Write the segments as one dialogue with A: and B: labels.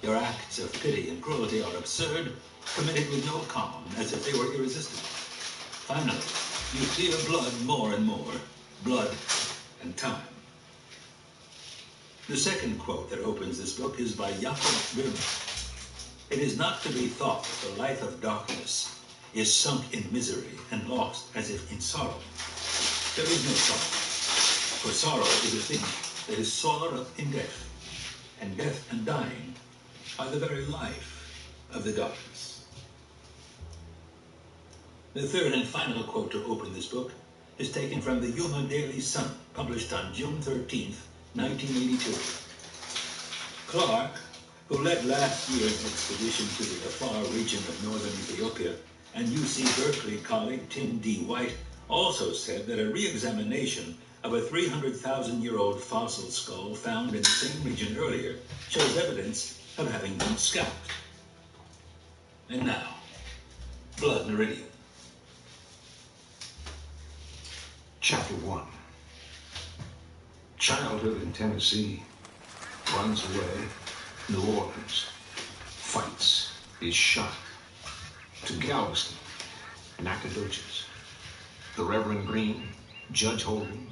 A: Your acts of pity and cruelty are absurd, committed with no calm, as if they were irresistible. Finally, you fear blood more and more, blood and time. The second quote that opens this book is by Jakob Böhme. It is not to be thought that the life of darkness is sunk in misery and lost as if in sorrow. There is no sorrow, for sorrow is a thing that is swallowed up in death, and death and dying are the very life of the darkness. The third and final quote to open this book is taken from the Yuma Daily Sun, published on June 13th, 1982. Clark, who led last year's expedition to the far region of northern Ethiopia, and UC Berkeley colleague Tim D. White also said that a re-examination of a 300,000-year-old fossil skull found in the same region earlier shows evidence of having been scalped. And now, Blood Meridian.
B: Chapter 1. Childhood in Tennessee, runs away, New Orleans, fights, is shot, to Galveston, Nacogdoches, the Reverend Green, Judge Holden,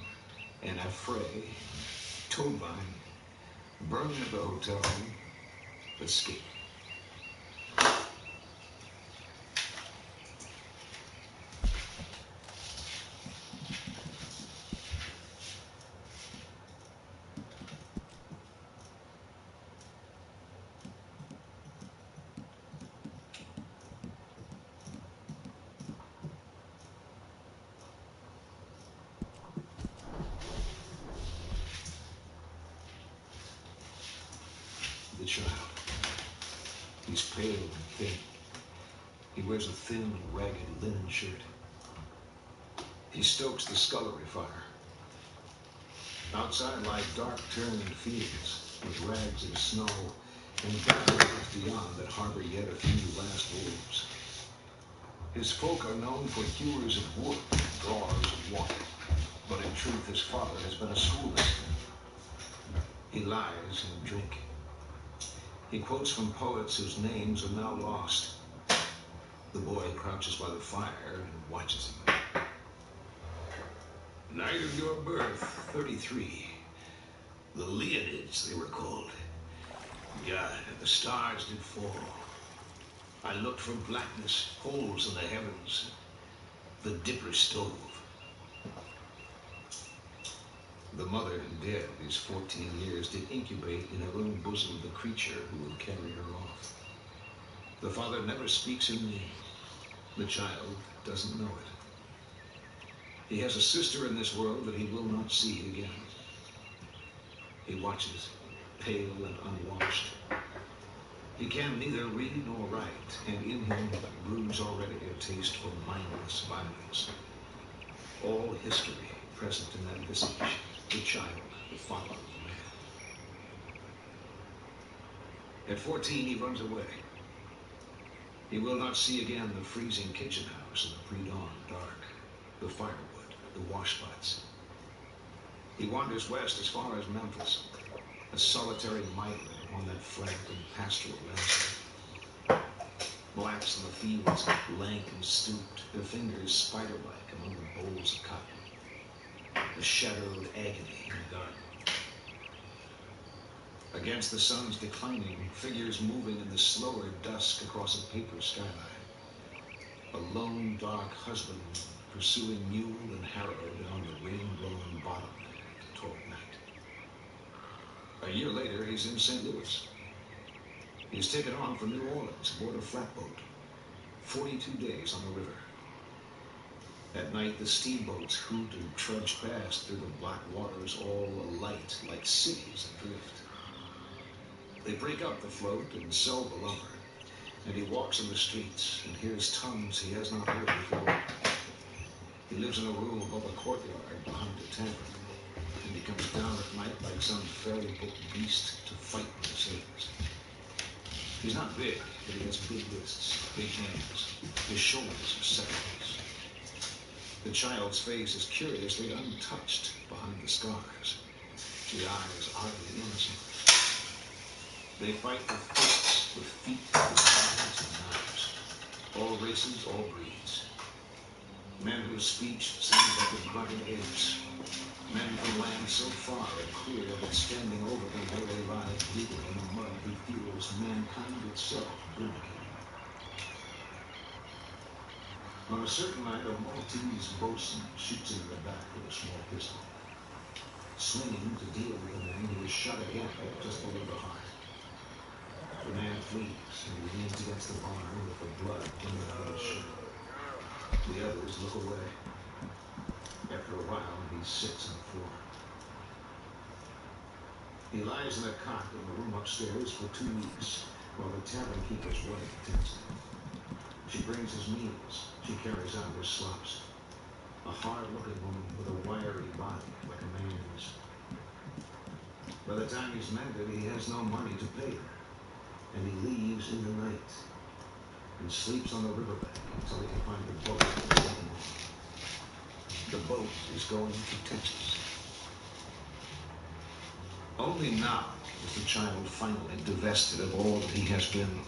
B: and Affray, Toadvine, burning at the hotel, escape. The child. He's pale and thin. He wears a thin, ragged linen shirt. He stokes the scullery fire. Outside lie dark, turned fields with rags of snow and barrens beyond that harbor yet a few last wolves. His folk are known for hewers of wood, drawers of water, but in truth his father has been a schoolmaster. He lies in drink. He quotes from poets whose names are now lost. The boy crouches by the fire and watches him. Night of your birth, 33. The Leonids, they were called. God, the stars did fall. I looked for blackness, holes in the heavens, the dipper stove. The mother, dead these 14 years, did incubate in her own bosom the creature who would carry her off. The father never speaks her name. The child doesn't know it. He has a sister in this world that he will not see again. He watches, pale and unwashed. He can neither read nor write, and in him broods already a taste for mindless violence. All history present in that visage. The child, the father of the man. At 14, he runs away. He will not see again the freezing kitchen house in the pre-dawn dark, the firewood, the washpots. He wanders west as far as Memphis, a solitary migrant on that flat and pastoral landscape. Blacks in the fields, lank and stooped, their fingers spider-like among the bowls of cotton. The shadowed agony in the garden. Against the sun's declining, figures moving in the slower dusk across a paper skyline. A lone, dark husband pursuing mule and harrow down the rain-blown bottomland at 12 night. A year later, he's in St. Louis. He's taken on for New Orleans aboard a flatboat. 42 days on the river. At night, the steamboats hoot and trudge past through the black waters, all alight like cities adrift. They break up the float and sell the lumber, and he walks in the streets and hears tongues he has not heard before. He lives in a room above a courtyard behind a tavern, and he comes down at night like some fairy book beast to fight with the sailors. He's not big, but he has big wrists, big hands. His shoulders are second-piece. The child's face is curiously untouched behind the scars. The eyes are hardly innocent. They fight with fists with feet, with hands and knives. All races, all breeds. Men whose speech sounds like a grunted apes. Men from lands so far and clear that standing over them where they lie bleeding in the mud, he feels mankind itself vindicated. On a certain night, a Maltese boatswain shoots him in the back with a small pistol. Swinging to deal with the man, he is shot again just below the heart. The man flees, and he leans against the barn with the blood coming out of his shirt. The others look away. After a while, he sits on the floor. He lies in a cot in the room upstairs for 2 weeks, while the tavern keeper's wife attends to him. She brings his meals. She carries out his slops. A hard-looking woman with a wiry body like a man's. By the time he's mended, he has no money to pay her, and he leaves in the night and sleeps on the riverbank until he can find the boat to take him home. The boat is going to Texas. Only now is the child finally divested of all that he has been.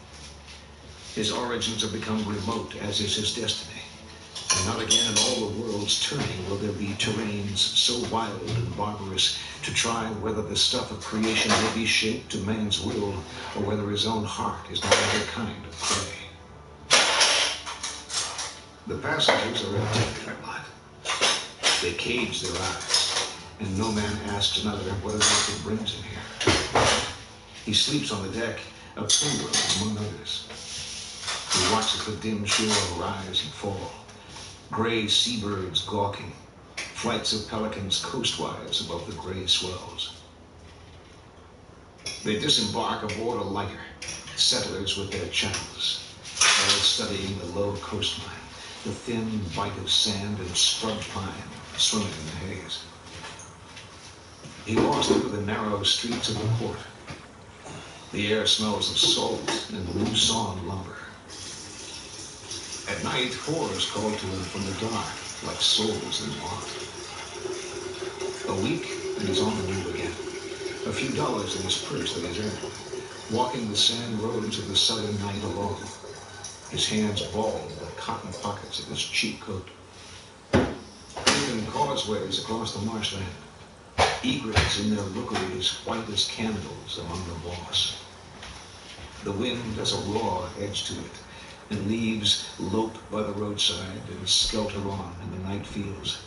B: His origins have become remote, as is his destiny. And not again in all the world's turning will there be terrains so wild and barbarous to try whether the stuff of creation may be shaped to man's will, or whether his own heart is not another kind of clay. The passengers are a different lot. They cage their eyes, and no man asks another what it is that brings him here. He sleeps on the deck, a pilgrim among others. He watches the dim shore rise and fall, gray seabirds gawking, flights of pelicans coastwise above the gray swells. They disembark aboard a lighter, settlers with their channels, all studying the low coastline, the thin bite of sand and scrub pine swimming in the haze. He walks through the narrow streets of the port. The air smells of salt and new sawn lumber. At night, horrors call to him from the dark, like souls in want. A week, and he's on the move again. A few dollars in his purse that he's earned, walking the sand roads of the southern night alone. His hands balled in the cotton pockets of his cheap coat. Even causeways across the marshland. Egrets in their rookeries, white as candles among the moss. The wind has a raw edge to it, and leaves lope by the roadside and skelter on in the night fields.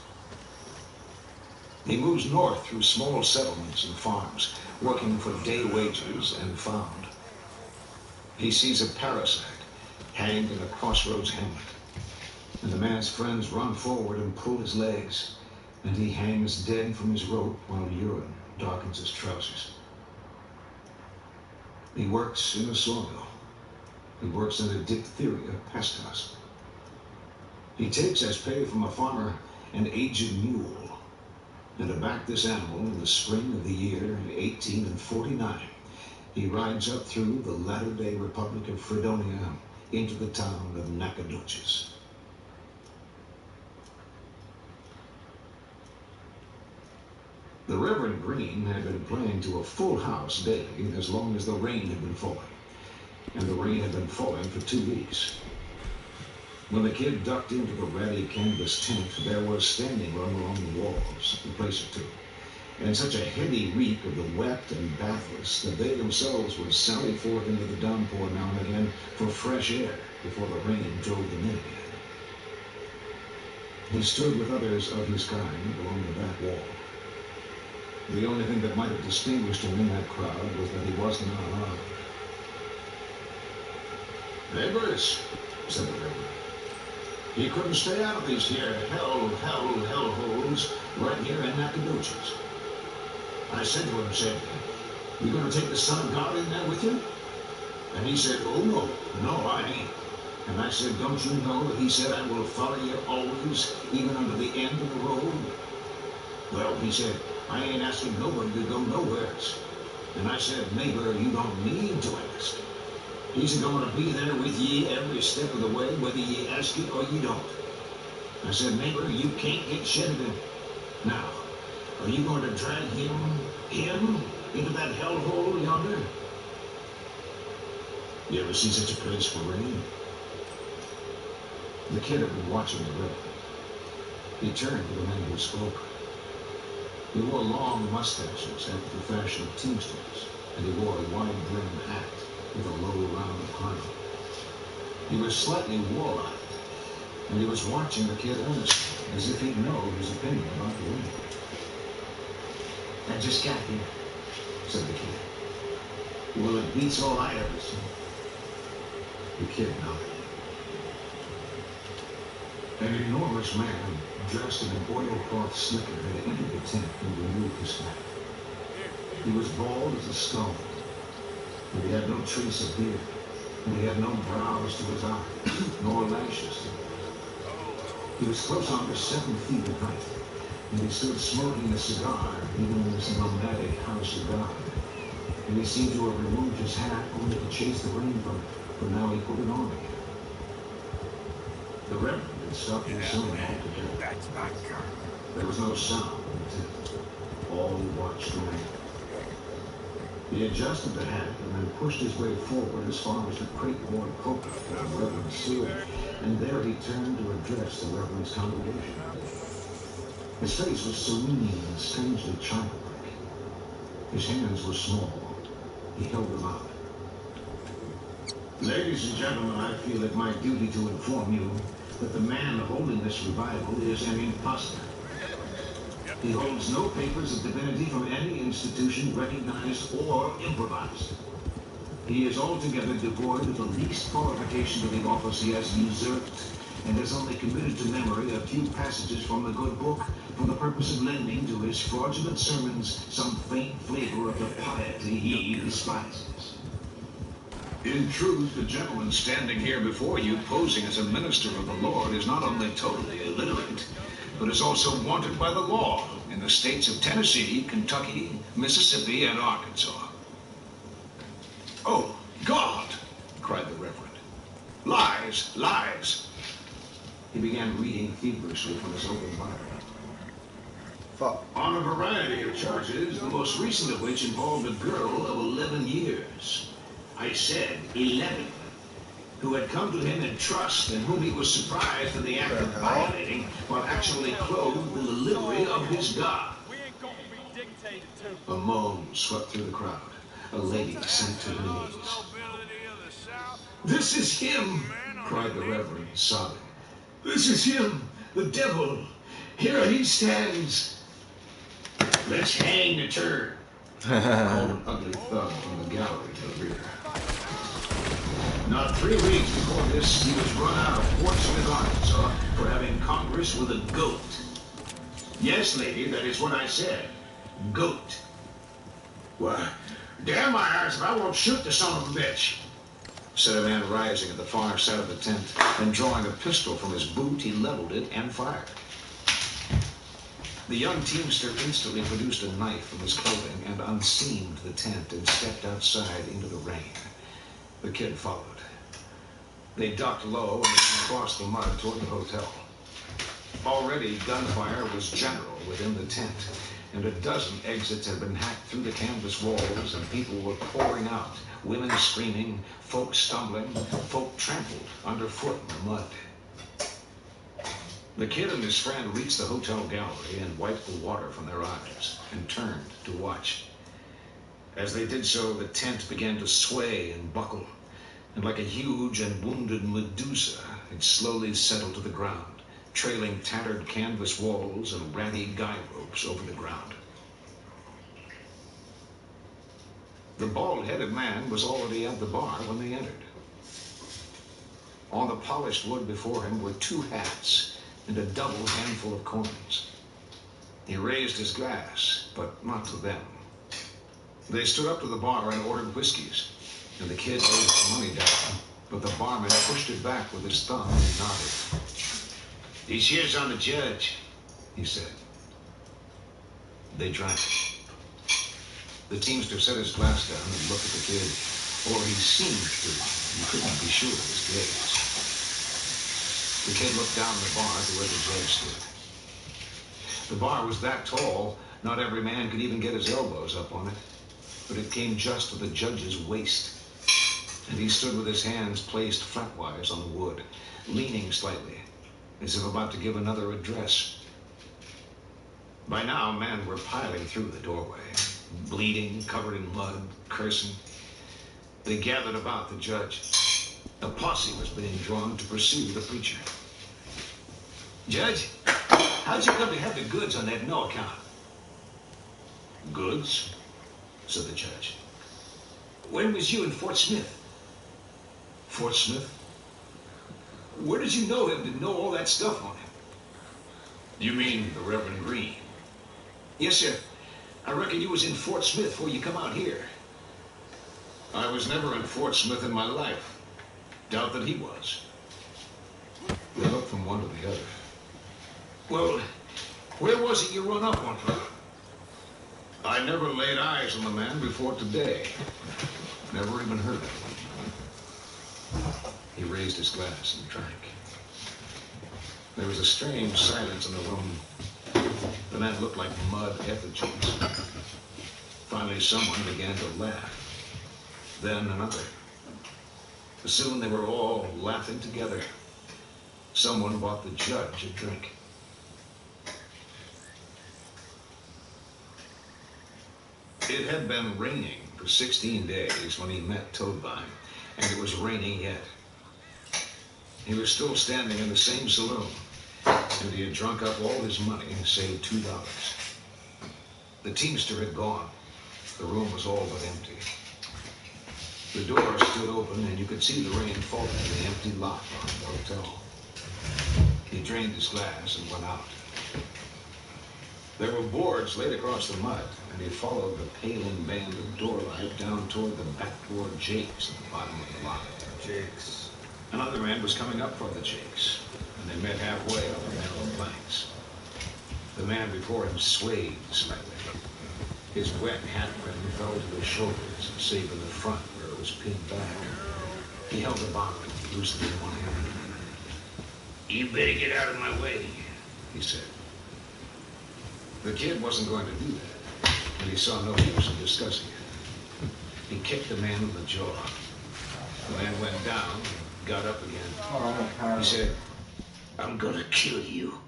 B: He moves north through small settlements and farms, working for day wages and found. He sees a parasite hanged in a crossroads hamlet, and the man's friends run forward and pull his legs, and he hangs dead from his rope while urine darkens his trousers. He works in a sawmill. He works in a diphtheria pest house. He takes as pay from a farmer an aged mule, and to back this animal in the spring of the year 1849, he rides up through the latter-day Republic of Fredonia into the town of Nacogdoches. The Reverend Green had been playing to a full house daily as long as the rain had been falling. And the rain had been falling for 2 weeks. When the kid ducked into the ratty canvas tent, there was standing along the walls a place or two, and such a heady reek of the wet and bathless that they themselves would sally forth into the downpour now and again for fresh air before the rain drove them in again. He stood with others of his kind along the back wall. The only thing that might have distinguished him in that crowd was that he wasn't unarmed. "Neighbors," said the Reverend, "he couldn't stay out of these here hell holes right here in Nacogdoches." I said to him, "You gonna take the Son of God in there with you?" And he said, "Oh, no, I ain't." And I said, "Don't you know that he said, I will follow you always, even unto the end of the road?" "Well," he said, "I ain't asking nobody to go nowheres." And I said, "Neighbor, you don't need to ask. He's going to be there with ye every step of the way, whether ye ask it or ye don't." I said, "Neighbor, you can't get shed of him. Now, are you going to drag him into that hellhole yonder?" You ever see such a place for rain? The kid had been watching the river. He turned to the man who spoke. He wore long mustaches after the fashion of Teamsters, and he wore a wide-brimmed hat with a low, round crown. He was slightly wall-eyed, and he was watching the kid earnestly, as if he'd know his opinion about the rain. "I just got here," said the kid. "Well, it beats all I ever seen." The kid nodded. An enormous man, dressed in an oilcloth slicker, had entered the tent and removed his hat. He was bald as a skull, but he had no trace of beard, and he had no brows to his eyes, nor lashes to him. He was close under 7 feet in height, and he stood smoking a cigar, even in this nomadic house of God. And he seemed to have removed his hat only to chase the rain from it, but now he put it on again. The Reverend had stopped listening altogether. There was no sound in the tent. All watched the rain. He adjusted the hat and then pushed his way forward as far as the crate-board pulpit where the Reverend stood, and there he turned to address the Reverend's congregation. His face was serene and strangely childlike. His hands were small. He held them out. "Ladies and gentlemen, I feel it my duty to inform you that the man holding this revival is an impostor. He holds no papers of divinity from any institution recognized or improvised. He is altogether devoid of the least qualification to the office he has usurped, and has only committed to memory a few passages from the good book for the purpose of lending to his fraudulent sermons some faint flavor of the piety he despises. In truth, the gentleman standing here before you, posing as a minister of the Lord, is not only totally illiterate, but is also wanted by the law in the states of Tennessee, Kentucky, Mississippi, and Arkansas." "Oh, God!" cried the Reverend. "Lies, lies!" He began reading feverishly from his open Bible. "On a variety of charges, the most recent of which involved a girl of 11 years. I said 11, who had come to him in trust and whom he was surprised in the act of violating while actually clothed in the livery of his God." A moan swept through the crowd. A lady sank to her knees. "This is him!" cried the Reverend, sobbing. "This is him, the devil! Here he stands!" "Let's hang the turd!" called an ugly thug from the gallery to the rear. Not 3 weeks before this, he was run out of Fort Smith, Arkansas, for having congress with a goat. Yes, lady, that is what I said. Goat. "Why, damn my eyes if I won't shoot the son of a bitch," said a man rising at the far side of the tent, and drawing a pistol from his boot, he leveled it and fired. The young teamster instantly produced a knife from his clothing and unseamed the tent and stepped outside into the rain. The kid followed. They ducked low and ran across the mud toward the hotel. Already, gunfire was general within the tent, and a dozen exits had been hacked through the canvas walls, and people were pouring out, women screaming, folk stumbling, folk trampled underfoot in the mud. The kid and his friend reached the hotel gallery and wiped the water from their eyes and turned to watch. As they did so, the tent began to sway and buckle, and like a huge and wounded Medusa, it slowly settled to the ground, trailing tattered canvas walls and ratty guy ropes over the ground. The bald-headed man was already at the bar when they entered. On the polished wood before him were 2 hats and a double handful of coins. He raised his glass, but not to them. They stood up to the bar and ordered whiskeys, and the kid laid his money down, but the barman pushed it back with his thumb and nodded. "These here's on the judge," he said. They drank. The teamster set his glass down and looked at the kid, or he seemed to. You couldn't be sure of his gaze. The kid looked down the bar to where the judge stood. The bar was that tall, not every man could even get his elbows up on it, but it came just to the judge's waist. and he stood with his hands placed flatwise on the wood, leaning slightly, as if about to give another address. By now, men were piling through the doorway, bleeding, covered in mud, cursing. They gathered about the judge. A posse was being drawn to pursue the preacher. "Judge, how'd you come to have the goods on that no account?" "Goods?" said the judge. "When was you in Fort Smith?" "Fort Smith? Where did you know him to know all that stuff on him?" "You mean the Reverend Green?" "Yes, sir. I reckon you was in Fort Smith before you come out here." "I was never in Fort Smith in my life. Doubt that he was." They looked from one to the other. "Well, where was it you run up on him?" "I never laid eyes on the man before today. Never even heard of him." He raised his glass and drank. There was a strange silence in the room. The men looked like mud effigies. Finally, someone began to laugh. Then another. Soon they were all laughing together. Someone bought the judge a drink. It had been raining for 16 days when he met Toadvine, and it was raining yet. He was still standing in the same saloon, and he had drunk up all his money and saved $2. The teamster had gone. The room was all but empty. The door stood open, and you could see the rain falling in the empty lot behind the hotel. He drained his glass and went out. There were boards laid across the mud, and he followed the paling band of doorlight down toward the backdoor Jake's at the bottom of the lot.
C: Jake's.
B: Another man was coming up from the Jake's, and they met halfway on the narrow planks. The man before him swayed slightly. His wet hat brim fell to his shoulders, save in the front where it was pinned back. He held the bottle loosely in one hand. "You better get out of my way," he said. The kid wasn't going to do that, and he saw no use in discussing it. He kicked the man in the jaw. The man went down and got up again. He said, "I'm gonna kill you."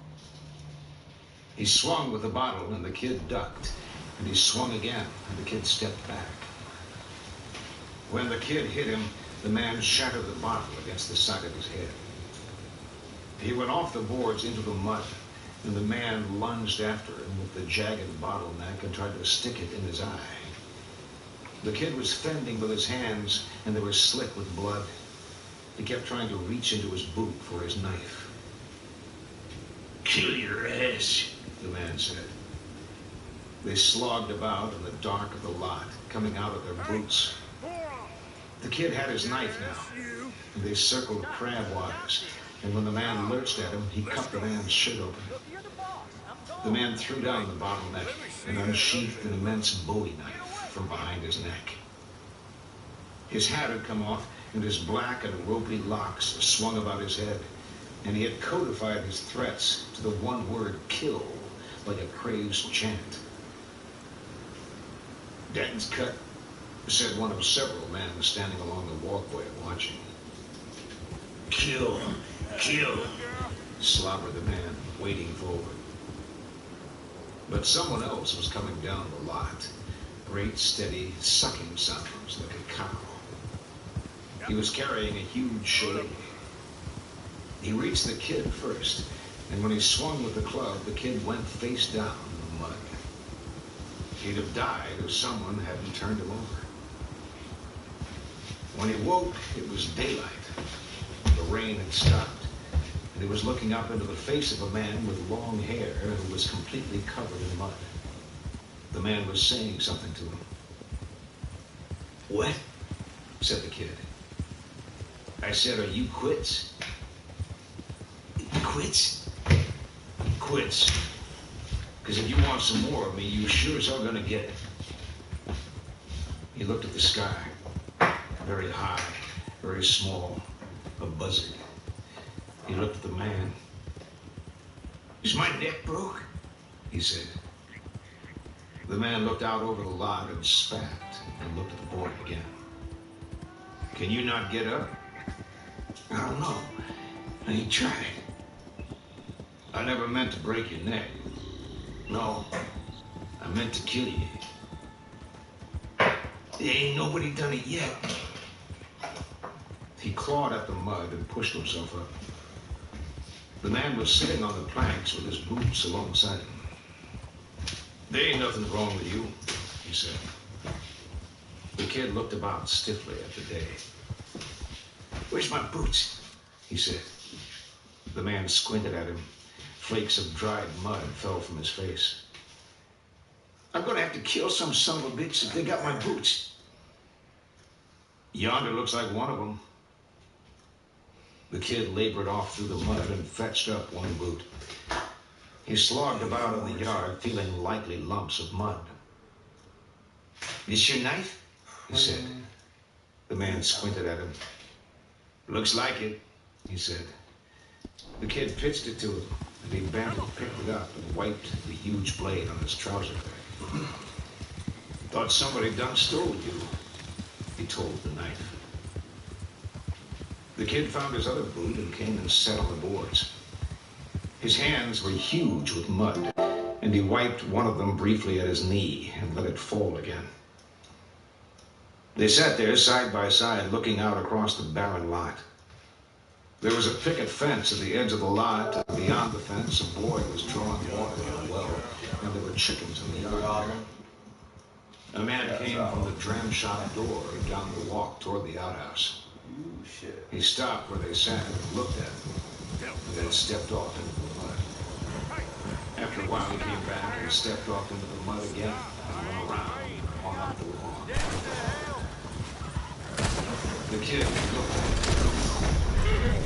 B: He swung with the bottle, and the kid ducked. And he swung again, and the kid stepped back. When the kid hit him, the man shattered the bottle against the side of his head. He went off the boards into the mud, and the man lunged after him with the jagged bottleneck and tried to stick it in his eye. The kid was fending with his hands, and they were slick with blood. He kept trying to reach into his boot for his knife. "Kill your ass," the man said. They slogged about in the dark of the lot, coming out of their boots. The kid had his knife now, and they circled crab-wise, and when the man lurched at him, he cut the man's shirt open. The man threw down the bottleneck and unsheathed an immense bowie knife from behind his neck. His hat had come off, and his black and ropey locks swung about his head, and he had codified his threats to the one word "kill" like a crazed chant. "Denton's cut," said one of several men standing along the walkway watching. "Kill, kill," slobbered the man, wading forward. But someone else was coming down the lot. Great, steady, sucking sounds like a cow. He was carrying a huge shillelagh. He reached the kid first, and when he swung with the club, the kid went face down in the mud. He'd have died if someone hadn't turned him over. When he woke, it was daylight. The rain had stopped, and he was looking up into the face of a man with long hair who was completely covered in mud. The man was saying something to him. "What?" said the kid. "I said, are you quits?" "Quits?" "Quits. Because if you want some more of me, you sure as hell gonna get it." He looked at the sky. Very high, very small, a buzzard. He looked at the man. "Is my neck broke?" he said. The man looked out over the lot and spat and looked at the boy again. Can you not get up? I don't know. I ain't tried. I never meant to break your neck. No, I meant to kill you. There ain't nobody done it yet. He clawed at the mud and pushed himself up. The man was sitting on the planks with his boots alongside him. There ain't nothing wrong with you, he said. The kid looked about stiffly at the day. Where's my boots? He said. The man squinted at him. Flakes of dried mud fell from his face. I'm gonna have to kill some son of a bitch if they got my boots. Yonder looks like one of them. The kid labored off through the mud and fetched up one boot. He slogged about in the yard, feeling likely lumps of mud. This your knife? He said. The man squinted at him. Looks like it, he said. The kid pitched it to him, and he bent and picked it up and wiped the huge blade on his trouser bag. Thought somebody done stole you, he told the knife. The kid found his other boot and came and sat on the boards. His hands were huge with mud, and he wiped one of them briefly at his knee and let it fall again. They sat there side by side, looking out across the barren lot. There was a picket fence at the edge of the lot, and beyond the fence a boy was drawing water in a well, and there were chickens in the yard. A man came from the dram shop door down the walk toward the outhouse. He stopped where they sat and looked at him, and then stepped off into the mud. After a while he came back and stepped off into the mud again and went around on up the lawn. The kid looked at him.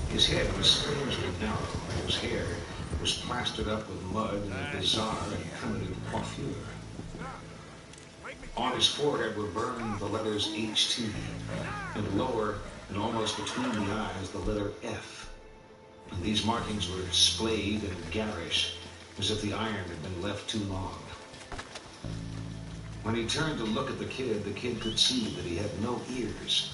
B: His head was strangely narrow, and his hair was plastered up with mud in a bizarre and primitive coiffure. On his forehead were burned the letters HT, and lower and almost between the eyes the letter F. And these markings were splayed and garish, as if the iron had been left too long. When he turned to look at the kid could see that he had no ears.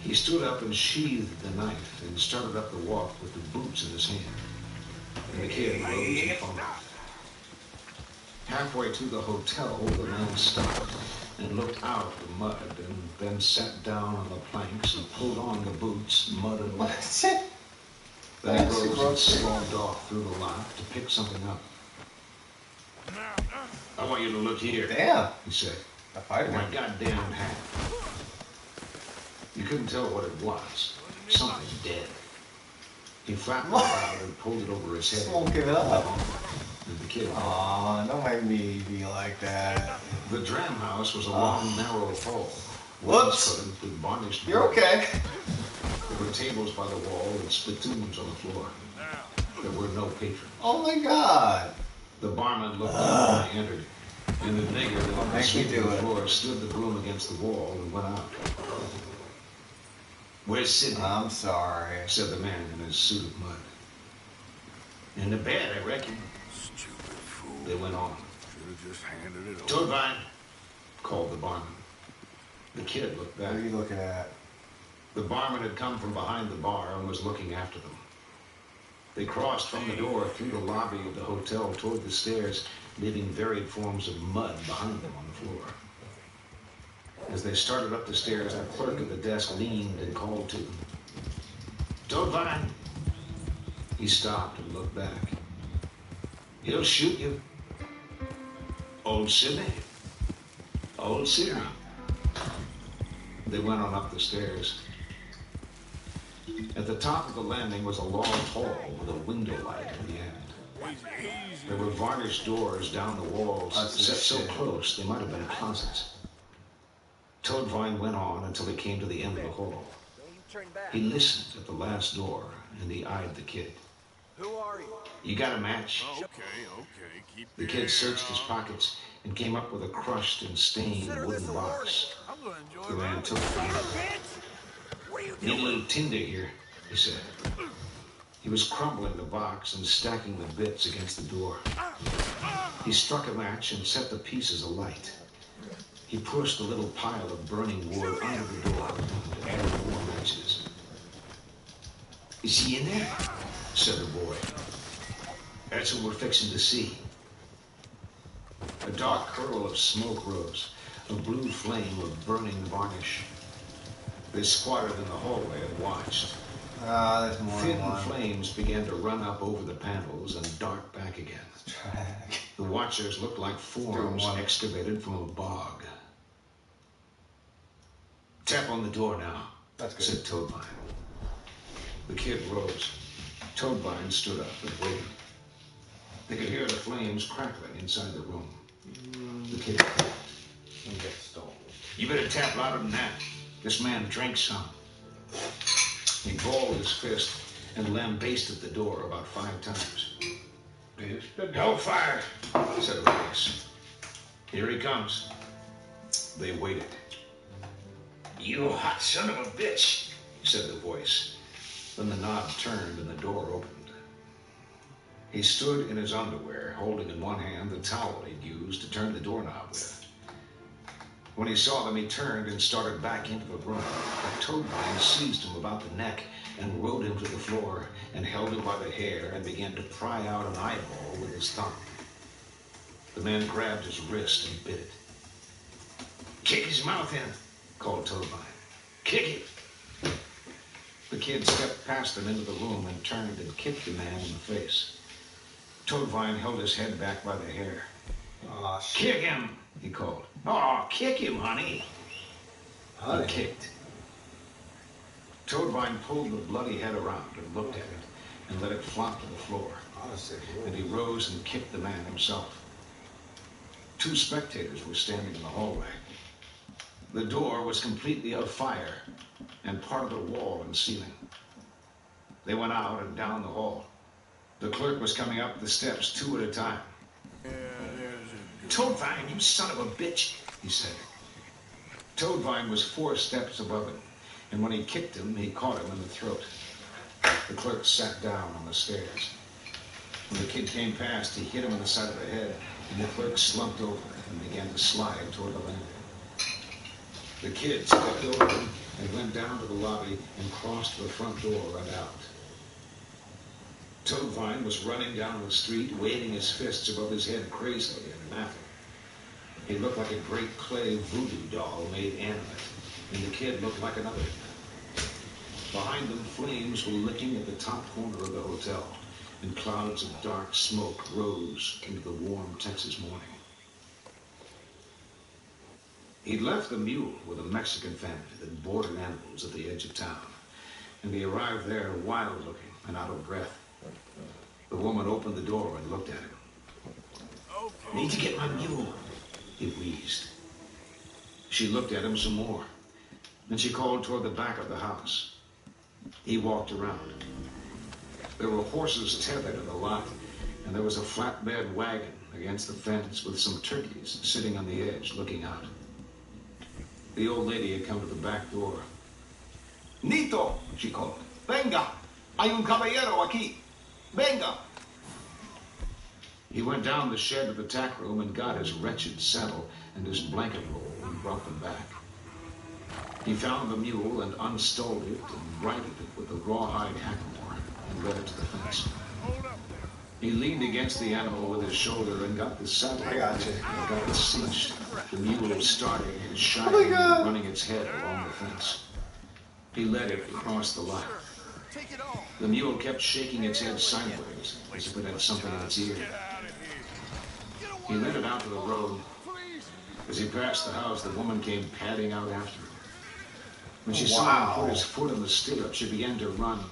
B: He stood up and sheathed the knife and started up the walk with the boots in his hand. And the kid rose and followed. Halfway to the hotel, the man stopped and looked out at the mud and then sat down on the planks and pulled on the boots, mud and wet. Then he rose and slogged off through the lot to pick something up. I want you to look here,
C: Damn,
B: he said.
C: my
B: goddamn hat. You couldn't tell what it was. Something dead. He flapped it about and pulled it over his head.
C: Won't give it up.
B: And the kid.
C: Aw, don't make me be like that.
B: The dram house was a long, narrow hall.
C: Whoops.
B: With varnished
C: You're
B: boards.
C: okay.
B: There were tables by the wall and spittoons on the floor. There were no patrons.
C: Oh my God.
B: The barman looked up when he entered, and the nigger that was sweeping the floor stood the broom against the wall and went out. Where's Sidney?
C: I'm sorry,
B: said the man in his suit of mud. In the bed, I reckon.
D: Stupid fool.
B: They went on.
D: Should have just handed it over.
B: Toadvine, called the barman. The kid looked back.
C: what are you looking at?
B: The barman had come from behind the bar and was looking after them. They crossed from the door through the lobby of the hotel toward the stairs, leaving varied forms of mud behind them on the floor. As they started up the stairs, the clerk at the desk leaned and called to them. Toadvine! He stopped and looked back. He'll shoot you. Old Sidney. Old Sidney. They went on up the stairs. At the top of the landing was a long hall with a window light at the end. There were varnished doors down the walls, set so close they might have been closets. Toadvine went on until he came to the end of the hall. He listened at the last door, and he eyed the kid.
E: Who are you?
B: You got a match?
D: Okay. Keep
B: The kid searched his pockets and came up with a crushed and stained wooden box.
D: I'm gonna enjoy
B: The man took it. Need a little tinder here, he said. He was crumbling the box and stacking the bits against the door. He struck a match and set the pieces alight. He pushed the little pile of burning wood out of the door and added more matches. "Is he in there?" said the boy. "That's what we're fixing to see." A dark curl of smoke rose, a blue flame of burning varnish. They squatted in the hallway and watched.
C: There's more
B: Thin
C: than one.
B: flames began to run up over the panels and dart back again. The watchers looked like forms excavated from a bog. "Tap on the door now,"
C: That's good.
B: said Toadvine. The kid rose. Toadvine stood up and waited. They could hear the flames crackling inside the room. The kid tapped.
C: And get stolen.
B: "You better tap louder than that. This man drinks some." He balled his fist and lambasted the door about 5 times. "Hellfire," said a voice. "Here he comes." They waited. "You hot son of a bitch," said the voice. Then the knob turned and the door opened. He stood in his underwear, holding in one hand the towel he'd used to turn the doorknob with. When he saw them, he turned and started back into the room. But Toadvine seized him about the neck and rode him to the floor and held him by the hair and began to pry out an eyeball with his thumb. The man grabbed his wrist and bit it. "Kick his mouth in," called Toadvine. "Kick it." The kid stepped past him into the room and turned and kicked the man in the face. Toadvine held his head back by the hair.
C: Aw, shit.
B: "Kick him," he called. "Oh, kick him, honey."
C: Honey.
B: He kicked. Toadvine pulled the bloody head around and looked at it and let it flop to the floor.
C: Honestly,
B: And he rose and kicked the man himself. 2 spectators were standing in the hallway. The door was completely afire and part of the wall and ceiling. They went out and down the hall. The clerk was coming up the steps 2 at a time. "Toadvine, you son of a bitch," he said. Toadvine was 4 steps above him, and when he kicked him, he caught him in the throat. The clerk sat down on the stairs. When the kid came past, he hit him in the side of the head, and the clerk slumped over and began to slide toward the landing. The kid stepped over him and went down to the lobby and crossed the front door and out. Toadvine was running down the street, waving his fists above his head crazily and laughing. He looked like a great clay voodoo doll made animate, and the kid looked like another. Behind them, flames were licking at the top corner of the hotel, and clouds of dark smoke rose into the warm Texas morning. He'd left the mule with a Mexican family that boarded animals at the edge of town, and he arrived there wild-looking and out of breath. The woman opened the door and looked at him. "Need to get my mule," he wheezed. She looked at him some more. Then she called toward the back of the house. He walked around. There were horses tethered in the lot, and there was a flatbed wagon against the fence with some turkeys sitting on the edge looking out. The old lady had come to the back door. "Nito," she called. "Venga! Hay un caballero aquí. Venga!" He went down the shed of the tack room and got his wretched saddle and his blanket roll and brought them back. He found the mule and unstalled it and righted it with a rawhide hackamore and led it to the fence. He leaned against the animal with his shoulder and got the saddle.
C: I got you.
B: And got it cinched. The mule started and shining and running its head along the fence. He led it across the lot. The mule kept shaking its head sideways as if it had something in its ear. He led it out to the road. As he passed the house, the woman came padding out after him. When she saw him put his foot in the stirrup, she began to run.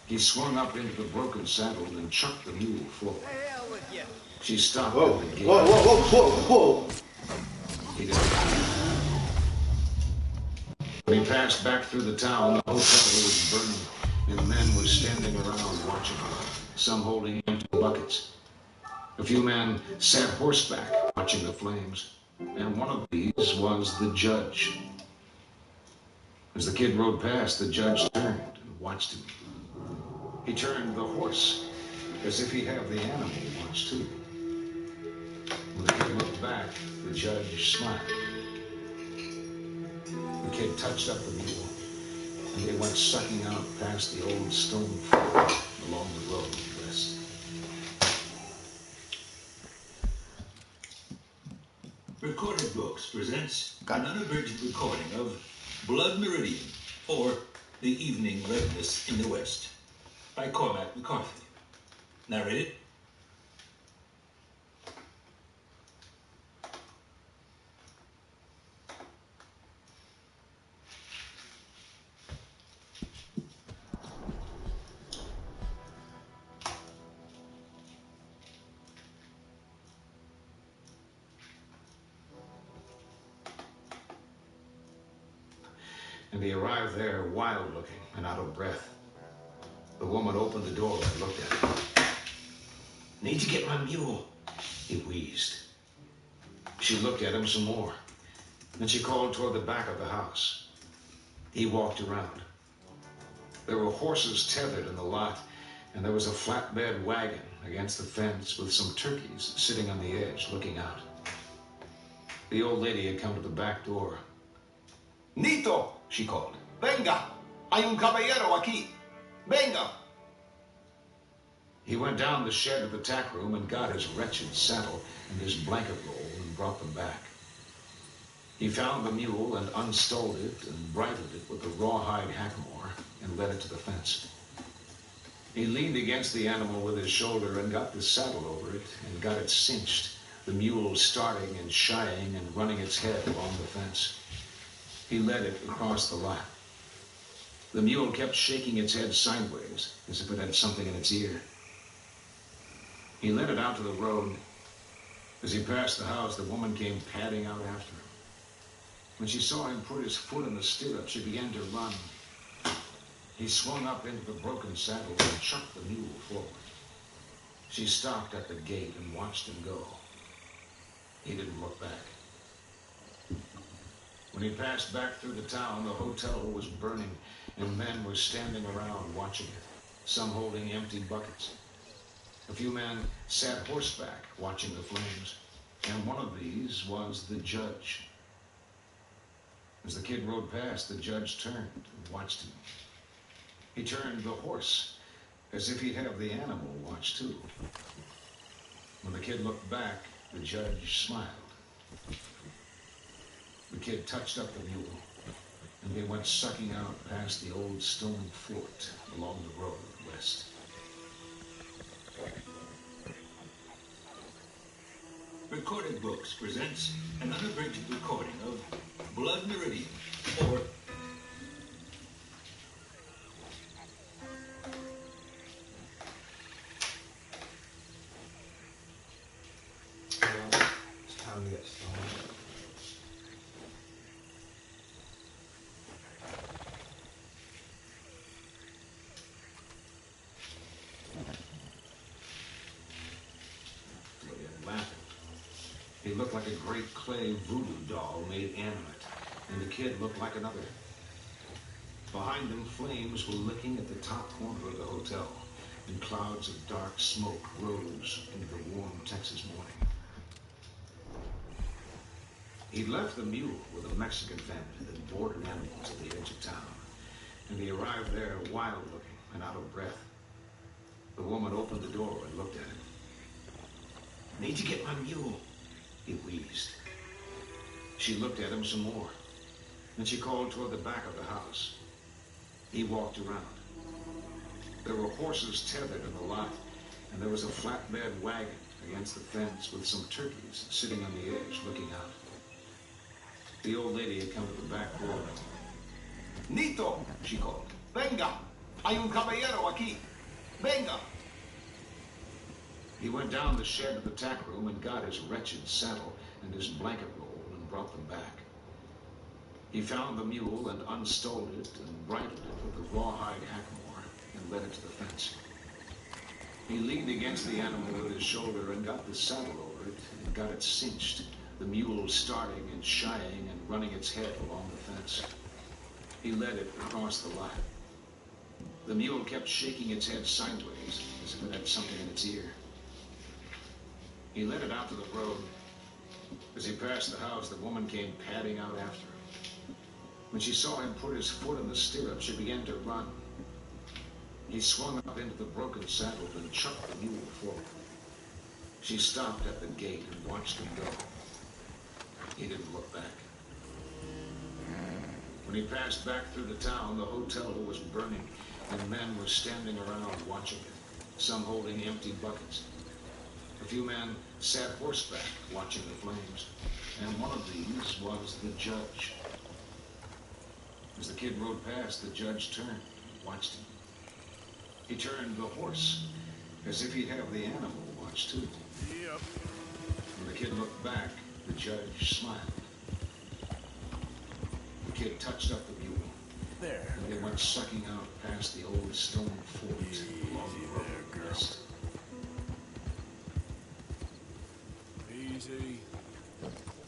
B: He swung up into the broken saddle and chucked the mule forward. She stopped
C: Whoa,
B: at the gate.
C: whoa, whoa, whoa, whoa, whoa.
B: He didn't. When he passed back through the town, the hotel was burning, and men were standing around watching him, some holding empty buckets. A few men sat horseback watching the flames, and one of these was the judge. As the kid rode past, the judge turned and watched him. He turned the horse as if he'd have the animal watch too. When the kid looked looked back, the judge smiled. The kid touched up the mule, and they went sucking out past the old stone fort along the road west.
A: Recorded Books presents an unabridged recording of Blood Meridian, or The Evening Redness in the West, by Cormac McCarthy. Narrated
B: And they arrived there wild-looking and out of breath. The woman opened the door and looked at him. "Need to get my mule," he wheezed. She looked at him some more. Then she called toward the back of the house. He walked around. There were horses tethered in the lot, and there was a flatbed wagon against the fence with some turkeys sitting on the edge looking out. The old lady had come to the back door. "Nito!" she called. "Venga! Hay un caballero aquí! Venga!" He went down the shed of the tack room and got his wretched saddle and his blanket roll and brought them back. He found the mule and unstalled it and bridled it with the rawhide hackamore and led it to the fence. He leaned against the animal with his shoulder and got the saddle over it and got it cinched, the mule starting and shying and running its head along the fence. He led it across the lot. The mule kept shaking its head sideways, as if it had something in its ear. He led it out to the road. As he passed the house, the woman came padding out after him. When she saw him put his foot in the stirrup, she began to run. He swung up into the broken saddle and chucked the mule forward. She stopped at the gate and watched him go. He didn't look back. When he passed back through the town, the hotel was burning, and men were standing around watching it, some holding empty buckets. A few men sat horseback watching the flames, and one of these was the judge. As the kid rode past, the judge turned and watched him. He turned the horse, as if he'd have the animal watch too. When the kid looked back, the judge smiled. The kid touched up the mule, and they went sucking out past the old stone fort along the road west.
A: Recorded Books presents an unabridged recording of Blood Meridian, or
C: It's time to get started.
B: Laughing. He looked like a great clay voodoo doll made animate, and the kid looked like another. Behind them, flames were licking at the top corner of the hotel, and clouds of dark smoke rose into the warm Texas morning. He'd left the mule with a Mexican family that boarded animals at the edge of town, and he arrived there wild-looking and out of breath. The woman opened the door and looked at him. "Need to get my mule," he wheezed. She looked at him some more. Then she called toward the back of the house. He walked around. There were horses tethered in the lot, and there was a flatbed wagon against the fence with some turkeys sitting on the edge looking out. The old lady had come to the back door. "Nito!" she called. "Venga! Hay un caballero aquí! Venga!" He went down the shed of the tack room and got his wretched saddle and his blanket roll and brought them back. He found the mule and unstalled it and bridled it with the rawhide hackamore and led it to the fence. He leaned against the animal with his shoulder and got the saddle over it and got it cinched, the mule starting and shying and running its head along the fence. He led it across the lot. The mule kept shaking its head sideways, as if it had something in its ear. He led it out to the road. As he passed the house, the woman came padding out after him. When she saw him put his foot in the stirrup, she began to run. He swung up into the broken saddle and chucked the mule forward. She stopped at the gate and watched him go. He didn't look back. When he passed back through the town, the hotel was burning, and men were standing around watching it, some holding empty buckets. A few men sat horseback watching the flames, and one of these was the judge. As the kid rode past, the judge turned and watched him. He turned the horse, as if he'd have the animal watch too.
D: Yep.
B: When the kid looked back, the judge smiled. The kid touched up the mule,
D: There.
B: and they went sucking out past the old stone fort along the road
D: there, girl.
B: west.
D: Easy.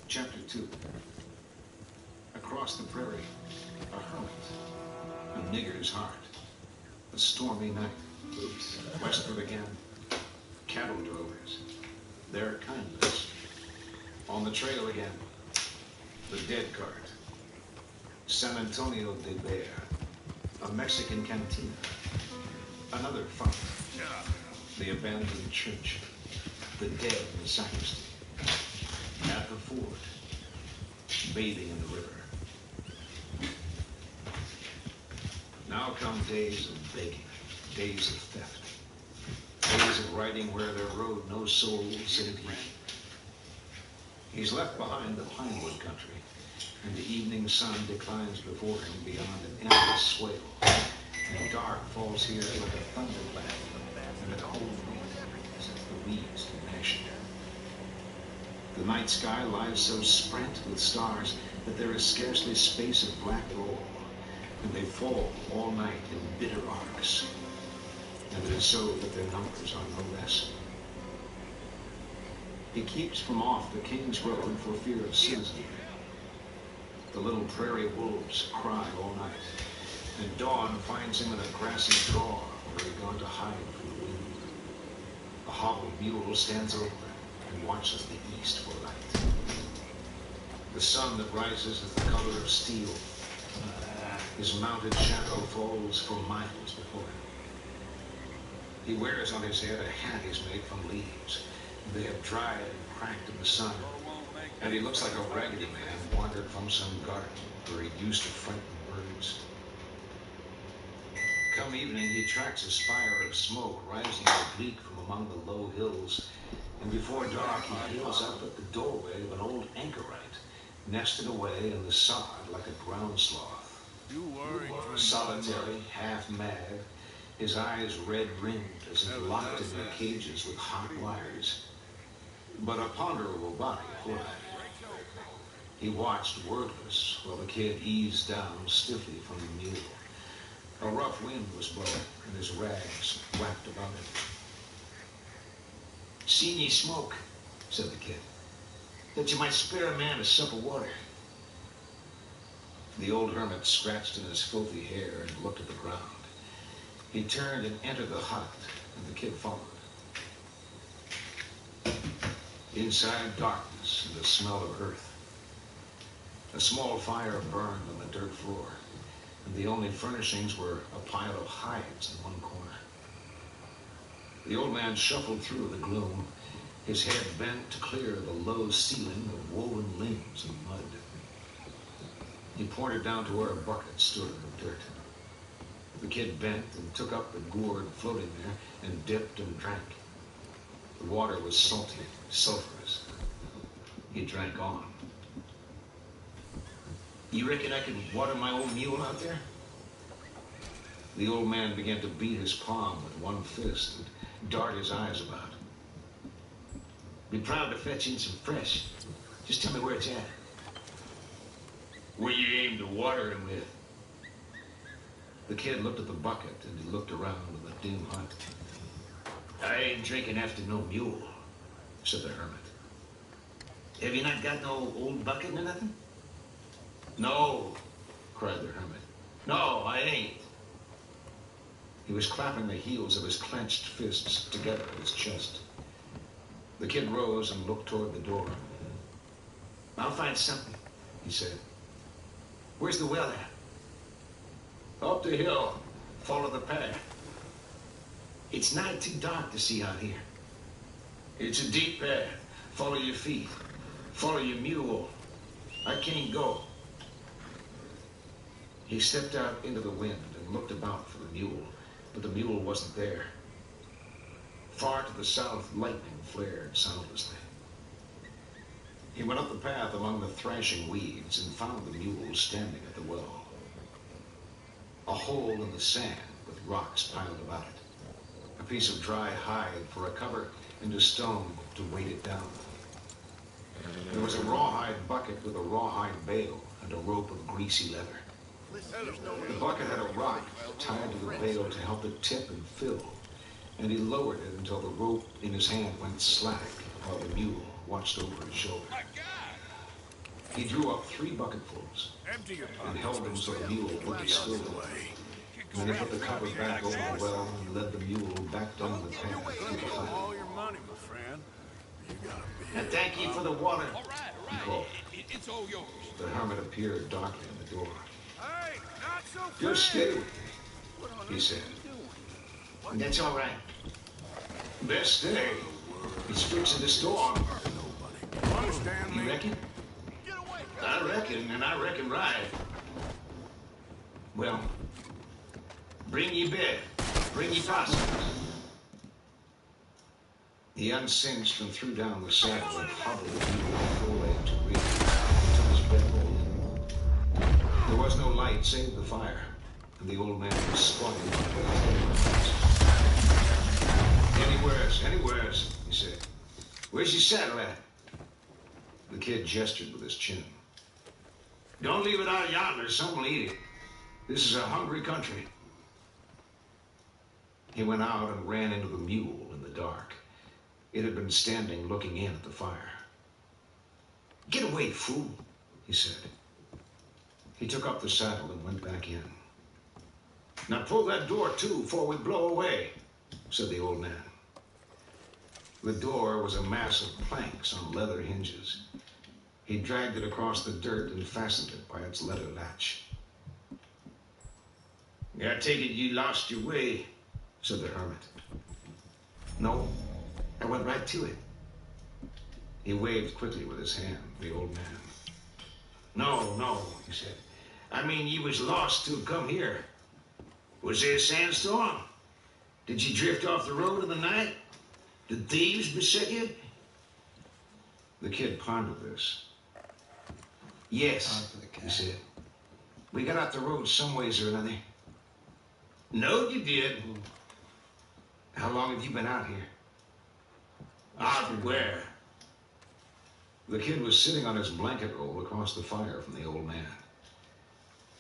B: Chapter 2. Across the prairie, a hermit, a nigger's heart, a stormy night. Westward again, cattle drovers, their kindness. On the trail again, the dead cart, San Antonio de Bear, a Mexican cantina, another farm, the abandoned church, the dead in the sacristy, at the ford, bathing in the river. Now come days of begging, days of theft, days of riding where there rode no soul save he. He's left behind the pinewood country, and the evening sun declines before him beyond an endless swale, and dark falls here like a thunderclap, and a cold wind as if the weeds do gnashing. The night sky lies so sprent with stars that there is scarcely space of black at all, and they fall all night in bitter arcs, and it is so that their numbers are no less. He keeps from off the King's Road for fear of citizenry. The little prairie wolves cry all night, and dawn finds him in a grassy draw where he's gone to hide from the wind. A hobbled mule stands over and watches the east for light. The sun that rises is the color of steel. His mounted shadow falls for miles before him. He wears on his head a hat he's made from leaves. They have dried and cracked in the sun, and he looks like a raggedy man wandered from some garden where he used to frighten birds. Come evening, he tracks a spire of smoke rising oblique from among the low hills, and before dark he hails up at the doorway of an old anchorite, nested away in the sod like a ground sloth.
D: You worried for
B: Solitary, half mad, his eyes red-rimmed as if locked in their cages with hot wires, but a ponderable body for him. He watched wordless while the kid eased down stiffly from the mule. A rough wind was blowing, and his rags flapped about him. "Seen ye smoke," said the kid, "that you might spare a man a sup of water." The old hermit scratched in his filthy hair and looked at the ground. He turned and entered the hut, and the kid followed. Inside, darkness and the smell of earth. A small fire burned on the dirt floor, and the only furnishings were a pile of hides in one corner. The old man shuffled through the gloom, his head bent to clear the low ceiling of woven limbs and mud. He pointed down to where a bucket stood in the dirt. The kid bent and took up the gourd floating there and dipped and drank. The water was salty, sulphurous. He drank on. "You reckon I could water my old mule out there?" The old man began to beat his palm with one fist and dart his eyes about. "Be proud to fetch in some fresh. Just tell me where it's at." "Where you aim to water him with." The kid looked at the bucket and he looked around in the dim hut. "I ain't drinking after no mule," said the hermit. "Have you not got no old bucket or nothing?" "No," cried the hermit. "No, I ain't." He was clapping the heels of his clenched fists together at his chest. The kid rose and looked toward the door. I'll find something, he said. Where's the well at? Up the hill. Follow the path. It's not too dark to see out here. It's a deep path. Follow your feet. Follow your mule. I can't go. He stepped out into the wind and looked about for the mule, but the mule wasn't there. Far to the south, lightning flared soundlessly. He went up the path among the thrashing weeds and found the mule standing at the well. A hole in the sand with rocks piled about it. A piece of dry hide for a cover and a stone to weight it down. There was a rawhide bucket with a rawhide bail and a rope of greasy leather. The bucket had a rock tied to the bail to help it tip and fill, and he lowered it until the rope in his hand went slack while the mule watched over his shoulder. He drew up 3 bucketfuls and held them so the mule wouldn't spill them. Then he put the cover back over the well and led the mule back down the path through the fire.
D: All your money, my friend. You gotta be.
B: And thank you for the water,
E: All right.
B: he called.
E: It's all yours.
B: The hermit appeared darkly in the door.
D: Hey, not so fast.
B: Just stay with me, he said. That's all right. Best stay. It's fixing to storm.
D: Understand
B: You
D: me?
B: reckon? I reckon, and I reckon right. Well, bring your bed. Bring your possums. He uncinched and threw down the saddle and hobbled the mule full-leg to reach until his bed rolled. There was no light save the fire, and the old man was squatting by the Anywheres, he said. Where's your saddle at? The kid gestured with his chin. Don't leave it out yonder. Someone will eat it. This is a hungry country. He went out and ran into the mule in the dark. It had been standing looking in at the fire. Get away, fool, he said. He took up the saddle and went back in. Now pull that door to before we blow away, said the old man. The door was a mass of planks on leather hinges. He dragged it across the dirt and fastened it by its leather latch. I take it you lost your way, said the hermit. No, I went right to it. He waved quickly with his hand, the old man. No, he said. I mean, you was lost to come here. Was there a sandstorm? Did you drift off the road in the night? Did thieves beset you? The kid pondered this. Yes, he said. We got off the road some ways or another. No, you did. How long have you been out here? Out where? The kid was sitting on his blanket roll across the fire from the old man.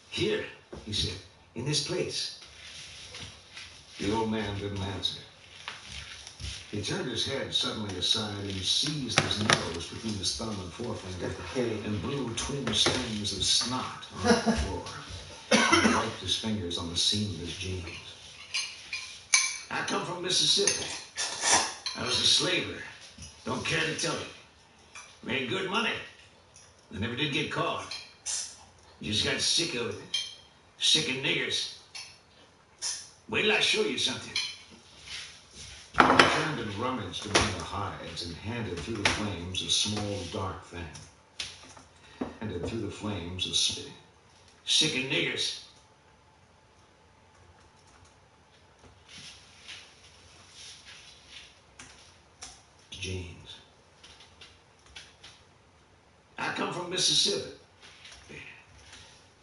B: Here, he said, in this place. The old man didn't answer. He turned his head suddenly aside and seized his nose between his thumb and forefinger and blew twin strings of snot on the floor. He wiped his fingers on the seam of his jeans. I come from Mississippi. I was a slaver. Don't care to tell you. Made good money. I never did get caught. Just got sick of it. Sick of niggers. Wait till I show you something. He turned and rummaged among the hides and handed through the flames a small dark thing. Handed through the flames a sick of niggers. Jeans. I come from Mississippi.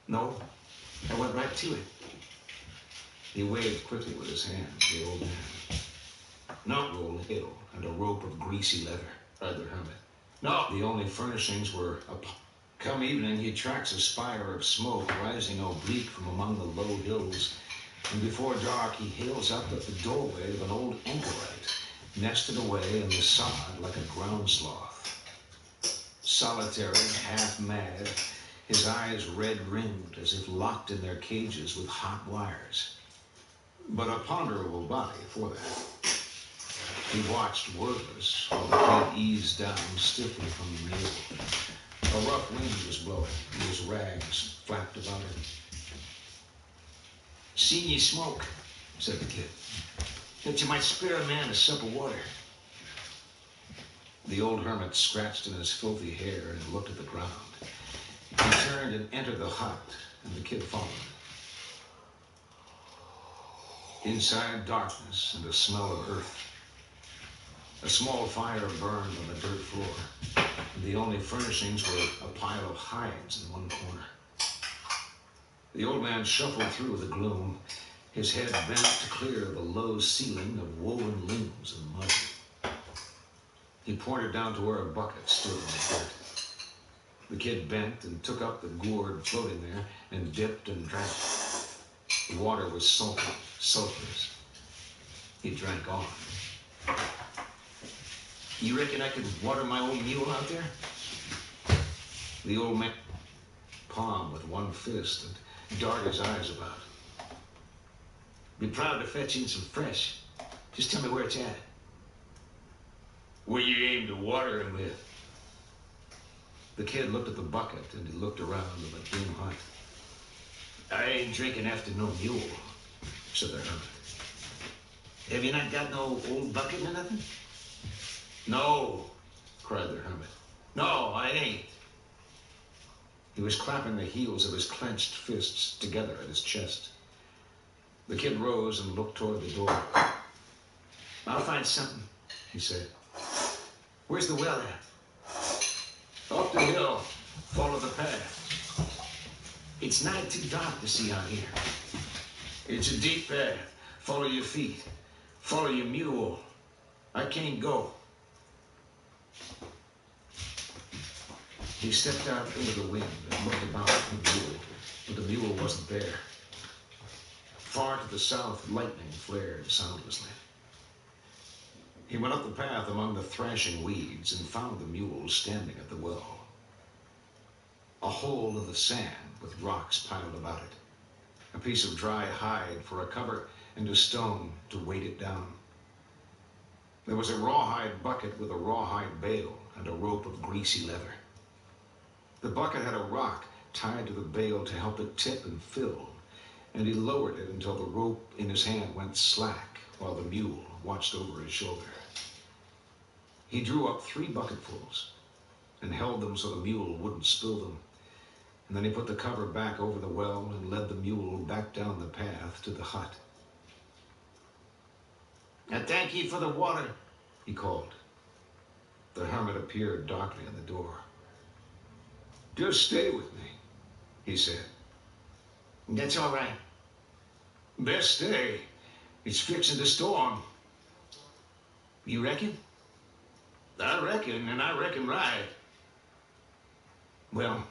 B: No, I went right to it. He waved quickly with his hand, the old man. No, roll hill and a rope of greasy leather, cried the hermit. No, the only furnishings were Come evening, he tracks a spire of smoke rising oblique from among the low hills, and before dark he hails up at the doorway of an old anchorite, nested away in the sod like a ground sloth. Solitary, half mad, his eyes red-rimmed as if locked in their cages with hot wires. But a ponderable body for that. He watched wordless while the kid eased down stiffly from the mule. A rough wind was blowing, and his rags flapped about him. "Seen you smoke," said the kid. "Thought you might spare a man a sup of water." The old hermit scratched in his filthy hair and looked at the ground. He turned and entered the hut, and the kid followed. Inside, darkness and a smell of earth. A small fire burned on the dirt floor, and the only furnishings were a pile of hides in one corner. The old man shuffled through the gloom, his head bent to clear the low ceiling of woven limbs and mud. He pointed down to where a bucket stood in the dirt. The kid bent and took up the gourd floating there and dipped and drank. The water was salty, sulphurous. He drank on. "You reckon I could water my old mule out there?" The old man palmed with one fist and darted his eyes about. "Be proud to fetch in some fresh. Just tell me where it's at." "Where you aim to water him with." The kid looked at the bucket and he looked around in the dim hut. "I ain't drinking after no mule," said the hermit. "Have you not got no old bucket or nothing?" "No," cried the hermit. "No, I ain't." He was clapping the heels of his clenched fists together at his chest. The kid rose and looked toward the door. "I'll find something," he said. "Where's the well at?" "Up the hill. Follow the path." "It's not too dark to see out here." "It's a deep path. Follow your feet. Follow your mule. I can't go." He stepped out into the wind and looked about for the mule, but the mule wasn't there. Far to the south, lightning flared soundlessly. He went up the path among the thrashing weeds and found the mule standing at the well. A hole in the sand with rocks piled about it. A piece of dry hide for a cover and a stone to weight it down. There was a rawhide bucket with a rawhide bail and a rope of greasy leather. The bucket had a rock tied to the bail to help it tip and fill, and he lowered it until the rope in his hand went slack while the mule watched over his shoulder. He drew up 3 bucketfuls and held them so the mule wouldn't spill them, and then he put the cover back over the well and led the mule back down the path to the hut. "I thank ye for the water," he called. The hermit appeared darkly in the door. "Just stay with me," he said. "That's all right." "Best stay. It's fixing to storm." "You reckon?" "I reckon, and I reckon right." "Well,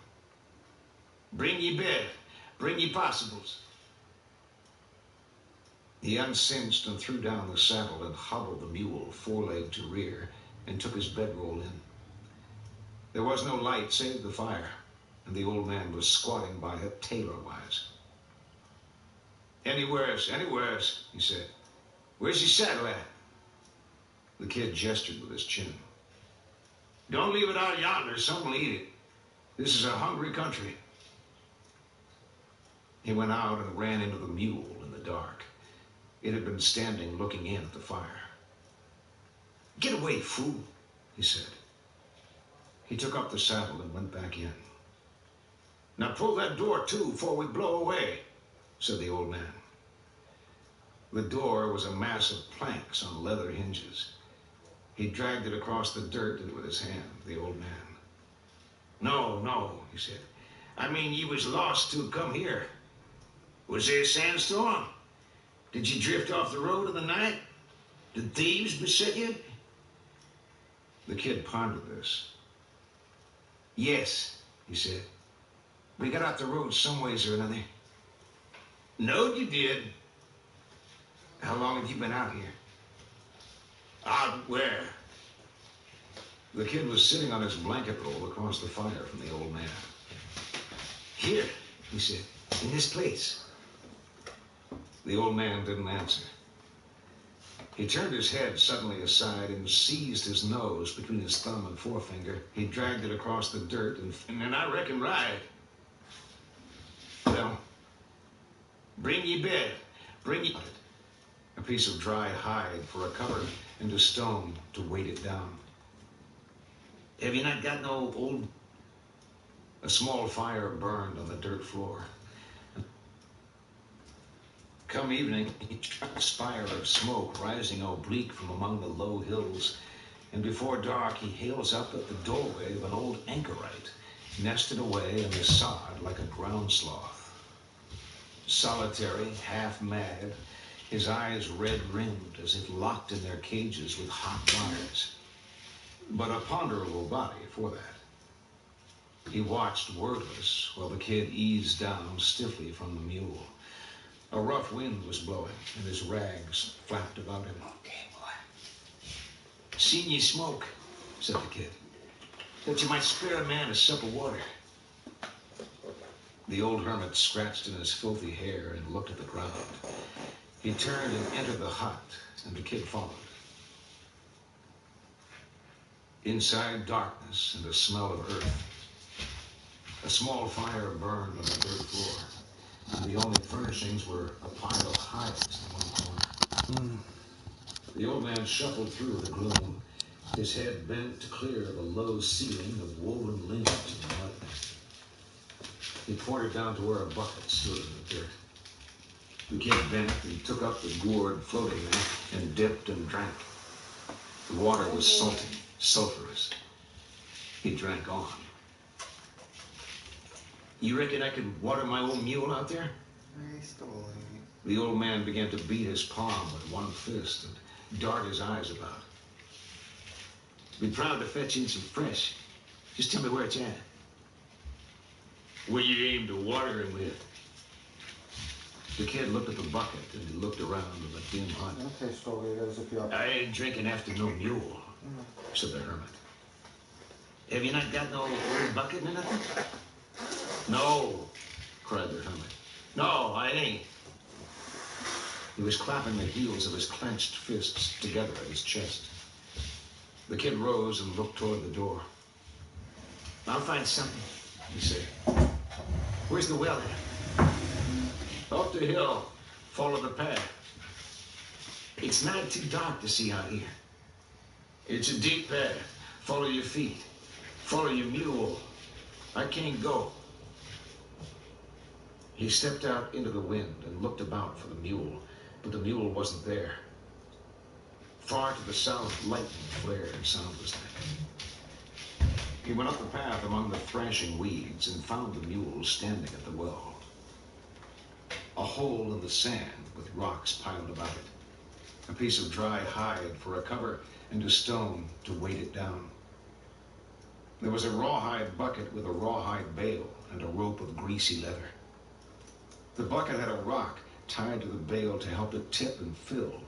B: bring ye bed. Bring ye possibles." He uncinched and threw down the saddle and hobbled the mule foreleg to rear and took his bedroll in. There was no light save the fire, and the old man was squatting by it tailor-wise. Anywheres," he said. "Where's your saddle at?" The kid gestured with his chin. "Don't leave it out yonder. Some will eat it. This is a hungry country." He went out and ran into the mule in the dark. It had been standing looking in at the fire. "Get away, fool," he said. He took up the saddle and went back in. "Now pull that door to before we blow away," said the old man. The door was a mass of planks on leather hinges. He dragged it across the dirt with his hand, the old man. No, he said. "I mean, you was lost to come here. Was there a sandstorm? Did you drift off the road in the night? Did thieves beset you?" The kid pondered this. "Yes," he said. "We got off the road some ways or another." "Knowed you did." "How long have you been out here?" "Out where?" The kid was sitting on his blanket roll across the fire from the old man. "Here," he said, "in this place." The old man didn't answer. He turned his head suddenly aside and seized his nose between his thumb and forefinger. He dragged it across the dirt and I reckon right. Well, bring ye bed, bring ye a piece of dry hide for a cover and a stone to weight it down. Have you not got no old... A small fire burned on the dirt floor. Come evening, he struck a spire of smoke rising oblique from among the low hills, and before dark he hails up at the doorway of an old anchorite, nested away in the sod like a ground sloth. Solitary, half mad, his eyes red-rimmed as if locked in their cages with hot wires. But a ponderable body for that. He watched wordless while the kid eased down stiffly from the mule. A rough wind was blowing, and his rags flapped about him. Okay, boy. Seen ye smoke, said the kid. Thought you might spare a man a sup of water. The old hermit scratched in his filthy hair and looked at the ground. He turned and entered the hut, and the kid followed. Inside, darkness and a smell of earth. A small fire burned on the dirt floor, and the only furnishings were a pile of hides in one corner. The old man shuffled through the gloom, his head bent to clear of a low ceiling of woven limbs and mud. He pointed down to where a bucket stood in the dirt. The kid bent and took up the gourd floating there and dipped and drank. The water was salty, sulphurous. He drank on. You reckon I could water my old mule out there? The old man began to beat his palm with one fist and dart his eyes about. Be proud to fetch in some fresh. Just tell me where it's at. Where you aim to water him with. The kid looked at the bucket and he looked around in the dim hut. I ain't drinking after no mule, said the hermit. Have you not got no old bucket or nothing? No, cried the hermit. No, I ain't. He was clapping the heels of his clenched fists together at his chest. The kid rose and looked toward the door. I'll find something, he said. Where's the well at? Up the hill. Follow the path. It's not too dark to see out here. It's a deep path. Follow your feet. Follow your mule. I can't go. He stepped out into the wind and looked about for the mule, but the mule wasn't there. Far to the south, lightning flared soundlessly. He went up the path among the thrashing weeds and found the mule standing at the well. A hole in the sand with rocks piled about it. A piece of dry hide for a cover and a stone to weight it down. There was a rawhide bucket with a rawhide bale and a rope of greasy leather. The bucket had a rock tied to the bale to help it tip and fill,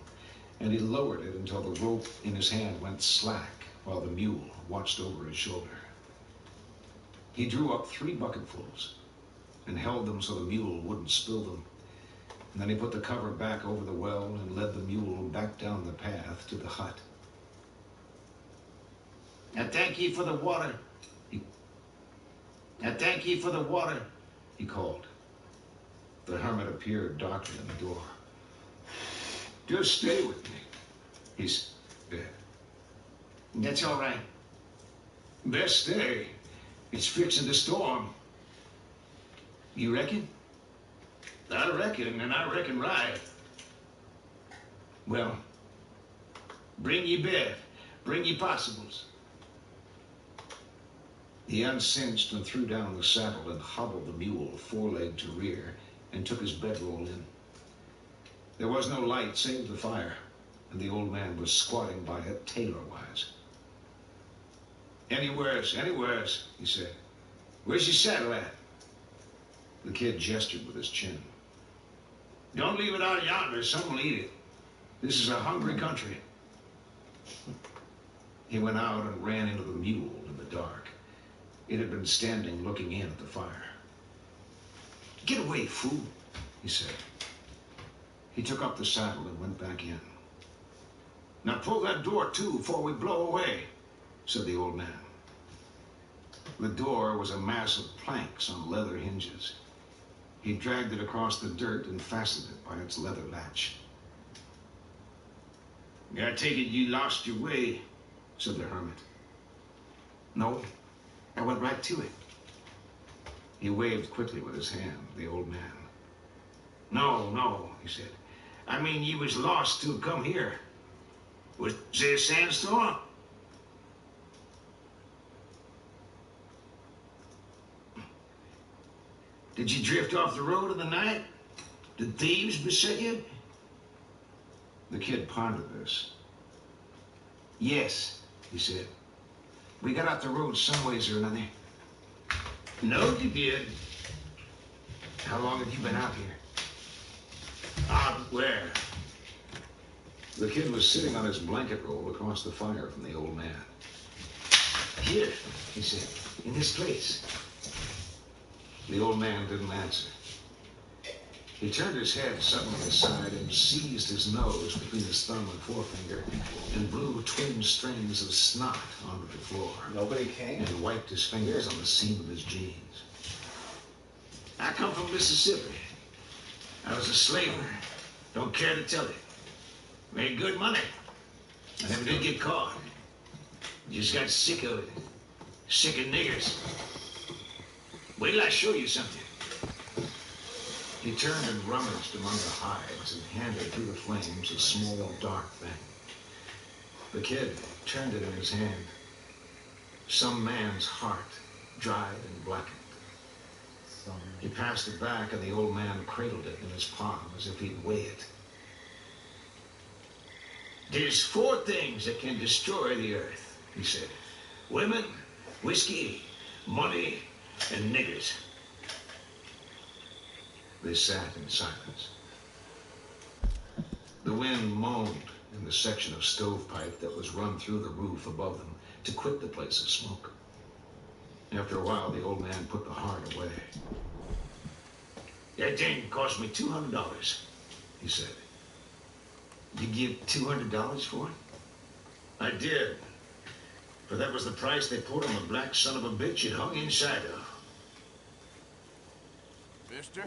B: and he lowered it until the rope in his hand went slack while the mule watched over his shoulder. He drew up 3 bucketfuls and held them so the mule wouldn't spill them. And then he put the cover back over the well and led the mule back down the path to the hut. I thank ye for the water. I thank ye for the water, he called. The hermit appeared darkly in the door. Just stay with me, he said. That's all right. Best stay. It's fixing to storm. You reckon? I reckon, and I reckon right. Well, bring ye bed. Bring ye possibles. He uncinched and threw down the saddle and hobbled the mule foreleg to rear and took his bedroll in. There was no light save the fire, and the old man was squatting by it tailor-wise. Anywheres, he said. Where's your saddle at? The kid gestured with his chin. Don't leave it out yonder. Some will eat it. This is a hungry country. He went out and ran into the mule in the dark. It had been standing looking in at the fire. Get away, fool, he said. He took up the saddle and went back in. Now pull that door to before we blow away, said the old man. The door was a mass of planks on leather hinges. He dragged it across the dirt and fastened it by its leather latch. I take it you lost your way, said the hermit. No, I went right to it. He waved quickly with his hand, the old man. No, he said. I mean, you was lost to come here. Was there a sandstorm? Did you drift off the road in the night? Did thieves beset you? The kid pondered this. Yes, he said. We got off the road some ways or another. No, you did. How long have you been out here? Out where? The kid was sitting on his blanket roll across the fire from the old man. Here, he said, in this place. The old man didn't answer. He turned his head suddenly aside and seized his nose between his thumb and forefinger and blew twin strings of snot onto the floor.
C: Nobody came?
B: And wiped his fingers on the seam of his jeans. I come from Mississippi. I was a slaver. Don't care to tell it. Made good money. I never did get caught. Just got sick of it. Sick of niggers. Wait till I show you something. He turned and rummaged among the hides and handed through the flames a small, dark thing. The kid turned it in his hand. Some man's heart, dried and blackened. He passed it back, and the old man cradled it in his palm as if he'd weigh it. There's 4 things that can destroy the earth, he said. Women, whiskey, money, and niggers. They sat in silence. The wind moaned in the section of stovepipe that was run through the roof above them to quit the place of smoke. After a while, the old man put the heart away. That thing cost me $200, he said. You give $200 for it? I did. For that was the price they put on the black son of a bitch it hung inside of.
D: Mister?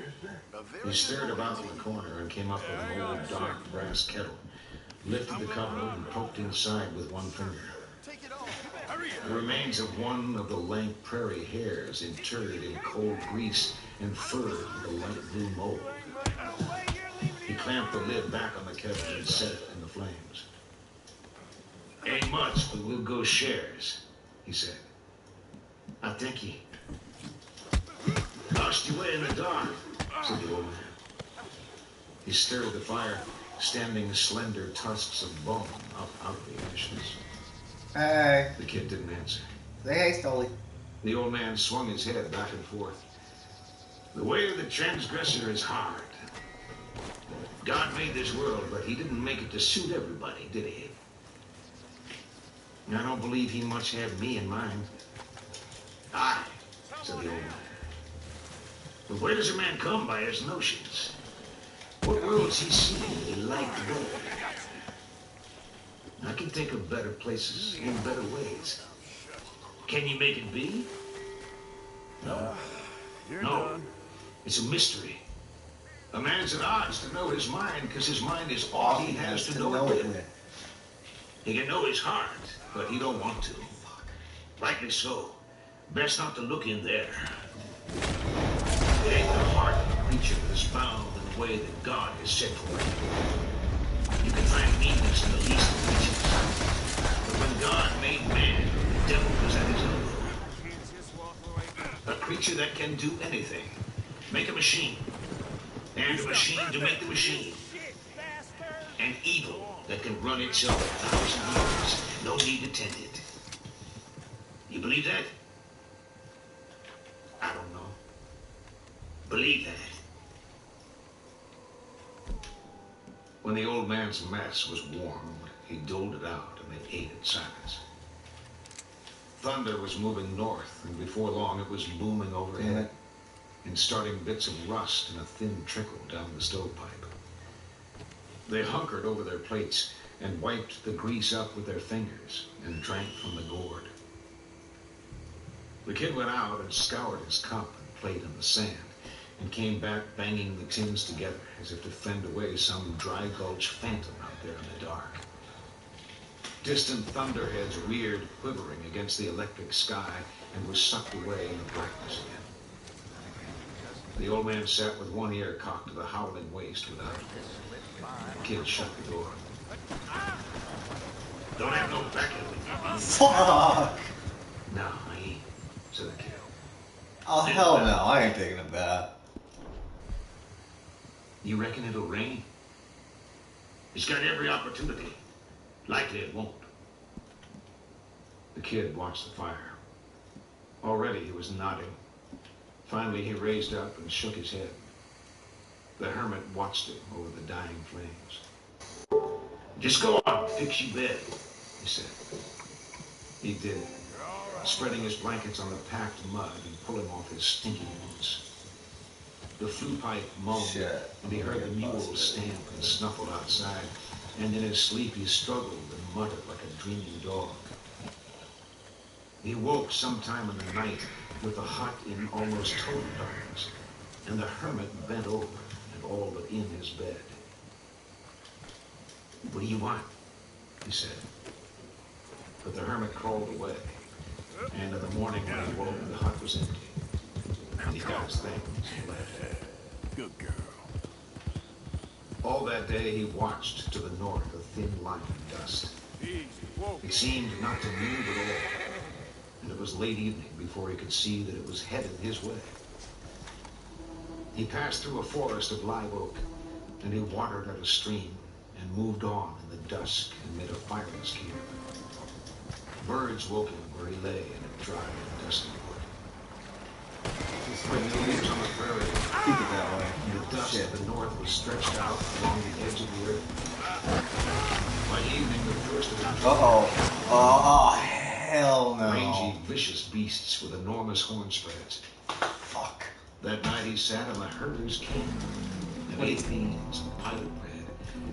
B: He stared about in the corner and came up with an old dark brass kettle, lifted the cover and poked inside with one finger.
D: Take it off. Hurry up.
B: The remains of one of the lank prairie hares interred in cold grease and furred with a light blue mold. He clamped the lid back on the kettle and set it in the flames. Ain't much, but we'll go shares, he said. I thank you. Lost your way in the dark, said the old man. He stirred the fire, standing slender tusks of bone up out of the ashes.
C: Hey.
B: The kid didn't answer.
C: Say hey, Stolly.
B: The old man swung his head back and forth. The way of the transgressor is hard. God made this world, but he didn't make it to suit everybody, did he? I don't believe he much had me in mind. Aye, said the old man. But where does a man come by his notions? What worlds he seen in light below? I can think of better places in better ways. Can you make it be? No.
D: You're
B: No.
D: done.
B: It's a mystery. A man's at odds to know his mind because his mind is all he has to know it with. He can know his heart, but he don't want to. Rightly so. Best not to look in there. It ain't the heart of a creature that is bound in the way that God has set for it. You can find meanness in the least of creatures. But when God made man, the devil was at his elbow. A creature that can do anything. Make a machine. And a machine to make the machine. An evil that can run itself 1,000 years. No need to tend it. You believe that? I don't know. Believe that. When the old man's mess was warmed, he doled it out and they ate in silence. Thunder was moving north, and before long it was booming overhead and starting bits of rust in a thin trickle down the stovepipe. They hunkered over their plates and wiped the grease up with their fingers and drank from the gourd. The kid went out and scoured his cup and plate in the sand and came back banging the tins together as if to fend away some dry gulch phantom out there in the dark. Distant thunderheads reared quivering against the electric sky and were sucked away in the blackness again. The old man sat with one ear cocked to the howling waste without. The kid shut the door. Don't have no backing.
C: Fuck!
B: No, I ain't, said the kid.
C: Oh, hell no. I ain't taking a bath.
B: You reckon it'll rain? It's got every opportunity. Likely it won't. The kid watched the fire. Already he was nodding. Finally he raised up and shook his head. The hermit watched him over the dying flames. Just go on, fix your bed, he said. He did, spreading his blankets on the packed mud and pulling off his stinking boots. The flue pipe moaned, and he heard the mule stamp and snuffle outside, and in his sleep he struggled and muttered like a dreaming dog. He woke sometime in the night with the hut in almost total darkness, and the hermit bent over and all but in his bed. What do you want? He said. But the hermit crawled away, and in the morning when he woke, the hut was empty. And he got his things and left.
D: Good girl.
B: All that day he watched to the north a thin line of dust.
D: Easy. Whoa.
B: It seemed not to move at all, and it was late evening before he could see that it was headed his way. He passed through a forest of live oak, and he watered at a stream and moved on in the dusk amid a fireless camp. Birds woke him where he lay in a dry and dusty wood. When the leaves on the prairie,
C: Keep it that way.
B: the dust of the north was stretched out along the edge of the earth. By evening, the first of the
C: Oh, hell no.
B: rangy, vicious beasts with enormous horn spreads.
C: Fuck.
B: That night he sat in the herder's camp and ate beans and pilot bread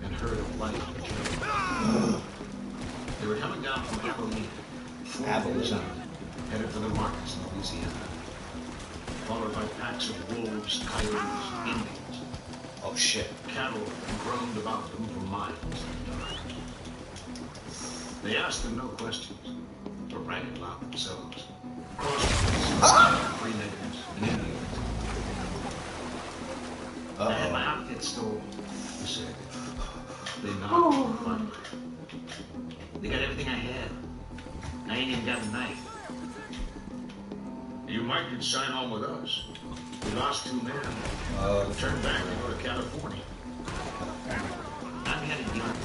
B: and heard of life on the trail. They were coming down from Abilene, 4 days out, headed for the markets in Louisiana, followed by packs of wolves, coyotes, Indians.
C: Oh, shit.
B: Cattle roamed about them for miles in the dark. They asked them no questions, but bragged about themselves. Crossroads, free niggers, and Indians. I had my outfit stolen, he said. They nodded finally. They got everything I had. I ain't even got a knife. You might could sign on with us. We lost 2 men. Turned back to go to California. I'm headed young.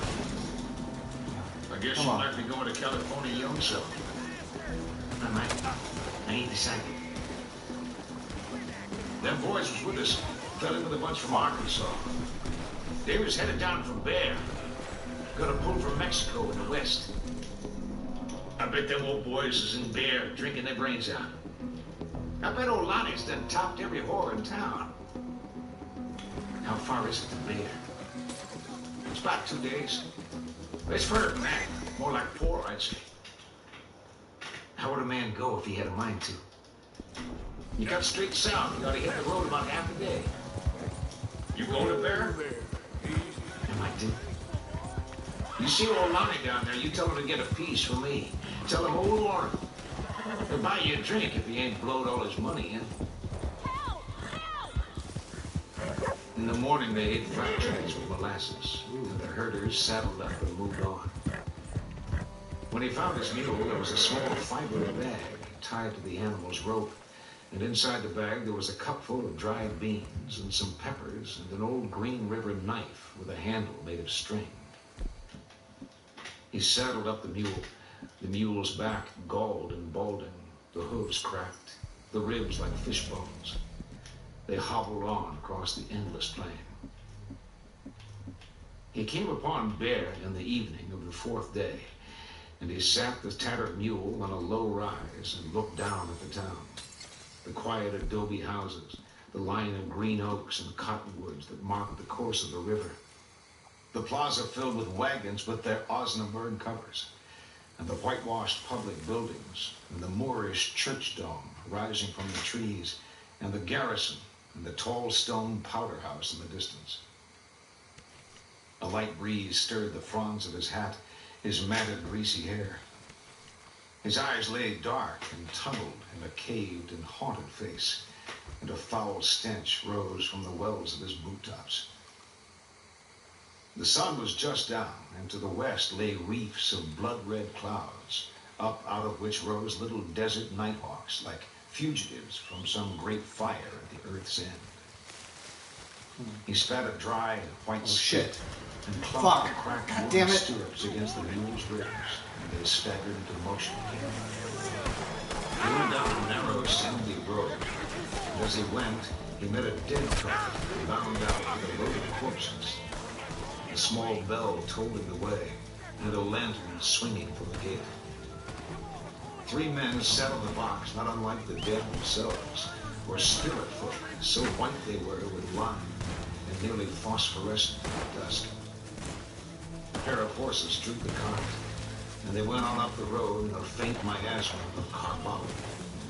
B: I guess you might be going to California young self. I might. I ain't decided. Them boys was with us. Fell in with a bunch from Arkansas. They was headed down from Bear. Gonna pull from Mexico in the west. I bet them old boys is in Bear drinking their brains out. I bet old Lonnie's done topped every whore in town. How far is it to Bear? It's about 2 days. It's further than that. More like 4, I'd say. How would a man go if he had a mind to? You cut straight south, you ought to hit the road about half a day. You going to Bear? I might do. You see old Lonnie down there, you tell him to get a piece from me. Tell him old Warren. He'll buy you a drink if he ain't blowed all his money in. In the morning, they ate flat trays with molasses, and the herders saddled up and moved on. When he found his mule, there was a small fiber bag tied to the animal's rope, and inside the bag there was a cup full of dried beans and some peppers and an old Green River knife with a handle made of string. He saddled up the mule. The mule's back galled and balding, the hooves cracked, the ribs like fish bones. They hobbled on across the endless plain. He came upon Bear in the evening of the 4th day, and he sat the tattered mule on a low rise and looked down at the town. The quiet adobe houses, the line of green oaks and cottonwoods that marked the course of the river. The plaza filled with wagons with their Osnaburg covers, and the whitewashed public buildings, and the Moorish church dome rising from the trees, and the garrison, and the tall stone powder house in the distance. A light breeze stirred the fronds of his hat, his matted, greasy hair. His eyes lay dark and tunneled in a caved and haunted face, and a foul stench rose from the wells of his boot tops. The sun was just down, and to the west lay reefs of blood-red clouds, up out of which rose little desert nighthawks, like fugitives from some great fire at the earth's end. He spat a dry, white spit and clumped the cracked wooden stirrups against the mule's ribs, and they staggered into motion again. He went down a narrow, sandy road, and as he went, he met a dead truck bound out with a load of corpses. A small bell tolling the way, and a lantern swinging from the gate. 3 men sat on the box, not unlike the dead themselves, or spirit folk, so white they were with lime and nearly phosphorescent in the dusk. A pair of horses drew the cart, and they went on up the road in a faint miasma of carbolic,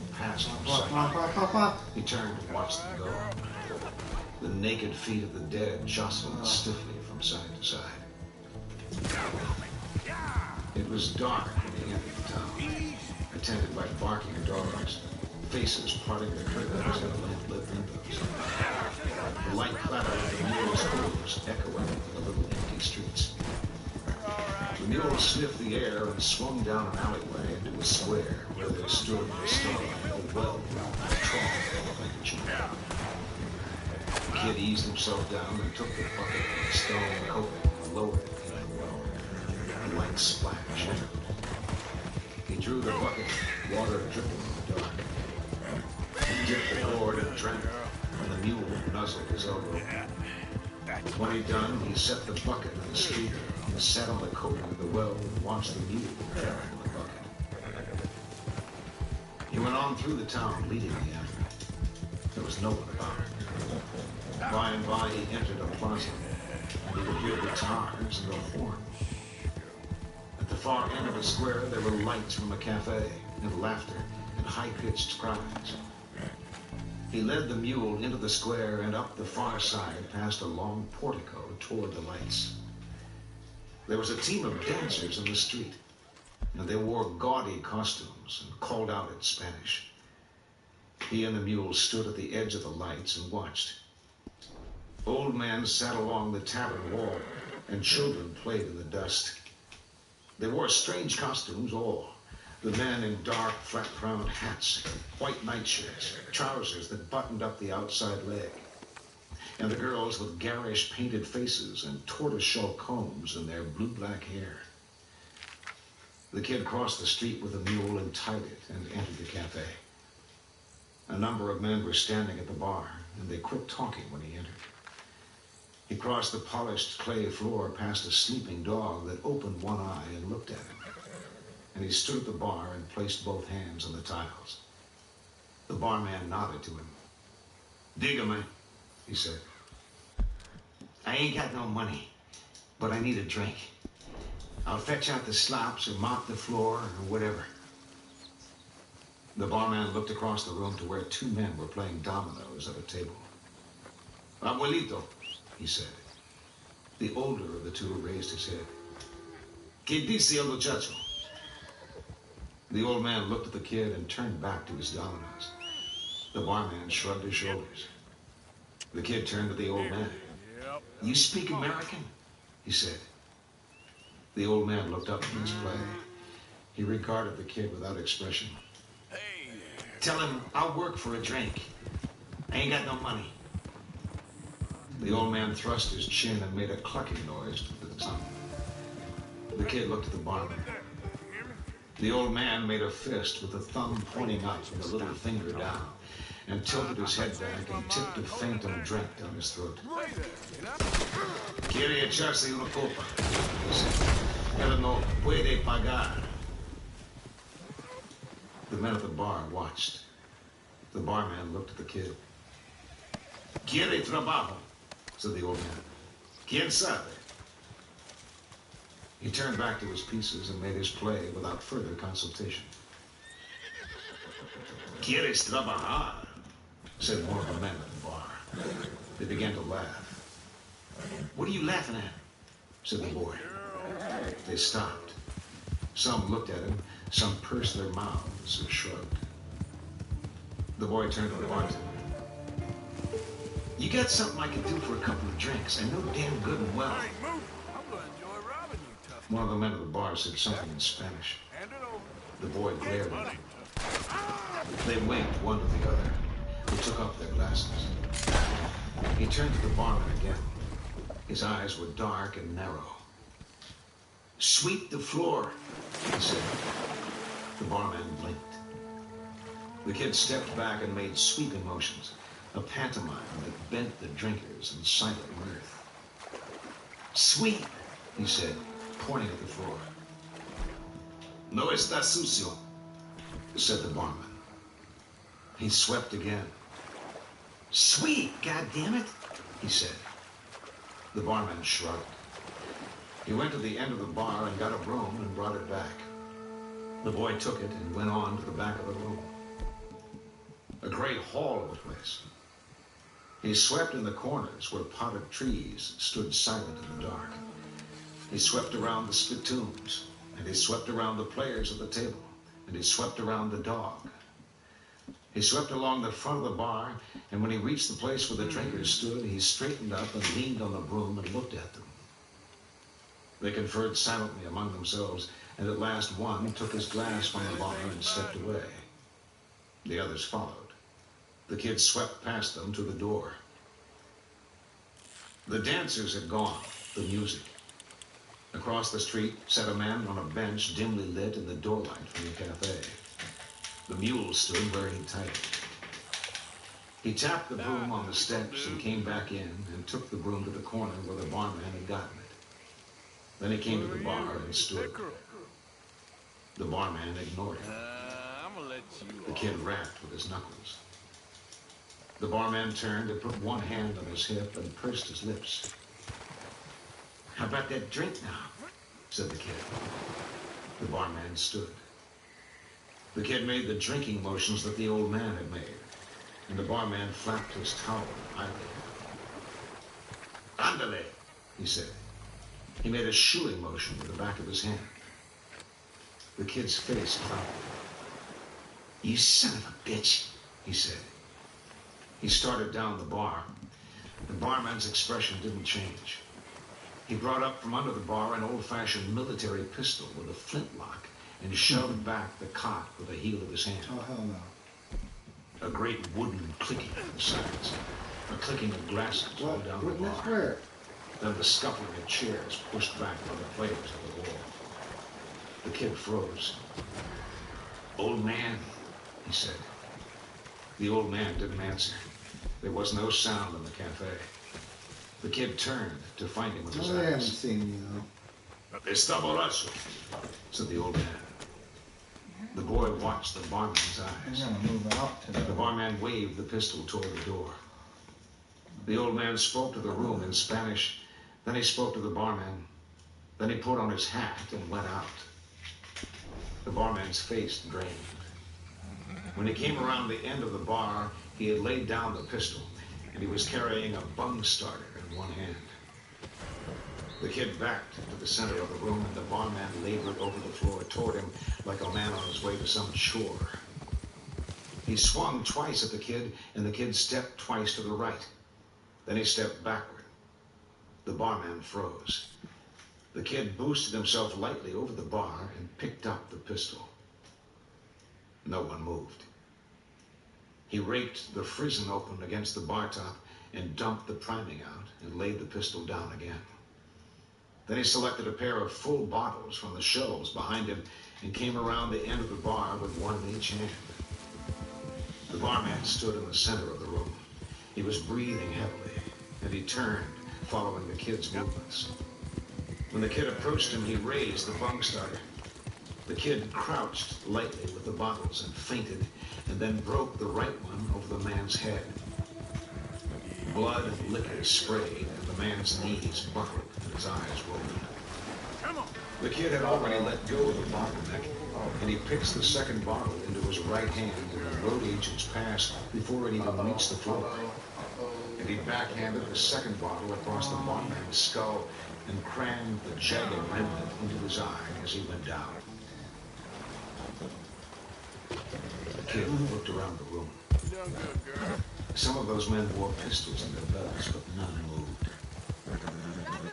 B: and passed from sight. He turned and watched them go. The naked feet of the dead jostled stiffly from side to side. It was dark when they entered the town, attended by barking dogs, faces parting their curtains in lamp-lit windows. The light clatter of the mule's hooves echoing in the little empty streets. The mule sniffed the air and swung down an alleyway into a square where there stood in the starlight a well with a trough like a chimney. The kid eased himself down and took the bucket from the stone coping and lowered it into the well. A light splash echoed. He drew the bucket, water dripping in the dark. He dipped the gourd and drank, and the mule nuzzled his elbow. When he'd done, he set the bucket in the street and sat on the coping of the well and watched the mule carrying the bucket. He went on through the town, leading the animal. There was no one about. By and by, he entered a plaza, and he could hear guitars and a horn. At the far end of the square, there were lights from a cafe, and laughter, and high-pitched cries. He led the mule into the square and up the far side past a long portico toward the lights. There was a team of dancers in the street, and they wore gaudy costumes and called out in Spanish. He and the mule stood at the edge of the lights and watched. Old men sat along the tavern wall, and children played in the dust. They wore strange costumes, all. The men in dark, flat-crowned hats, white nightshirts, trousers that buttoned up the outside leg. And the girls with garish painted faces and tortoiseshell combs in their blue-black hair. The kid crossed the street with the mule and tied it and entered the cafe. A number of men were standing at the bar, and they quit talking when he entered. He crossed the polished clay floor past a sleeping dog that opened one eye and looked at him. And he stood at the bar and placed both hands on the tiles. The barman nodded to him. "Dígame," he said. "I ain't got no money, but I need a drink. I'll fetch out the slops or mop the floor or whatever." The barman looked across the room to where 2 men were playing dominoes at a table. "Abuelito," he said. The older of the 2 raised his head. "¿Qué dice el muchacho?" The old man looked at the kid and turned back to his dominoes. The barman shrugged his shoulders. The kid turned to the old man. "You speak American?" he said. The old man looked up from his play. He regarded the kid without expression. "Tell him I'll work for a drink. I ain't got no money." The old man thrust his chin and made a clucking noise with his tongue. The kid looked at the barman. The old man made a fist with the thumb pointing up and the little finger down, and tilted his head back and tipped a phantom drink down his throat. "Quiere echarse una copa," he said. "Él no puede pagar." The men at the bar watched. The barman looked at the kid. "Quiere trabajo," said the old man. "Quién sabe?" He turned back to his pieces and made his play without further consultation. "Quieres trabajar?" said one of the men at the bar. They began to laugh. "What are you laughing at?" said the boy. They stopped. Some looked at him, some pursed their mouths or shrugged. The boy turned to the bartender. "You got something I can do for a couple of drinks? I know damn good and well."
D: I ain't moving. I'm gonna enjoy robbing you, tough.
B: One of the men at the bar said something in Spanish.
D: Hand it over.
B: The boy glared at
D: Money,
B: him.
D: tough.
B: They winked one to the other, who took up their glasses. He turned to the barman again. His eyes were dark and narrow. "Sweep the floor," he said. The barman blinked. The kid stepped back and made sweeping motions, a pantomime that bent the drinkers in silent mirth. "Sweep," he said, pointing at the floor. "No está sucio," said the barman. He swept again. "Sweep, goddammit," he said. The barman shrugged. He went to the end of the bar and got a broom and brought it back. The boy took it and went on to the back of the room. A great hall of a place. He swept in the corners where potted trees stood silent in the dark. He swept around the spittoons, and he swept around the players at the table, and he swept around the dog. He swept along the front of the bar, and when he reached the place where the drinkers stood, he straightened up and leaned on the broom and looked at them. They conferred silently among themselves, and at last one took his glass from the bar and stepped away. The others followed. The kid swept past them to the door. The dancers had gone, the music. Across the street sat a man on a bench dimly lit in the doorlight from the cafe. The mule stood where he'd tied it. He tapped the broom on the steps and came back in and took the broom to the corner where the barman had gotten it. Then he came to the bar and stood. The barman ignored him.
D: I'm gonna let you
B: The kid rapped with his knuckles. The barman turned and put one hand on his hip and pursed his lips. "How about that drink now?" said the kid. The barman stood. The kid made the drinking motions that the old man had made, and the barman flapped his towel idly. "Ándale," he said. He made a shooing motion with the back of his hand. The kid's face clouded. "You son of a bitch," he said. He started down the bar. The barman's expression didn't change. He brought up from under the bar an old-fashioned military pistol with a flintlock and shoved back the cock with the heel of his hand.
C: Oh, hell no.
B: A great wooden clicking in the sides, a clicking of glasses all
C: What?
B: down the
C: Witness
B: bar.
C: where?
B: Then the scuffling of chairs pushed back by the players of the wall. The kid froze. "Old man," he said. The old man didn't answer. There was no sound in the cafe. The kid turned to find him with his
C: I haven't
B: eyes.
C: seen you, though.
B: "Está borracho," said the old man. The boy watched the barman's
C: I'm
B: eyes.
C: gonna move out today.
B: The barman waved the pistol toward the door. The old man spoke to the room in Spanish. Then he spoke to the barman. Then he put on his hat and went out. The barman's face drained. When he came around the end of the bar, he had laid down the pistol, and he was carrying a bung starter in one hand. The kid backed to the center of the room, and the barman labored over the floor toward him like a man on his way to some chore. He swung twice at the kid, and the kid stepped twice to the right. Then he stepped backward. The barman froze. The kid boosted himself lightly over the bar and picked up the pistol. No one moved. He raked the frizzen open against the bar top and dumped the priming out and laid the pistol down again. Then he selected a pair of full bottles from the shelves behind him and came around the end of the bar with one in each hand. The barman stood in the center of the room. He was breathing heavily, and he turned, following the kid's movements. When the kid approached him, he raised the bung starter. The kid crouched lightly with the bottles and fainted, and then broke the right one over the man's head. Blood and liquor sprayed, and the man's knees buckled and his eyes rolled.
D: Come on.
B: The kid had already let go of the bottleneck, and he pitched the second bottle into his right hand in the road agent's pass before it even reached the floor. And he backhanded the second bottle across the barman's skull and crammed the jagged remnant into his eye as he went down. The kid looked around the room.
D: You done good, girl.
B: Some of those men wore pistols in their belts, but none moved.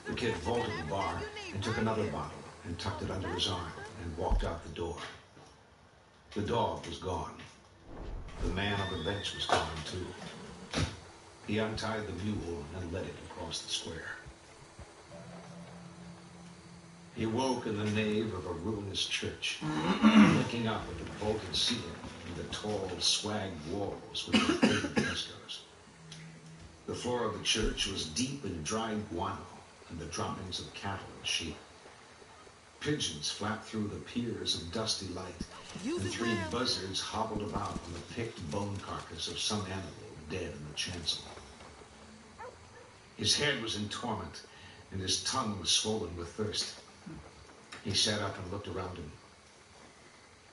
B: The kid vaulted the bar and took another bottle and tucked it under his arm and walked out the door. The dog was gone. The man on the bench was gone, too. He untied the mule and led it across the square. He woke in the nave of a ruinous church, looking up at the vaulted ceiling and the tall, swagged walls with their faded frescoes. The floor of the church was deep in dried guano and the droppings of cattle and sheep. Pigeons flapped through the piers of dusty light, and 3 buzzards hobbled about on the picked bone carcass of some animal dead in the chancel. His head was in torment, and his tongue was swollen with thirst. He sat up and looked around him.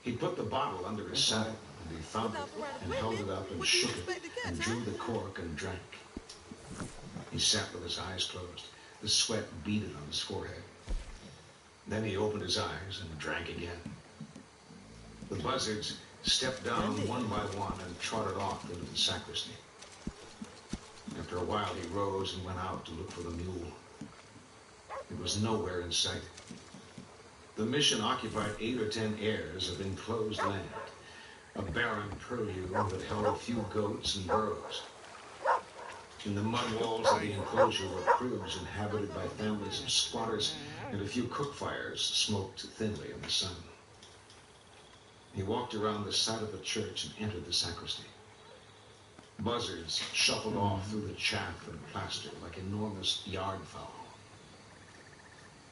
B: He put the bottle under his saddle, and he found it and held it up and shook it and drew the cork and drank. He sat with his eyes closed, the sweat beaded on his forehead. Then he opened his eyes and drank again. The buzzards stepped down one by one and trotted off into the sacristy. After a while, he rose and went out to look for the mule. It was nowhere in sight. The mission occupied 8 or 10 acres of enclosed land, a barren purlieu that held a few goats and burros. In the mud walls of the enclosure were cribs inhabited by families of squatters, and a few cook fires smoked thinly in the sun. He walked around the side of the church and entered the sacristy. Buzzards shuffled off through the chaff and plaster like enormous yard fowl.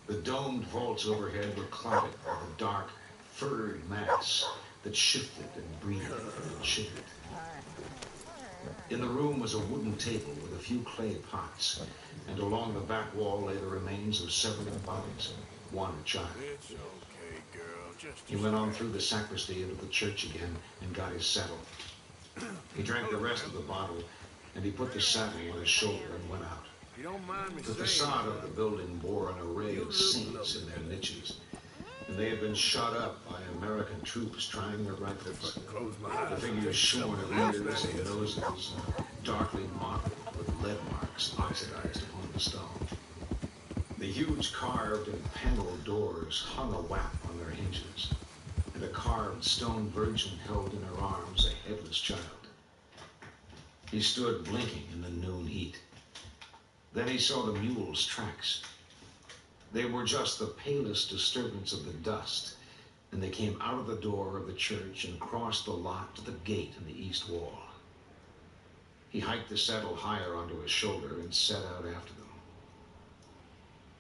B: The domed vaults overhead were clouded by the dark, furred mass that shifted and breathed and shivered. In the room was a wooden table with a few clay pots, and along the back wall lay the remains of several bodies, one a child.
D: It's okay, girl. Just
B: He went on through the sacristy into the church again and got his saddle. He drank the rest of the bottle, and he put the saddle on his shoulder and went out.
D: you don't mind me
B: The
D: saying,
B: facade of the building bore an array of saints in their niches, and they had been shot up by American troops trying their rifles.
D: close my eyes.
B: The figures shorn of ears and noses, darkly mottled with lead marks oxidized upon the stone. The huge carved and paneled doors hung a whap on their hinges, and a carved stone virgin held in her arms a headless child. He stood blinking in the noon heat. Then he saw the mule's tracks. They were just the palest disturbance of the dust, and they came out of the door of the church and crossed the lot to the gate in the east wall. He hiked the saddle higher onto his shoulder and set out after them.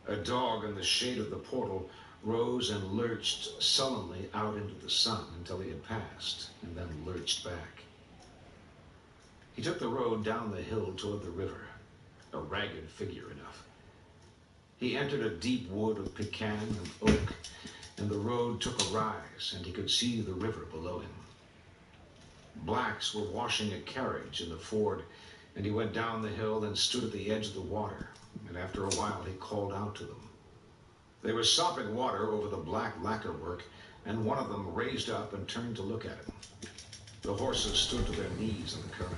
B: A dog in the shade of the portal rose and lurched sullenly out into the sun until he had passed, and then lurched back. He took the road down the hill toward the river, a ragged figure enough. He entered a deep wood of pecan and oak, and the road took a rise, and he could see the river below him. Blacks were washing a carriage in the ford, and he went down the hill and stood at the edge of the water, and after a while he called out to them. They were sopping water over the black lacquer work, and one of them raised up and turned to look at him. The horses stood to their knees in the current.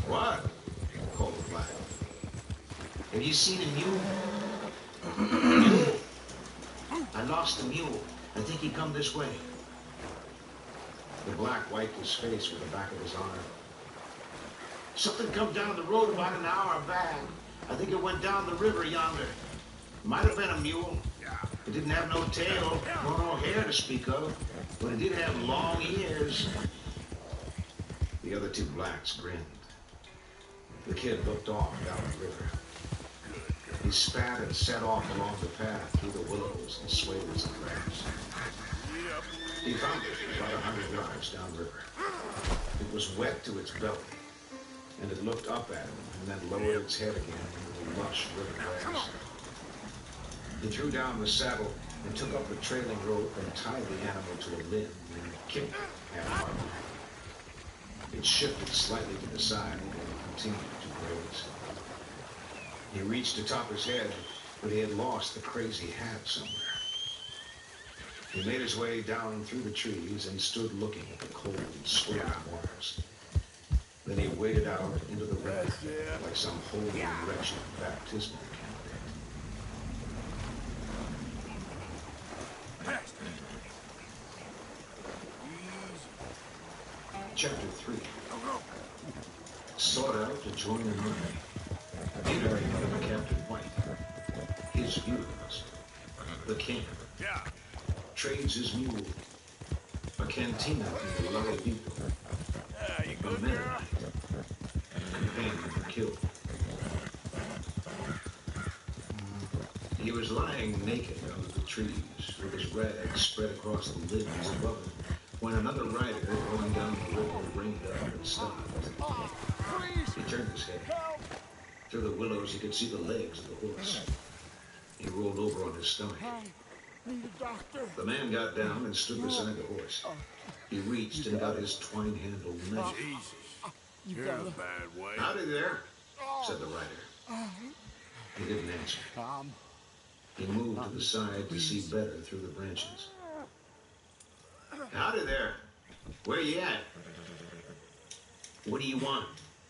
B: "What?" called the black. "Have you seen a mule?" "Mule? I lost the mule. I think he come this way." The black wiped his face with the back of his arm. "Something come down the road about an hour back. I think it went down the river yonder. Might have been a mule. It didn't have no tail, nor no hair to speak of, but it did have long ears." The other 2 blacks grinned. The kid looked off down the river. He spat and set off along the path through the willows and swathes of grass. He found it about 100 yards downriver. It was wet to its belly, and it looked up at him and then lowered its head again into the lush river grass. He threw down the saddle and took up a trailing rope and tied the animal to a limb and kicked it half-heartedly. It shifted slightly to the side and continued to graze. He reached atop his head, but he had lost the crazy hat somewhere. He made his way down through the trees and stood looking at the cold and swirling waters. Then he waded out into the river like some holy and wretched baptismal candidate. Chapter 3. Sought out to join an army. Interviewed with Captain White. His view of us. The camp. Trades his mule. A cantina in the Lower Depot. A Mennonite. Companion killed. He was lying naked under the trees, with his rags spread across the limbs above him, when another rider going down the river reined up and stopped. He turned his head. Through the willows he could see the legs of the horse. He rolled over on his stomach. The man got down and stood beside the horse. He reached and got his twine-handled knife.
D: You're in a bad way.
B: "Howdy there," said the rider. He didn't answer. He moved to the side to see better through the branches. "Howdy there. Where you at? What do you want?"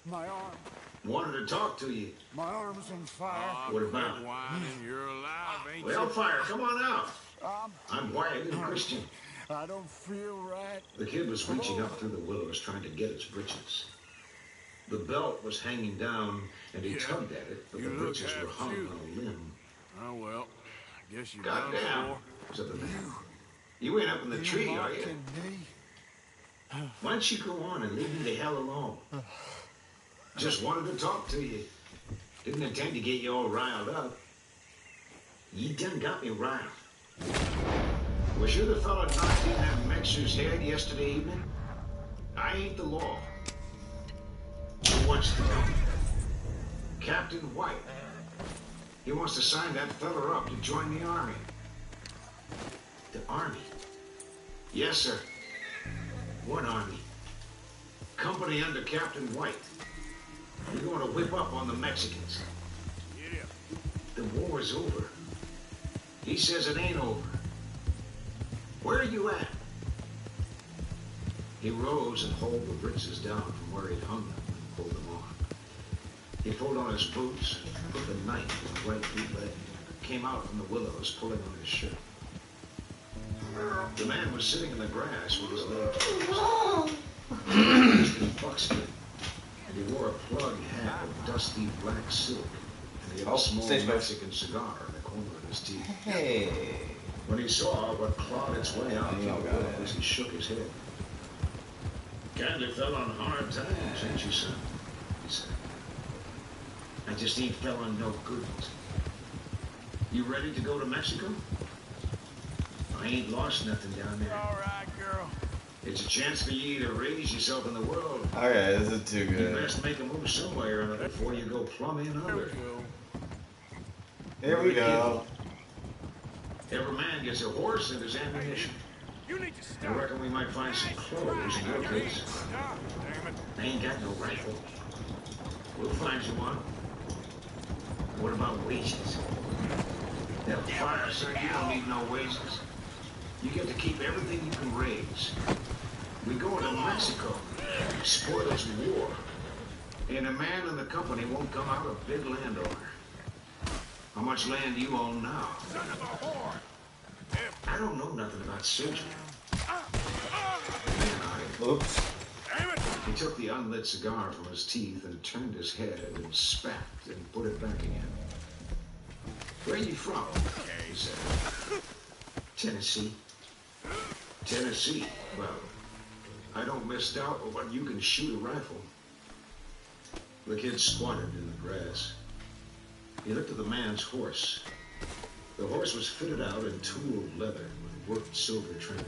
E: My arm.
B: "Wanted to talk to you."
E: My arm's on fire.
B: "What about it?"
D: Whining, you're alive, ain't
B: "Well,
D: you?
B: fire, come on out. I'm Wyatt and Christian."
E: I don't feel right.
B: The kid was reaching up through the willows trying to get his breeches. The belt was hanging down, and he tugged at it, but the
D: You look
B: breeches were
D: half
B: hung
D: cute.
B: on a limb.
D: Oh, well, I guess you've done
B: "Goddamn,"
D: before.
B: said the man. "You ain't up in the tree, are you?
E: Mocking me?
B: Why don't you go on and leave me the hell alone? Just wanted to talk to you. Didn't intend to get you all riled up. You done got me riled. Was you the fella knocked in that mixer's head yesterday evening? I ain't the law. Who wants to know? Captain White. He wants to sign that fella up to join the army." "The army?" "Yes, sir." "What army?" "Company under Captain White. We're going to whip up on the Mexicans."
D: Yeah.
B: "The war's over." "He says it ain't over." "Where are you at?" He rose and hauled the breeches down from where he'd hung them and pulled them on. He pulled on his boots, put the knife in the right bootleg, came out from the willows pulling on his shirt. The man was sitting in the grass with his legs closed. He was in buckskin, and he wore a plug hat of dusty black silk, and he had a small
C: stage left.
B: Mexican cigar in the corner of his teeth.
C: Hey.
B: When he saw what clawed its way out through the willows, he shook his head. "Kinda fell on hard times, ain't you, son?" he said. "I just ain't fell on no good ones. You ready to go to Mexico?" "I ain't lost nothing down there.
D: All right, girl.
B: It's a chance for you to raise yourself in the world.
C: Okay, this is too
B: You
C: good.
B: best make a move somewhere or another before you go plumb in
D: There we
B: under.
D: go.
C: Here we go.
B: Every man gets a horse and his ammunition.
D: You need to
B: I
D: stop.
B: reckon we might find some clothes in your case.
D: Stop, damn it.
B: I ain't got no rifle. We'll find you one. What about wages? That fire, sir, you don't need no wages. You get to keep everything you can raise. We go to Mexico. Spoilers war. And a man in the company won't come out a big landowner. How much land do you own now?
D: Son of a whore.
B: I don't know nothing about surgery. The man eyed him.
C: Oops.
D: Damn it.
B: He took the unlit cigar from his teeth and turned his head and spat and put it back again. "Where are you from?" he said. "Tennessee." "Tennessee? Well, I don't misdoubt but you can shoot a rifle." The kid squatted in the grass. He looked at the man's horse. The horse was fitted out in tooled leather with worked silver trimming.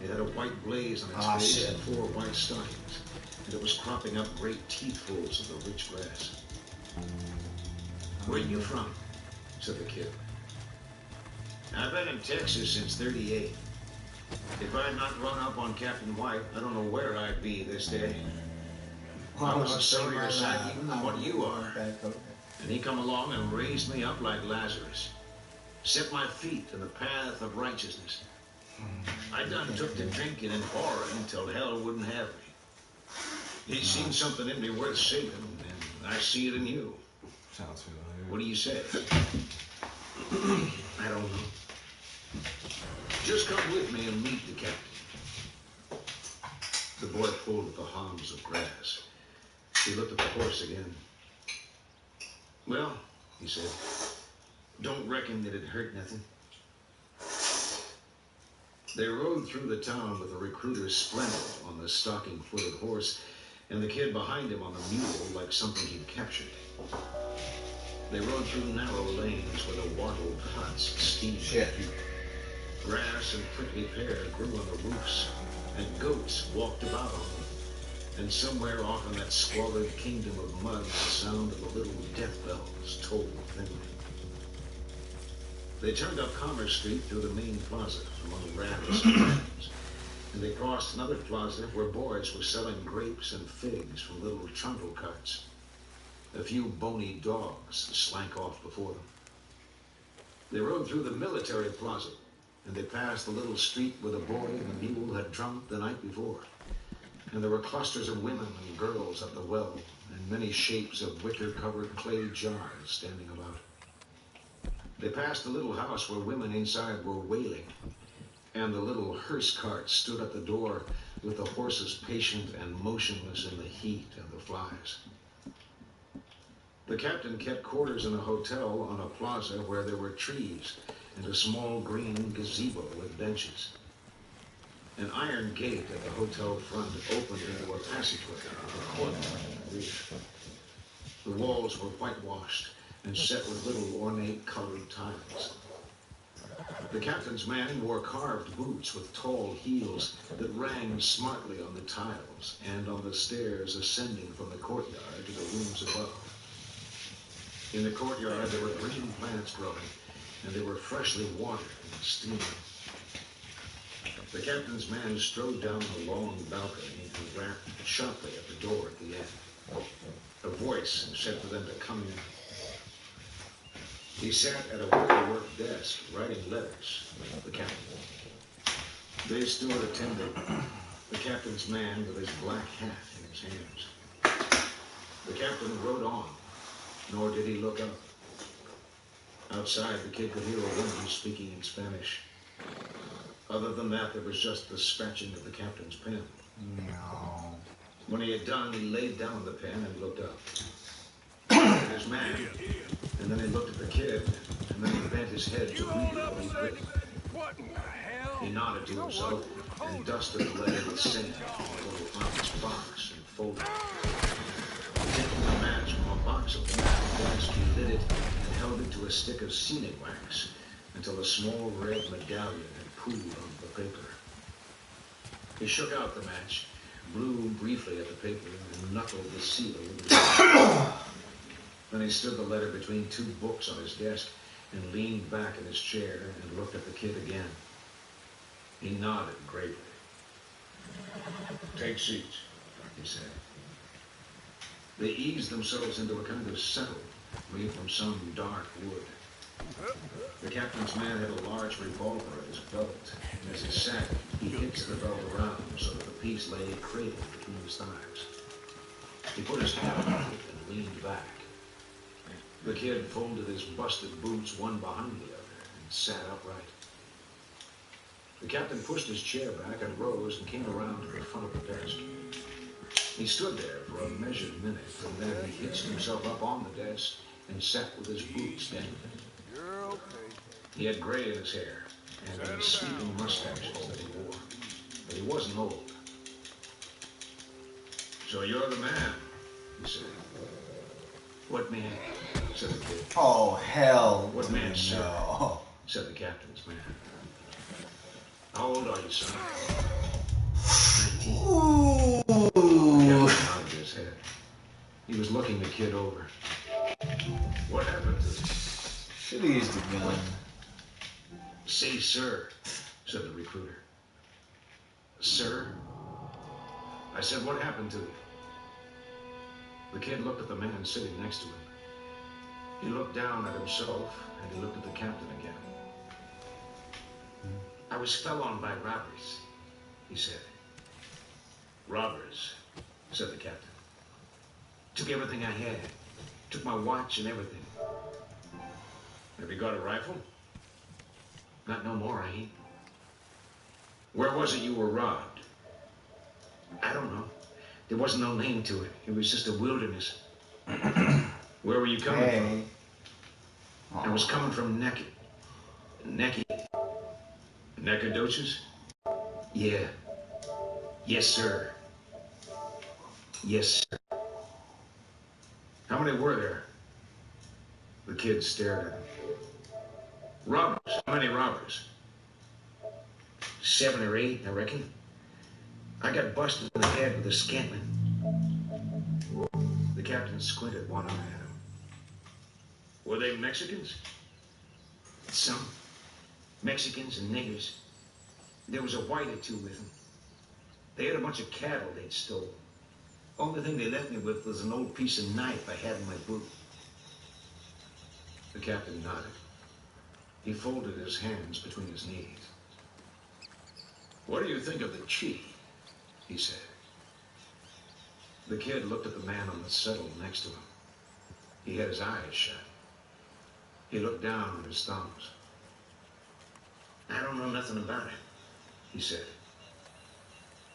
B: It had a white blaze on its face
C: shit.
B: and 4 white stockings, and it was cropping up great teethfuls of the rich grass. "Where you from?" said the kid. I've been in Texas since '38. If I had not run up on Captain White, I don't know where I'd be this day. I was a sorrier sight even than what you are. And he come along and raised me up like Lazarus. Set my feet in the path of righteousness. I done took to drinking and whoring until hell wouldn't have me. He's seen something in me worth saving, and I see it in you.
C: Sounds familiar.
B: What do you say? I don't know. Just come with me and meet the captain. The boy pulled at the haunches of grass. He looked at the horse again. Well, he said, don't reckon that it hurt nothing. They rode through the town with the recruiter Splendid on the stocking-footed horse and the kid behind him on the mule like something he'd captured. They rode through narrow lanes where the wattled huts steamed.
C: Shit.
B: Grass and prickly pear grew on the roofs, and goats walked about on them. And somewhere off in that squalid kingdom of mud, the sound of the little death bells tolled thinly. They turned up Commerce Street through the main plaza among rafts and friends, and they crossed another plaza where boys were selling grapes and figs from little trundle carts. A few bony dogs slank off before them. They rode through the military plaza, and they passed the little street where the boy and the mule had drunk the night before. And there were clusters of women and girls at the well, and many shapes of wicker-covered clay jars standing about. They passed the little house where women inside were wailing, and the little hearse cart stood at the door with the horses patient and motionless in the heat and the flies. The captain kept quarters in a hotel on a plaza where there were trees and a small green gazebo with benches. An iron gate at the hotel front opened into a passageway with a courtyard in the rear. The walls were whitewashed and set with little ornate colored tiles. The captain's man wore carved boots with tall heels that rang smartly on the tiles and on the stairs ascending from the courtyard to the rooms above. In the courtyard there were green plants growing, and they were freshly watered and steaming. The captain's man strode down the long balcony and rapped sharply at the door at the end. A voice said for them to come in. He sat at a wicker-work desk writing letters, the captain. They stood attending, the captain's man with his black hat in his hands. The captain wrote on, nor did he look up. Outside, the kid could hear a woman speaking in Spanish. Other than that, there was just the scratching of the captain's pen.
C: No.
B: When he had done, he laid down the pen and looked up. He looked at his man, and then he looked at the kid, and then he bent his head to read what he'd written.
D: What in the hell?
B: He nodded to himself and dusted the letter with sand in a little honest box and folded it. Taking a match from a box of wax, he lit it and held it to a stick of scenic wax until a small red medallion had pooled onto the paper. He shook out the match, blew briefly at the paper, and knuckled the seal with his hand. Then he stood the letter between two books on his desk and leaned back in his chair and looked at the kid again. He nodded gravely. "Take seats," he said. They eased themselves into a kind of settle made from some dark wood. The captain's man had a large revolver at his belt, and as he sat, he hitched the belt around so that the piece lay cradled between his thighs. He put his hand on it and leaned back. The kid folded his busted boots one behind the other and sat upright. The captain pushed his chair back and rose and came around to the front of the desk. He stood there for a measured minute, and then he hitched himself up on the desk and sat with his boots dangling.
E: You're okay.
B: He had gray in his hair and sweeping mustaches that he wore, but he wasn't old. "So you're the man," he said. "What man?" said the kid.
C: Oh, hell.
B: "What man, sir?"
C: No.
B: said the captain's man. "How old are you, son?" 19.
C: Ooh.
B: The captain nodded his head. He was looking the kid over. "What happened to you?"
C: Should've used a gun.
B: Say, sir, said the recruiter. Sir? I said, what happened to you? The kid looked at the man sitting next to him. He looked down at himself, and he looked at the captain again. I was fell on by robbers, he said. Robbers, said the captain. Took everything I had. Took my watch and everything. Have you got a rifle? Not no more, I ain't. Where was it you were robbed? I don't know. There wasn't no name to it. It was just a wilderness. Where were you coming from? I was coming from Nacogdoches? Yeah. Yes, sir. Yes, sir. How many were there? The kid stared at him. Robbers? How many robbers? 7 or 8, I reckon. I got busted in the head with a scantling. The captain squinted one eye at him. Were they Mexicans? Some. Mexicans and niggers. There was a white or two with them. They had a bunch of cattle they'd stolen. Only thing they left me with was an old piece of knife I had in my boot. The captain nodded. He folded his hands between his knees. What do you think of the chief? He said. The kid looked at the man on the settle next to him. He had his eyes shut. He looked down at his thumbs. I don't know nothing about it, he said.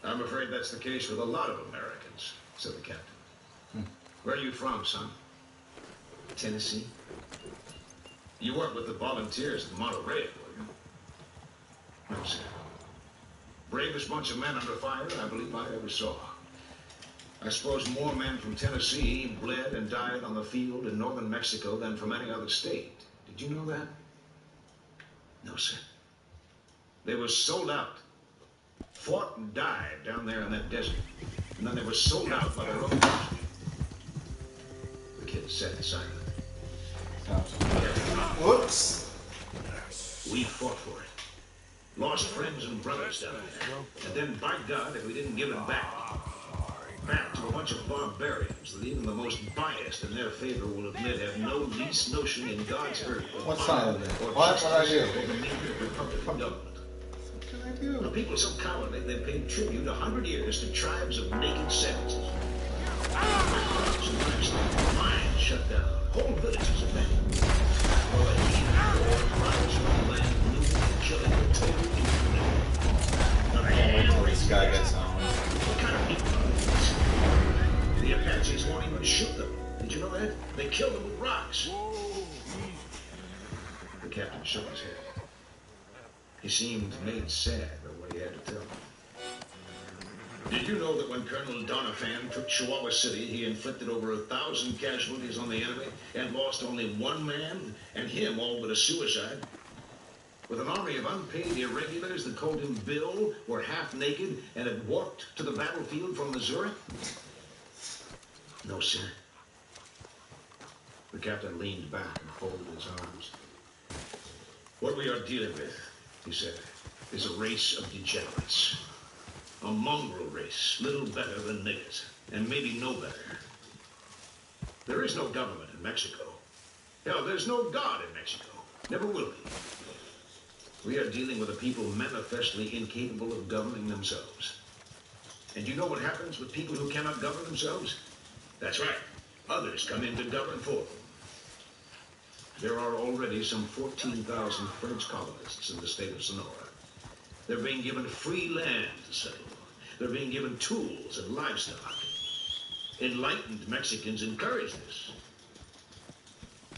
B: I'm afraid that's the case with a lot of Americans, said the captain. Where are you from, son? Tennessee. You weren't with the volunteers in Monterey, were you? No, sir. Bravest bunch of men under fire I believe I ever saw. I suppose more men from Tennessee bled and died on the field in northern Mexico than from any other state. Did you know that? No, sir. They were sold out. Fought and died down there in that desert. And then they were sold out by their own country. The kid sat silent.
C: Whoops.
B: We fought for it. Lost friends and brothers down there. And then, by God, if we didn't give it back to a bunch of barbarians that even the most biased in their favor will admit have no least notion in God's earth.
C: What side of it? What did I do?
B: Or the name of the Republican government.
C: What did I do?
B: The people are so cowardly they paid tribute 100 years to tribes of naked savages. Mines shut down. Whole villages abandoned. While the heathen war rise from the land, looting and killing the total impunity. Not a
C: Oh, this guy gets on.
B: What kind of people are these? The Apaches won't even shoot them. Did you know that? They kill them with rocks. The captain shook his head. He seemed made sad by what he had to tell me. Did you know that when Colonel Doniphan took Chihuahua City, he inflicted over 1,000 casualties on the enemy and lost only 1 man, and him all but a suicide? With an army of unpaid irregulars that called him Bill, were half naked, and had walked to the battlefield from Missouri? No, sir. The captain leaned back and folded his arms. What we are dealing with, he said, is a race of degenerates. A mongrel race, little better than niggers, and maybe no better. There is no government in Mexico. Hell, there's no God in Mexico. Never will be. We are dealing with a people manifestly incapable of governing themselves. And you know what happens with people who cannot govern themselves? That's right. Others come in to govern for them. There are already some 14,000 French colonists in the state of Sonora. They're being given free land to settle. They're being given tools and livestock. Enlightened Mexicans encourage this.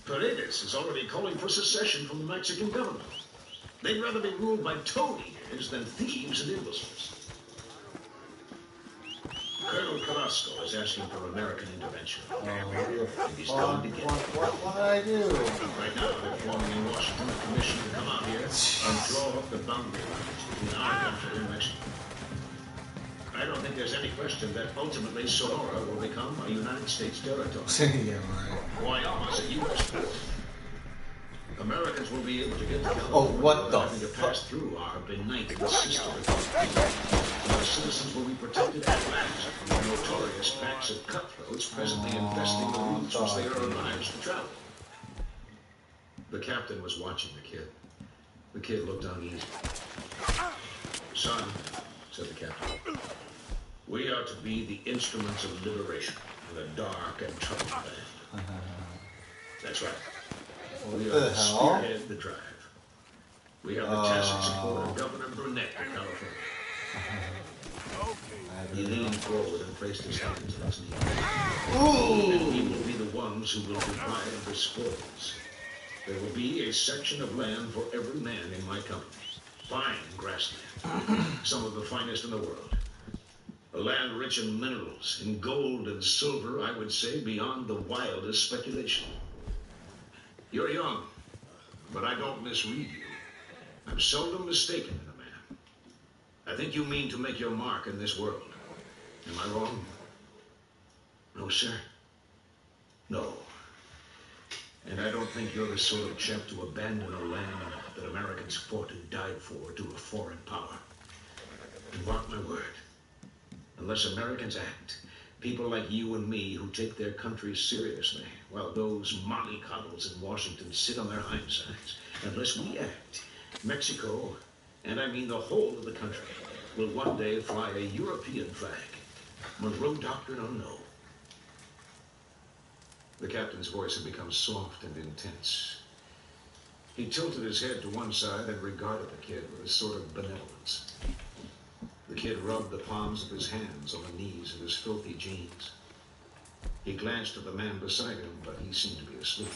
B: Paredes is already calling for secession from the Mexican government. They'd rather be ruled by toad eaters than thieves and imbeciles. Colonel Carrasco is asking for American intervention. And he's going to get it.
C: What did I do?
B: Right now, they're forming in Washington a commission to come out here and draw up the boundary lines between our country and Mexico. I don't think there's any question that ultimately Sonora will become a United States territory.
C: Yeah, right.
B: Guayama's a U.S. port. America Americans will be able to get to California
C: Oh, what the
B: without having to pass through our benighted sister. Our citizens will be protected at last from the notorious packs of cutthroats presently infesting the routes which they are obliged to travel. The captain was watching the kid. The kid looked uneasy. Son, said the captain, we are to be the instruments of liberation in a dark and troubled land. That's right. We are to spearhead the drive. We have the tacit support of Governor Burnett of California. He leaned forward and placed his hands on his knees. And we will be the ones who will divide the spoils. There will be a section of land for every man in my company. Fine grassland, some of the finest in the world. A land rich in minerals, in gold and silver, I would say, beyond the wildest speculation. You're young, but I don't misread you. I'm seldom mistaken in a man. I think you mean to make your mark in this world. Am I wrong? No, sir. No. And I don't think you're the sort of chap to abandon a land that Americans fought and died for to a foreign power. And mark my word, unless Americans act, people like you and me who take their country seriously, while those mollycoddles in Washington sit on their hindsides, unless we act, Mexico, and I mean the whole of the country, will one day fly a European flag. Monroe Doctrine or no. The captain's voice had become soft and intense. He tilted his head to one side and regarded the kid with a sort of benevolence. The kid rubbed the palms of his hands on the knees of his filthy jeans. He glanced at the man beside him, but he seemed to be asleep.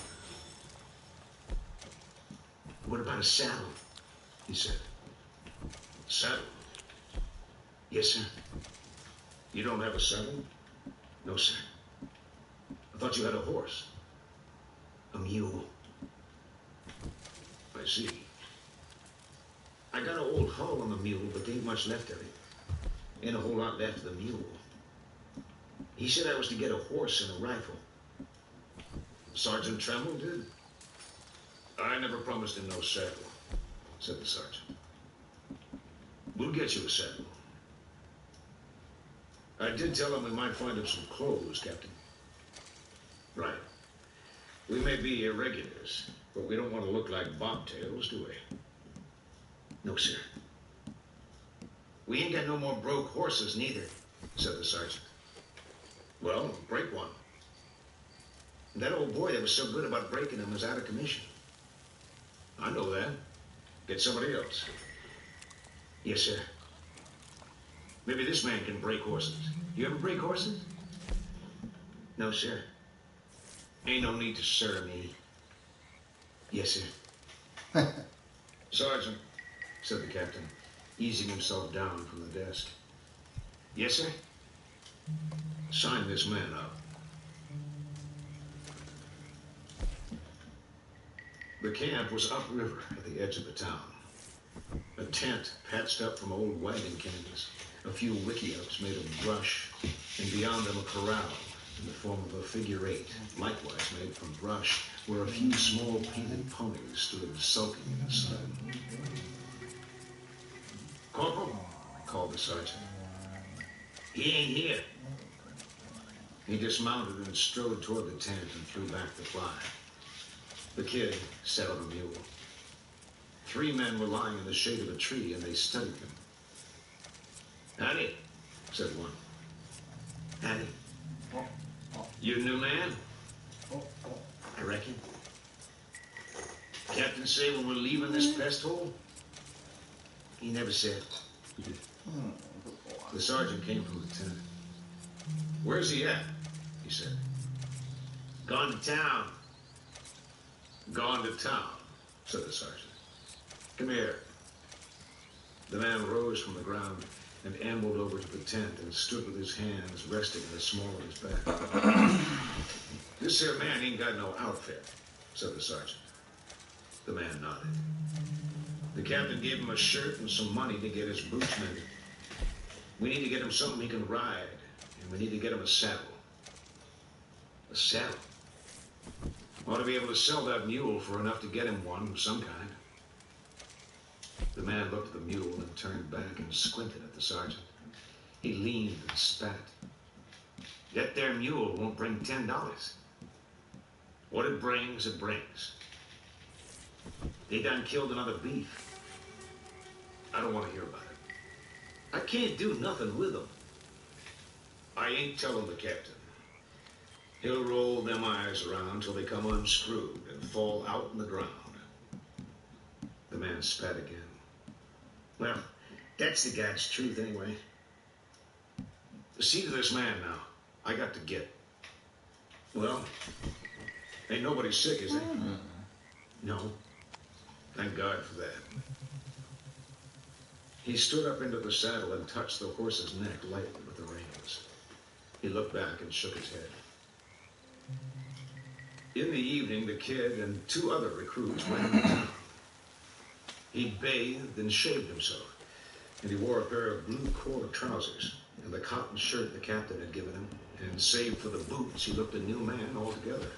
B: What about a saddle? He said. Saddle? Yes, sir. You don't have a saddle? No, sir. I thought you had a horse. A mule. I see. I got an old hull on the mule, but there ain't much left of it. Ain't a whole lot left of the mule. He said I was to get a horse and a rifle. Sergeant Tremble did? I never promised him no saddle, said the sergeant. We'll get you a saddle. I did tell him we might find him some clothes, Captain. Right. We may be irregulars, but we don't want to look like bobtails, do we? No, sir. We ain't got no more broke horses, neither, said the sergeant. Well, break one. That old boy that was so good about breaking them is out of commission. I know that. Get somebody else. Yes, sir. Maybe this man can break horses. You ever break horses? No, sir. Ain't no need to sir me. Yes, sir. Sergeant, said the captain, easing himself down from the desk. Yes, sir? Sign this man up. The camp was upriver at the edge of the town. A tent patched up from old wagon canvas, a few wickiups made of brush, and beyond them a corral in the form of a figure eight, likewise made from brush, where a few small painted ponies stood sulking in the sun. Corporal, called the sergeant. He ain't here. He dismounted and strode toward the tent and threw back the fly. The kid sat on a mule. 3 men were lying in the shade of a tree, and they studied him. Howdy, said one. Howdy. You a new man? I reckon. Captain say when we're leaving this pest hole? He never said. The sergeant came from the tent. Where's he at? He said. Gone to town. Gone to town, said the sergeant. Come here. The man rose from the ground and ambled over to the tent and stood with his hands resting in the small of his back. This here man ain't got no outfit, said the sergeant. The man nodded. The captain gave him a shirt and some money to get his boots mended. We need to get him something he can ride, and we need to get him a saddle. A saddle? Ought to be able to sell that mule for enough to get him one of some kind. The man looked at the mule and turned back and squinted at the sergeant. He leaned and spat. That there mule won't bring $10. What it brings, it brings. They done killed another beef. I don't want to hear about it. I can't do nothing with them. I ain't telling the captain. He'll roll them eyes around till they come unscrewed and fall out in the ground. The man spat again. Well, that's the God's truth anyway. See to this man now. I got to get. Well, ain't nobody sick, is there? No. Thank God for that. He stood up into the saddle and touched the horse's neck lightly with the reins. He looked back and shook his head. In the evening, the kid and 2 other recruits went into town. He bathed and shaved himself, and he wore a pair of blue cord trousers and the cotton shirt the captain had given him, and save for the boots, he looked a new man altogether.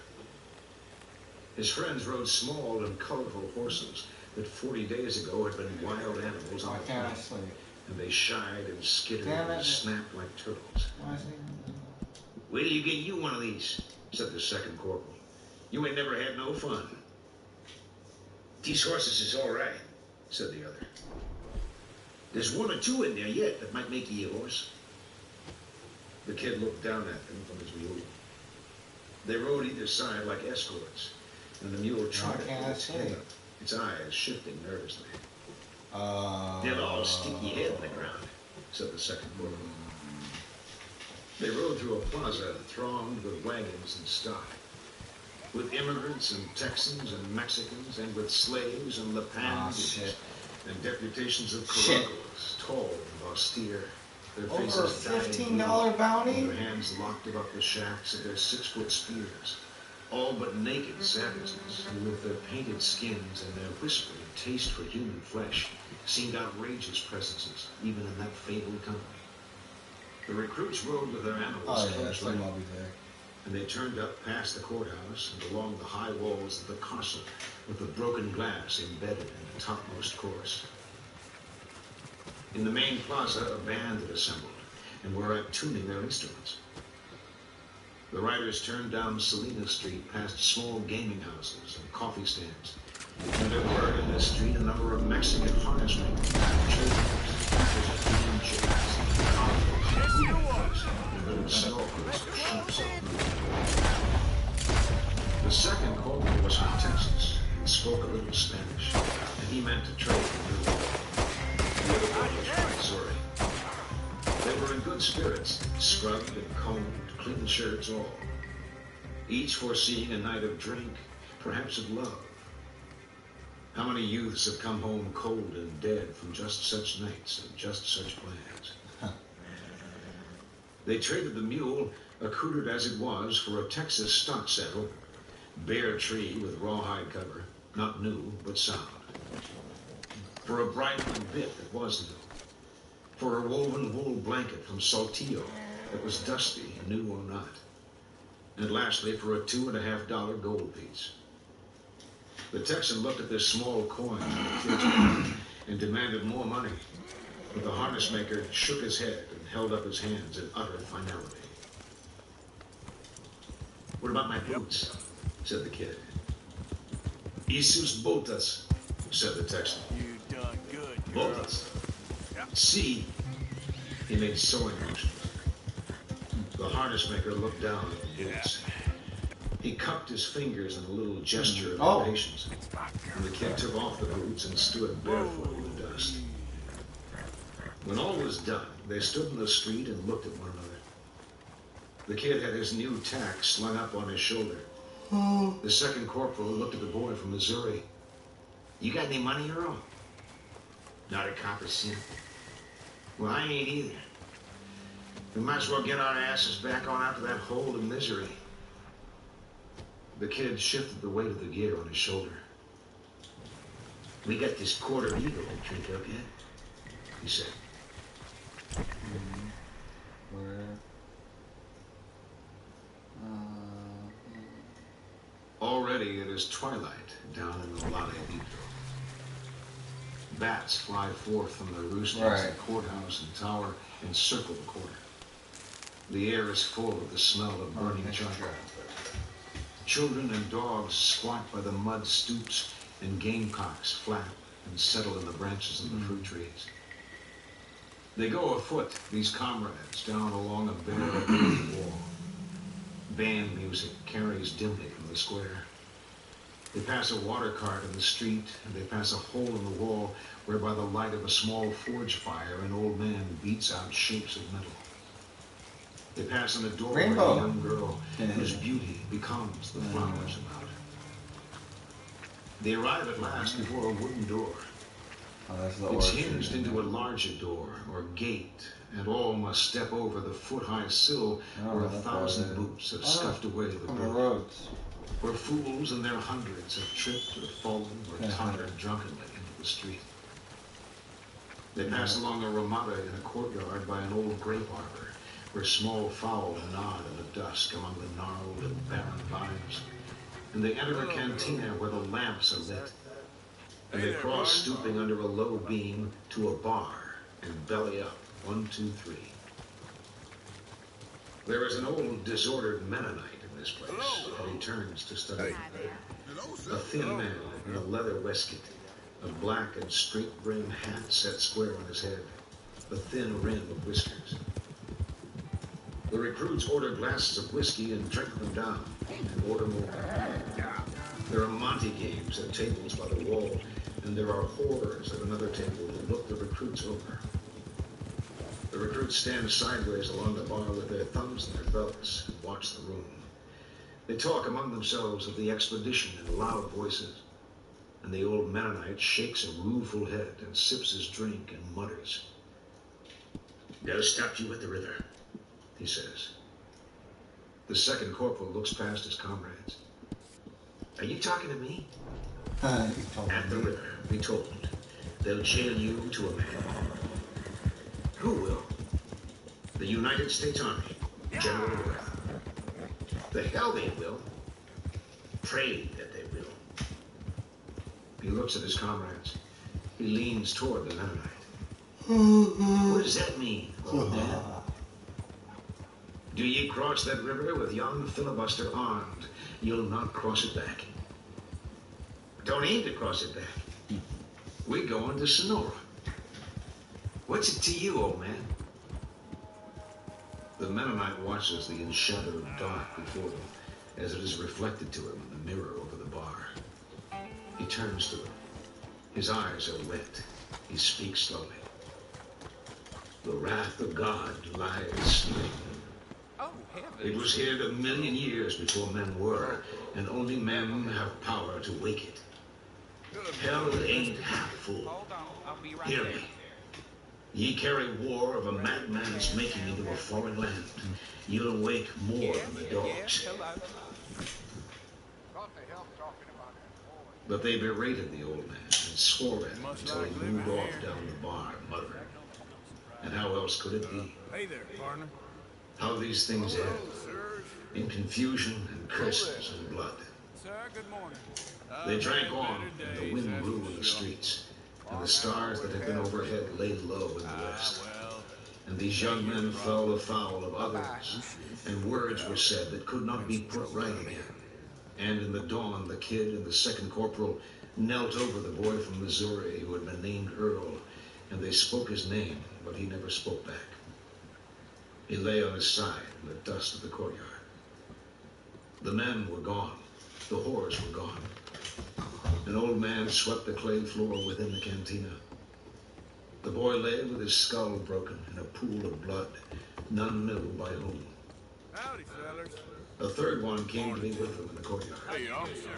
B: His friends rode small and colorful horses that 40 days ago had been wild animals on the plains, and they shied and skittered and snapped like turtles. Wait till you get you one of these, said the second corporal. You ain't never had no fun. These horses is all right, said the other. There's 1 or 2 in there yet that might make you a horse. The kid looked down at them from his mule. They rode either side like escorts, and the mule trotted with its head up, its eyes shifting nervously. They'll all stick your head in the ground, said the second corporal. They rode through a plaza thronged with wagons and stock, with immigrants and Texans and Mexicans, and with slaves and Lapandis, and deputations of Caraguas, tall and austere, their faces
C: $15 bounty?
B: their hands locked about the shafts of their 6-foot spears, all but naked savages who, with their painted skins and their whispering taste for human flesh, seemed outrageous presences, even in that fabled company. The recruits rode with their animals close rein, and they turned up past the courthouse and along the high walls of the castle with the broken glass embedded in the topmost course. In the main plaza, a band had assembled and were at tuning their instruments. The riders turned down Salina Street past small gaming houses and coffee stands, and there were in this street a number of Mexican harness makers, The second corporal was from Texas and spoke a little Spanish, and he meant to trade with the other one was from Missouri. They were in good spirits, scrubbed and combed, clean shirts all, each foreseeing a night of drink, perhaps of love. How many youths have come home cold and dead from just such nights and just such plans? They traded the mule, accoutered as it was, for a Texas stock saddle, bare tree with rawhide cover, not new, but sound. For a bridle and bit that was new. For a woven wool blanket from Saltillo that was dusty, new or not. And lastly, for a $2.50 gold piece. The Texan looked at this small coin in the kid's hand and demanded more money, but the harness maker shook his head and held up his hands in utter finality. What about my boots? Said the kid. Y sus botas, said the Texan.
D: You done good,
B: Botas. See, he made sewing motions. The harness maker looked down at the boots. He cupped his fingers in a little gesture of impatience, and the kid took off the boots and stood barefoot in the dust. When all was done, they stood in the street and looked at one another. The kid had his new tack slung up on his shoulder. The second corporal looked at the boy from Missouri. You got any money, Earl? Not a copper cent. Well, I ain't either. We might as well get our asses back on out to that hole of misery. The kid shifted the weight of the gear on his shoulder. We got this quarter eagle to drink up yet, he said. Already is twilight down in the Lade Depot. Bats fly forth from their roosters in the courthouse and tower and circle the quarter. The air is full of the smell of burning charcoal. Children and dogs squat by the mud stoops, and gamecocks flap and settle in the branches of the fruit trees. They go afoot, these comrades, down along a bare wall. Band music carries dimly from the square. They pass a water cart in the street, and they pass a hole in the wall where by the light of a small forge fire an old man beats out shapes of metal. They pass in a doorway a young girl whose beauty becomes the flowers about her. They arrive at last before a wooden door. It's hinged into a larger door or gate, and all must step over the foot-high sill where 1,000 boots have scuffed away the roads. Where fools in their hundreds have tripped or fallen or tottered drunkenly into the street. They pass along a ramada in a courtyard by an old grape arbor, where small fowl nod in the dusk among the gnarled and barren vines. And they enter a cantina where the lamps are lit. And they cross stooping under a low beam to a bar and belly up, 1, 2, 3. There is an old disordered Mennonite in this place, and he turns to study. A thin man in a leather waistcoat, a black and straight brim hat set square on his head, a thin rim of whiskers. The recruits order glasses of whiskey and drink them down, and order more. There are Monte games at tables by the wall, and there are whores at another table that look the recruits over. The recruits stand sideways along the bar with their thumbs in their belts and watch the room. They talk among themselves of the expedition in loud voices, and the old Mennonite shakes a rueful head and sips his drink and mutters. "They'll stop you at the river," he says. The second corporal looks past his comrades. "Are you talking to me?" "At the river, be told. They'll jail you to a man." "Who will?" "The United States Army, General Worth." "The hell they will. Pray that they will." He looks at his comrades. He leans toward the Mennonite. "What does that mean, old man?" "Do ye cross that river with young filibuster armed, you'll not cross it back." "Don't aim to cross it back. We're going to Sonora." "What's it to you, old man?" The Mennonite watches the enshadowed dark before them as it is reflected to him in the mirror over the bar. He turns to them. His eyes are wet. He speaks slowly. "The wrath of God lies sleeping. It was here 1,000,000 years before men were, and only men have power to wake it. Hell ain't half full. Hear me. Ye carry war of a madman's making into a foreign land. You'll wake more than the dogs." But they berated the old man and swore at him until he moved off down the bar, muttering. And how else could it be?
D: Hey there, partner.
B: How these things end, in confusion and curses and blood.
D: Sir, good morning.
B: They drank on, and the wind blew in the streets, and the stars that had been overhead lay low in the west. And these young men fell afoul of others, and words were said that could not be put right again. And in the dawn, the kid and the second corporal knelt over the boy from Missouri who had been named Earl, and they spoke his name, but he never spoke back. He lay on his side in the dust of the courtyard. The men were gone. The whores were gone. An old man swept the clay floor within the cantina. The boy lay with his skull broken in a pool of blood, none knew by whom.
D: Howdy, fellas.
B: A third one came to be with them in the courtyard.
D: Hey, officer.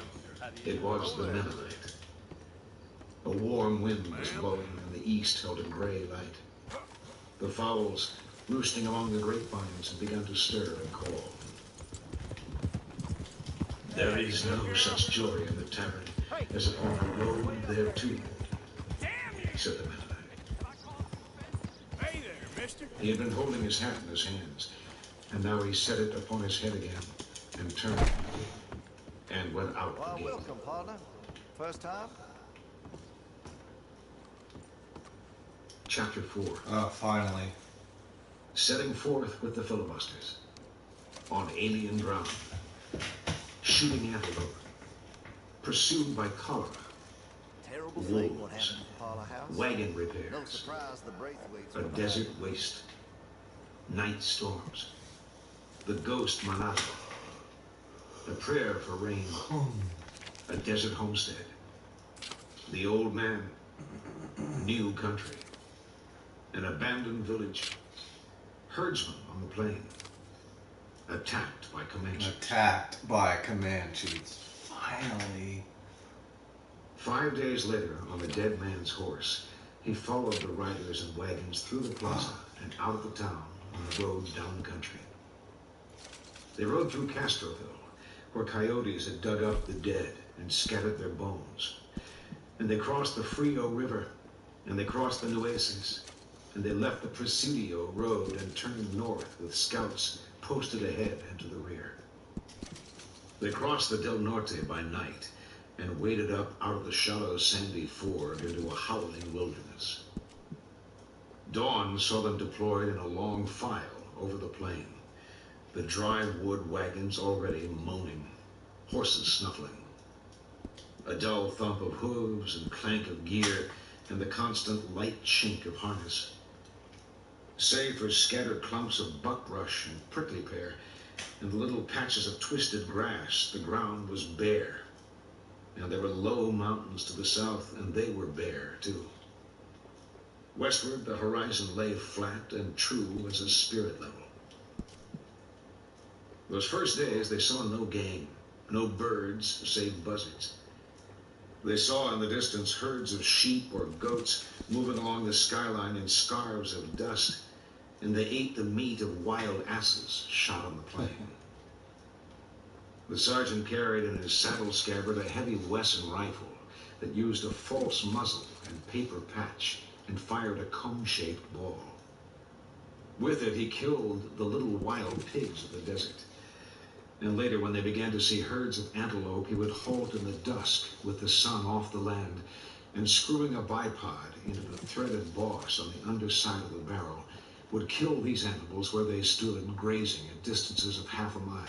B: It was the Mennonite. A warm wind was blowing, and the east held a gray light. The fowls, roosting among the grapevines, had begun to stir and call. "There is no such joy in the tavern as upon the road thereto," said the Mennonite.
D: Hey there, mister.
B: He had been holding his hat in his hands, and now he set it upon his head again and turned. and went out
F: Well,
B: again.
F: welcome, partner. First time?
B: Chapter 4.
C: Oh, finally.
B: Setting forth with the filibusters. On alien ground. Shooting antelope. Pursued by cholera.
F: Terrible thing what
B: Wolves.
F: happened at the Parlor House.
B: Wagon
F: No
B: repairs.
F: surprise the Braithwaites
B: A
F: were behind
B: desert
F: it.
B: waste. Night storms. The ghost mulatto. A prayer for rain. A desert homestead. The old man. New country. An abandoned village. Herdsman on the plain. Attacked by Comanches.
C: Attacked by Comanches. Finally.
B: 5 days later, on the dead man's horse, he followed the riders and wagons through the plaza and out of the town on the road down country. They rode through Castroville, where coyotes had dug up the dead and scattered their bones. And they crossed the Frio River, and they crossed the Nueces, and they left the Presidio road and turned north with scouts posted ahead and to the rear. They crossed the Del Norte by night and waded up out of the shallow sandy ford into a howling wilderness. Dawn saw them deployed in a long file over the plain, the dry wood wagons already moaning, horses snuffling. A dull thump of hooves and clank of gear and the constant light chink of harness. Save for scattered clumps of buckbrush and prickly pear and the little patches of twisted grass, the ground was bare. And there were low mountains to the south, and they were bare, too. Westward, the horizon lay flat and true as a spirit level. Those first days, they saw no game, no birds save buzzards. They saw in the distance herds of sheep or goats moving along the skyline in scarves of dust, and they ate the meat of wild asses shot on the plain. The sergeant carried in his saddle scabbard a heavy Wesson rifle that used a false muzzle and paper patch and fired a cone-shaped ball. With it, he killed the little wild pigs of the desert. And later, when they began to see herds of antelope, he would halt in the dusk with the sun off the land and, screwing a bipod into the threaded boss on the underside of the barrel, would kill these animals where they stood grazing at distances of half a mile.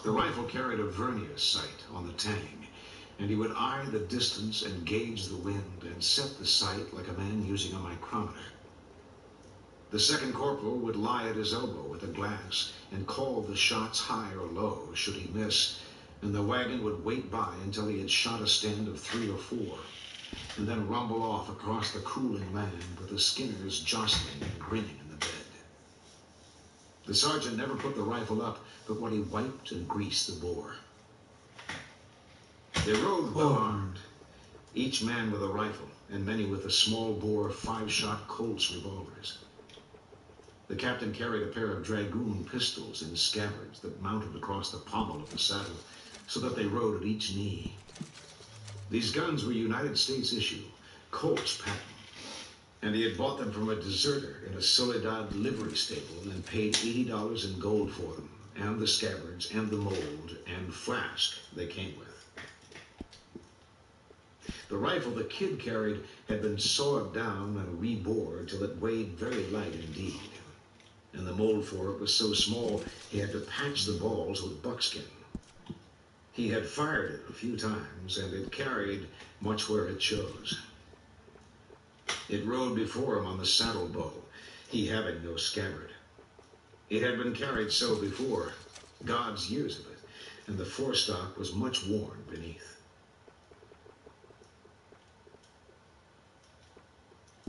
B: The rifle carried a vernier sight on the tang, and he would eye the distance and gauge the wind and set the sight like a man using a micrometer. The second corporal would lie at his elbow with a glass and call the shots high or low should he miss, and the wagon would wait by until he had shot a stand of 3 or 4, and then rumble off across the cooling land with the skinners jostling and grinning in the bed. The sergeant never put the rifle up, but when he wiped and greased the bore. They rode well armed, each man with a rifle, and many with the small bore 5-shot Colt's revolvers. The captain carried a pair of dragoon pistols in scabbards that mounted across the pommel of the saddle so that they rode at each knee. These guns were United States issue, Colt's patent, and he had bought them from a deserter in a Soledad livery stable and paid $80 in gold for them, and the scabbards, and the mold, and flask they came with. The rifle the kid carried had been sawed down and rebored till it weighed very light indeed, and the mold for it was so small he had to patch the balls with buckskin. He had fired it a few times, and it carried much where it chose. It rode before him on the saddle bow, he having no scabbard. It had been carried so before, God's years of it, and the forestock was much worn beneath.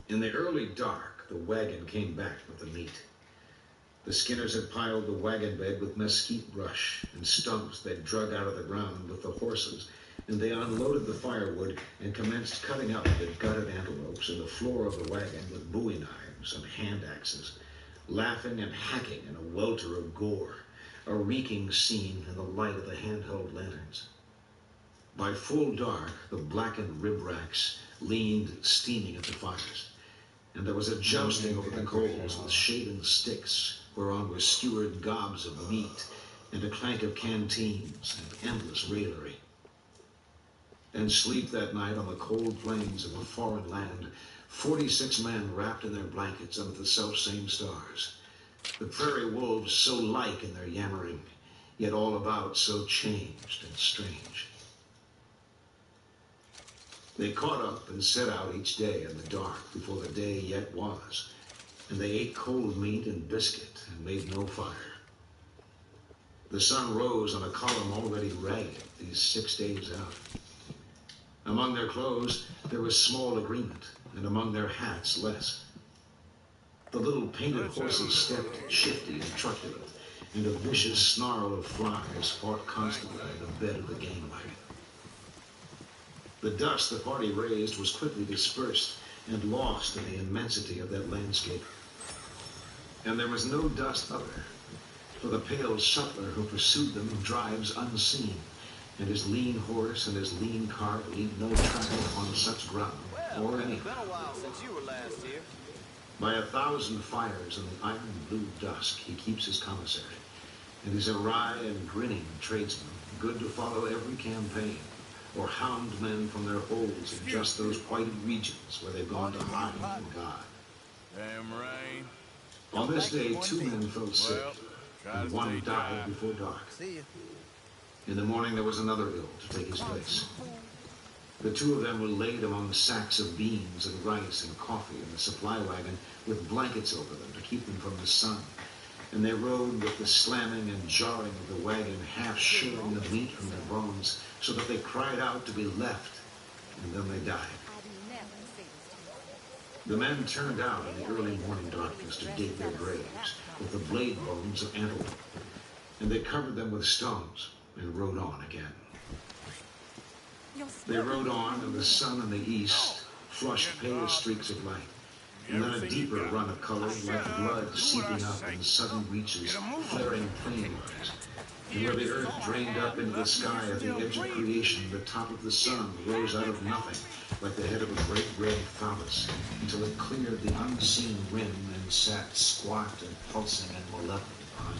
B: In the early dark, the wagon came back with the meat. The skinners had piled the wagon bed with mesquite brush and stumps they'd drug out of the ground with the horses, and they unloaded the firewood and commenced cutting up the gutted antelopes in the floor of the wagon with bowie knives and hand axes, laughing and hacking in a welter of gore, a reeking scene in the light of the handheld lanterns. By full dark, the blackened rib racks leaned steaming at the fires, and there was a jousting over the coals with shaven sticks whereon were skewered gobs of meat and a clank of canteens and endless raillery. And sleep that night on the cold plains of a foreign land, 46 men wrapped in their blankets under the selfsame stars. The prairie wolves so like in their yammering, yet all about so changed and strange. They caught up and set out each day in the dark before the day yet was, and they ate cold meat and biscuit and made no fire. The sun rose on a column already ragged these 6 days out. Among their clothes there was small agreement, and among their hats less. The little painted horses stepped shifty and truculent, and a vicious snarl of flies fought constantly in the bed of the game wagon. The dust the party raised was quickly dispersed and lost in the immensity of that landscape. And there was no dust other, for the pale sutler who pursued them drives unseen, and his lean horse and his lean cart leave no track upon such ground or any.
F: It's been a while since you were last here.
B: By 1,000 fires in the iron blue dusk he keeps his commissary, and is a wry and grinning tradesman, good to follow every campaign, or hound men from their holes in just those whited regions where they've gone to hide from God.
D: Damn rain.
B: On this day, 2 men fell sick,
D: Well, try
B: and
D: to
B: 1
D: stay
B: died
D: dry.
B: before dark.
F: See you.
B: In the morning, there was another ill to take his place. The 2 of them were laid among sacks of beans and rice and coffee in the supply wagon with blankets over them to keep them from the sun. And they rode with the slamming and jarring of the wagon, half shivering the meat from their bones, so that they cried out to be left, and then they died. The men turned out in the early morning darkness to dig their graves with the blade bones of antelope, and they covered them with stones and rode on again. They rode on, and the sun in the east flushed pale streaks of light, and then a deeper run of color like blood seeping up in sudden reaches, flaring plain lines. And where the earth drained up into the sky at the edge of creation, the top of the sun rose out of nothing, like the head of a great red phallus, until it cleared the unseen rim and sat squat and pulsing and malevolent behind.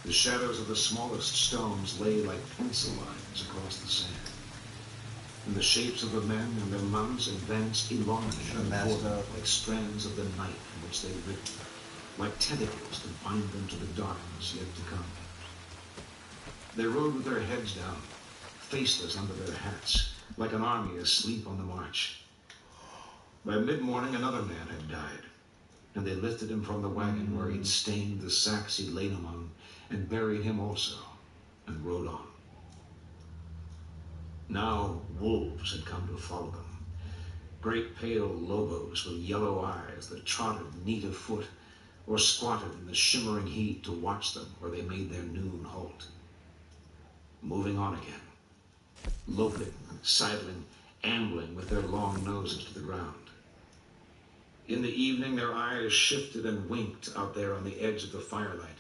B: The shadows of the smallest stones lay like pencil lines across the sand. And the shapes of the men and their mounts advanced elongated and forward like strands of the night in which they written, like tentacles to bind them to the darkness yet to come. They rode with their heads down, faceless under their hats, like an army asleep on the march. By mid-morning, another man had died, and they lifted him from the wagon where he'd stained the sacks he'd lain among, and buried him also, and rode on. Now wolves had come to follow them, great pale lobos with yellow eyes that trotted neat of foot, or squatted in the shimmering heat to watch them where they made their noon halt. Moving on again, loping, sidling, ambling with their long noses to the ground. In the evening, their eyes shifted and winked out there on the edge of the firelight.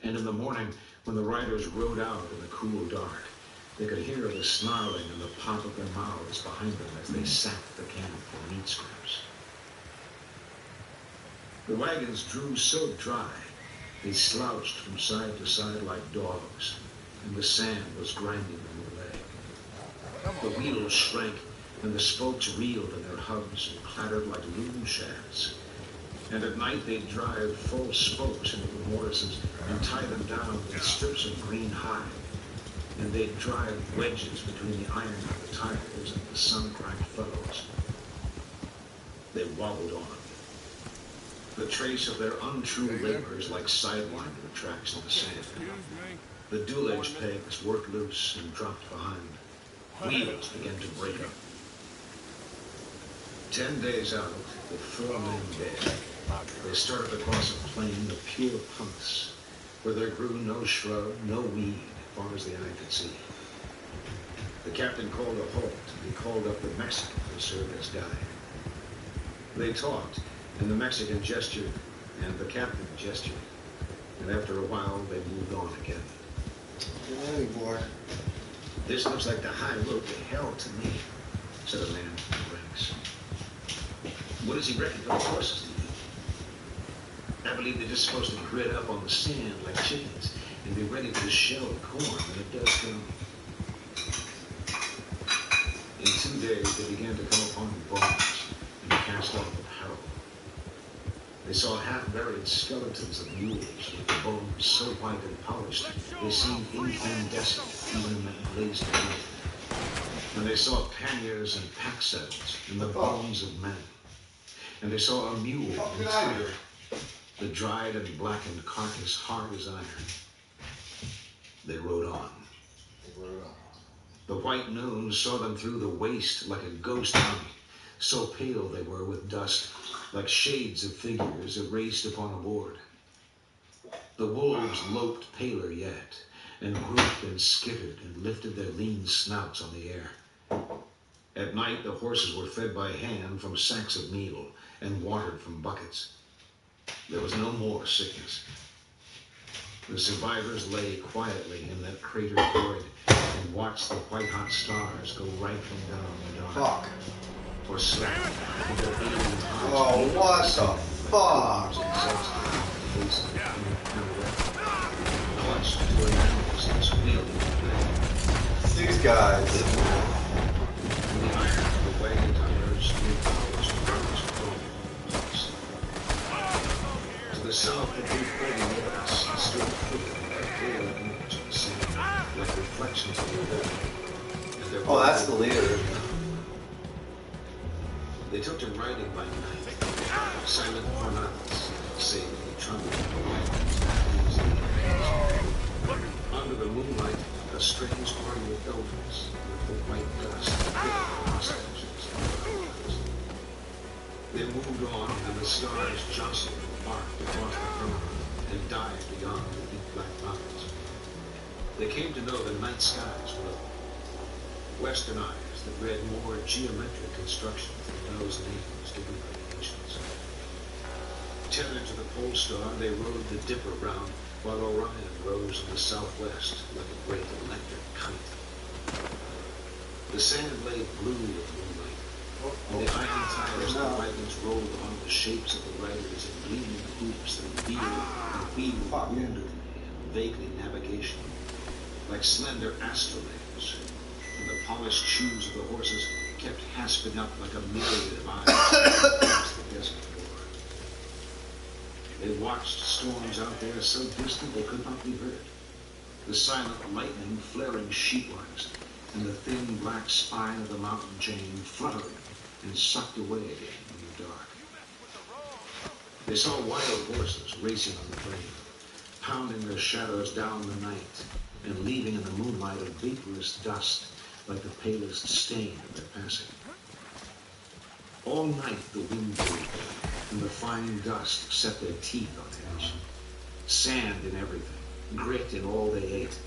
B: And in the morning, when the riders rode out in the cool dark, they could hear the snarling and the pop of their mouths behind them as they sacked the camp for meat scraps. The wagons drew so dry, they slouched from side to side like dogs, and the sand was grinding them away. The wheels shrank, and the spokes reeled in their hubs and clattered like loom shafts. And at night they'd drive full spokes into the mortises and tie them down with strips of green hide. And they'd drive wedges between the iron of the tires and the sun-cracked felloes. They wobbled on, the trace of their untrue labors like sidewinder tracks in the sand. The dual-edged pegs worked loose and dropped behind. Wheels began to break up. 10 days out, with 4 men dead, they started across a plain of pure pumice, where there grew no shrub, no weed, as far as the eye could see. The captain called a halt, and he called up the Mexican who served as guide. They talked, and the Mexican gestured, and the captain gestured, and after a while they moved on again.
C: Hey, boy.
B: This looks like the high road to hell to me, said a man in the ranks. What does he reckon for the horses to do? believe they're just supposed to grit up on the sand like chickens and be ready to shell corn when it does come. In 2 days, they began to come upon bones and cast off apparel. They saw half-buried skeletons of mules with the bones so white and polished they seemed incandescent even in that blazing light. And they saw panniers and pack saddles in the bones of men. And they saw a mule in fire, the dried and blackened carcass hard as iron. They rode on. The white noon saw them through the waste like a ghost army, so pale they were with dust, like shades of figures erased upon a board. The wolves loped paler yet, and grouped and skittered and lifted their lean snouts on the air. At night the horses were fed by hand from sacks of meal and watered from buckets. There was no more sickness. The survivors lay quietly in that cratered void and watched the white-hot stars go rifling down the dark.
C: Fuck.
B: Or slept with their alien hearts.
C: Oh, what the fuck?
B: Clutched to their ankles and squealing.
C: These guys.
B: The iron of the wagon tires new powers and burns bones. To the south, the big floating lights stood flickering like pale image of the sand, like reflections of the river.
C: Oh, that's the leader.
B: They took to riding by night, silent promenades, save the trumpet of the wagons. Under the moonlight, a strange party of elders with the white dust of hostages. They moved on, and the stars jostled and barked across the firmament and died beyond the deep black mountains. They came to know the night skies well. Western eyes that read more geometric constructions than those names given by the ancients. Tethered to the pole star, they rode the Dipper round, while Orion rose in the southwest like a great electric kite. The sand lay blue with moonlight, and the iron tires of the wagons rolled on the shapes of the riders in gleaming hoops that wheeled and wheeled woundedly and vaguely navigational, like slender astrolabes. And the polished shoes of the horses kept hasping up like a myriad of eyes across the desert floor. They watched storms out there so distant they could not be heard. The silent lightning flaring sheetwise, and the thin black spine of the mountain chain fluttering and sucked away again in the dark. They saw wild horses racing on the plain, pounding their shadows down the night, and leaving in the moonlight a vaporous dust like the palest stain of their passing. All night the wind blew, and the fine dust set their teeth on edge. Sand in everything, grit in all they ate.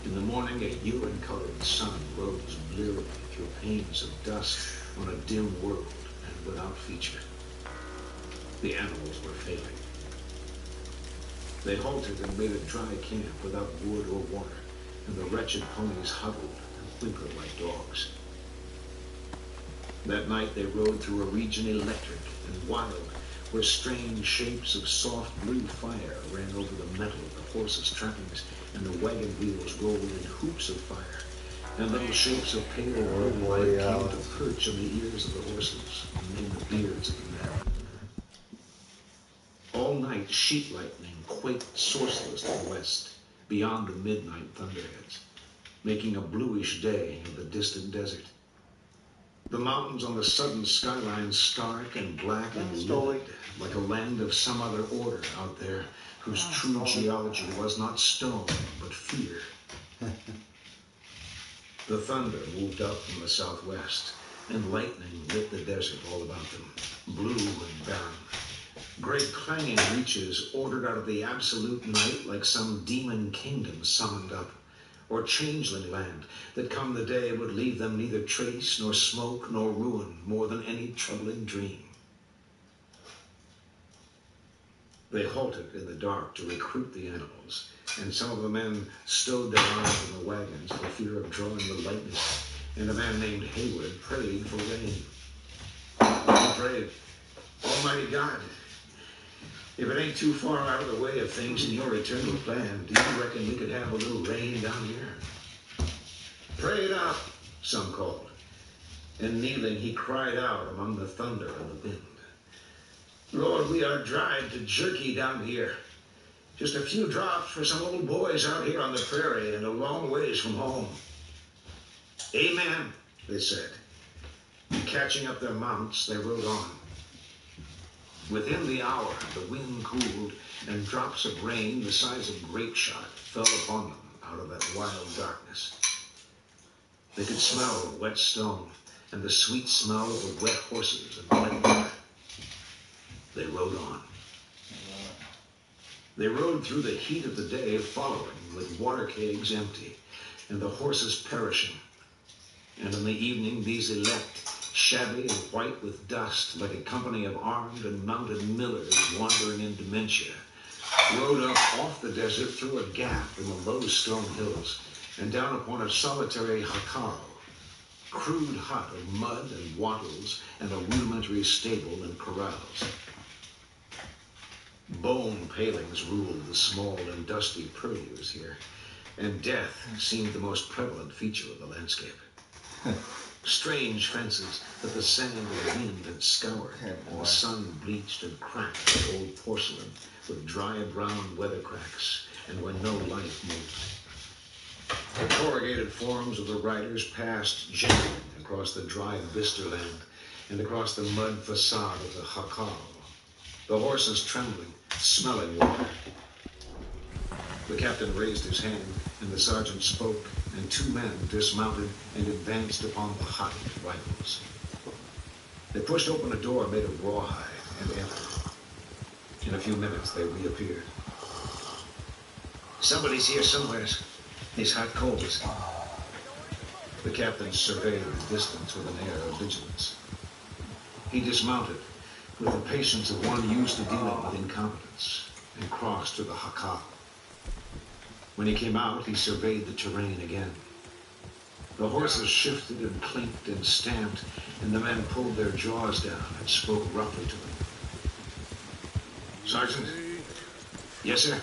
B: In the morning, a urine-colored sun rose blearily through panes of dust on a dim world and without feature. The animals were failing. They halted and made a dry camp without wood or water, and the wretched ponies huddled and whimpered like dogs. That night they rode through a region electric and wild, where strange shapes of soft blue fire ran over the metal of the horses' trappings, and the wagon wheels rolled in hoops of fire, and little shapes of pale blue light came to perch on the ears of the horses and in the beards of the men. All night sheet lightning quaked sourceless to the west, beyond the midnight thunderheads, making a bluish day of the distant desert. The mountains on the southern skyline stark and black and livid, like a land of some other order out there, whose true geology was not stone, but fear. The thunder moved up from the southwest, and lightning lit the desert all about them, blue and barren. Great clanging reaches ordered out of the absolute night like some demon kingdom summoned up, or changeling land that come the day would leave them neither trace nor smoke nor ruin more than any troubling dream. They halted in the dark to recruit the animals, and some of the men stowed their arms in the wagons for fear of drawing the lightning, and a man named Hayward prayed for rain. He prayed, "Almighty God, If it ain't too far out of the way of things in your eternal plan, do you reckon we could have a little rain down here? Pray it out, some called. And kneeling, he cried out among the thunder and the wind. Lord, we are dried to jerky down here. Just a few drops for some old boys out here on the prairie and a long ways from home. Amen, they said. And catching up their mounts, they rode on. Within the hour, the wind cooled, and drops of rain the size of grape shot fell upon them out of that wild darkness. They could smell wet stone and the sweet smell of the wet horses and wet water. They rode on. They rode through the heat of the day following, with water kegs empty and the horses perishing. And in the evening, these elect, shabby and white with dust, like a company of armed and mounted millers wandering in dementia, rode up off the desert through a gap in the low stone hills and down upon a solitary jacal, crude hut of mud and wattles and a rudimentary stable and corrals. Bone palings ruled the small and dusty purlieus here, and death seemed the most prevalent feature of the landscape. Strange fences that the sand and the wind had scoured, and the sun bleached and cracked like old porcelain with dry brown weather cracks, and where no life moved. The corrugated forms of the riders passed gently across the dry visterland and across the mud facade of the jacal, the horses trembling, smelling water. The captain raised his hand, and the sergeant spoke, and two men dismounted and advanced upon the hut with rifles. They pushed open a door made of rawhide and entered. In a few minutes, they reappeared. Somebody's here somewheres. These hot coals. The captain surveyed the distance with an air of vigilance. He dismounted with the patience of one used to dealing with incompetence and crossed to the jacal. When he came out, he surveyed the terrain again. The horses shifted and clinked and stamped, and the men pulled their jaws down and spoke roughly to them. Sergeant? Yes, sir?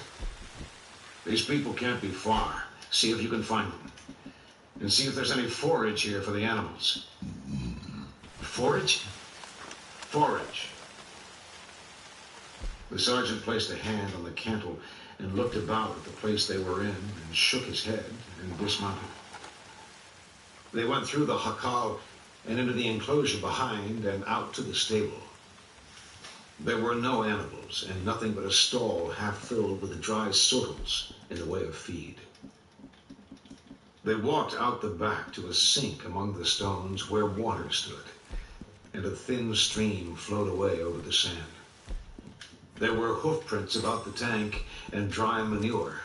B: These people can't be far. See if you can find them. And see if there's any forage here for the animals. Forage? Forage. The sergeant placed a hand on the cantle and looked about at the place they were in and shook his head and dismounted. They went through the jacal and into the enclosure behind and out to the stable. There were no animals and nothing but a stall half filled with the dry sortles in the way of feed. They walked out the back to a sink among the stones where water stood, and a thin stream flowed away over the sand. There were hoof prints about the tank and dry manure,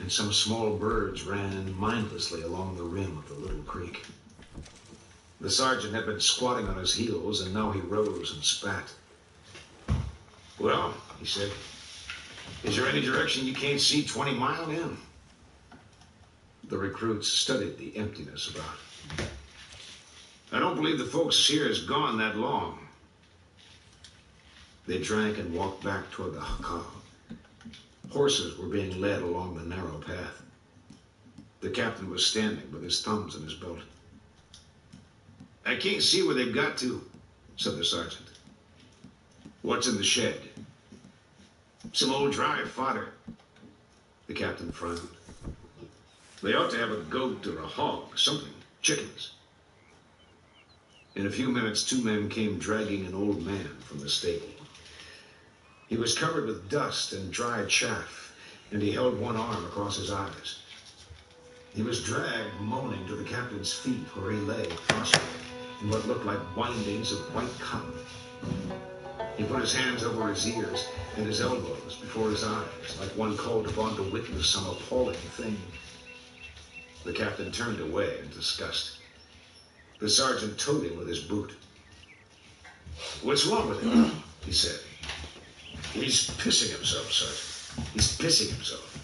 B: and some small birds ran mindlessly along the rim of the little creek. The sergeant had been squatting on his heels, and now he rose and spat. Well, he said, is there any direction you can't see 20 mile in? The recruits studied the emptiness about. I don't believe the folks here has gone that long. They drank and walked back toward the jacal. Horses were being led along the narrow path. The captain was standing with his thumbs in his belt. I can't see where they've got to, said the sergeant. What's in the shed? Some old dry fodder. The captain frowned. They ought to have a goat or a hog, something, chickens. In a few minutes, two men came dragging an old man from the stable. He was covered with dust and dry chaff, and he held one arm across his eyes. He was dragged moaning to the captain's feet, where he lay prostrate in what looked like windings of white cotton. He put his hands over his ears and his elbows before his eyes, like one called upon to witness some appalling thing. The captain turned away in disgust. The sergeant toed him with his boot. What's wrong with him? He said. He's pissing himself, Sergeant. He's pissing himself.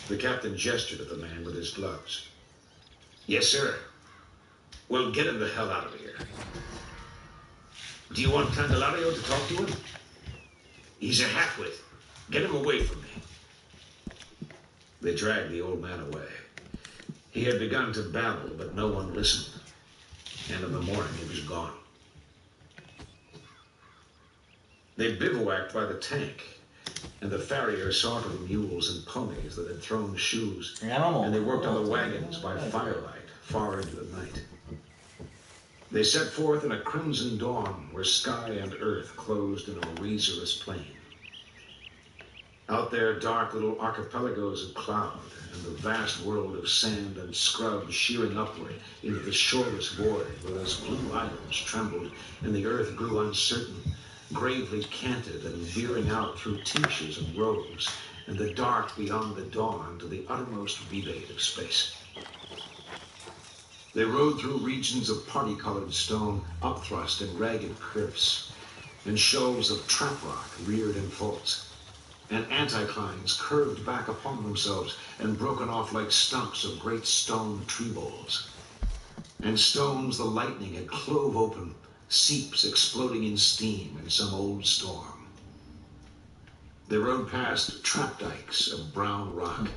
B: The captain gestured at the man with his gloves. Yes, sir. Well, get him the hell out of here. Do you want Candelario to talk to him? He's a halfwit. Get him away from me. They dragged the old man away. He had begun to babble, but no one listened. And in the morning, he was gone. They bivouacked by the tank, and the farrier saw to the mules and ponies that had thrown shoes, and they worked on the wagons by firelight far into the night. They set forth in a crimson dawn where sky and earth closed in a razorless plain. Out there, dark little archipelagos of cloud and the vast world of sand and scrub shearing upward into the shoreless void where those blue islands trembled and the earth grew uncertain, gravely canted and veering out through tinctures and rows, and the dark beyond the dawn to the uttermost rebate of space. They rode through regions of party-colored stone, upthrust in ragged cliffs, and shelves of trap rock reared in faults, and anticlines curved back upon themselves and broken off like stumps of great stone tree boles, and stones the lightning had clove open, seeps exploding in steam in some old storm. They rode past trap dikes of brown rock,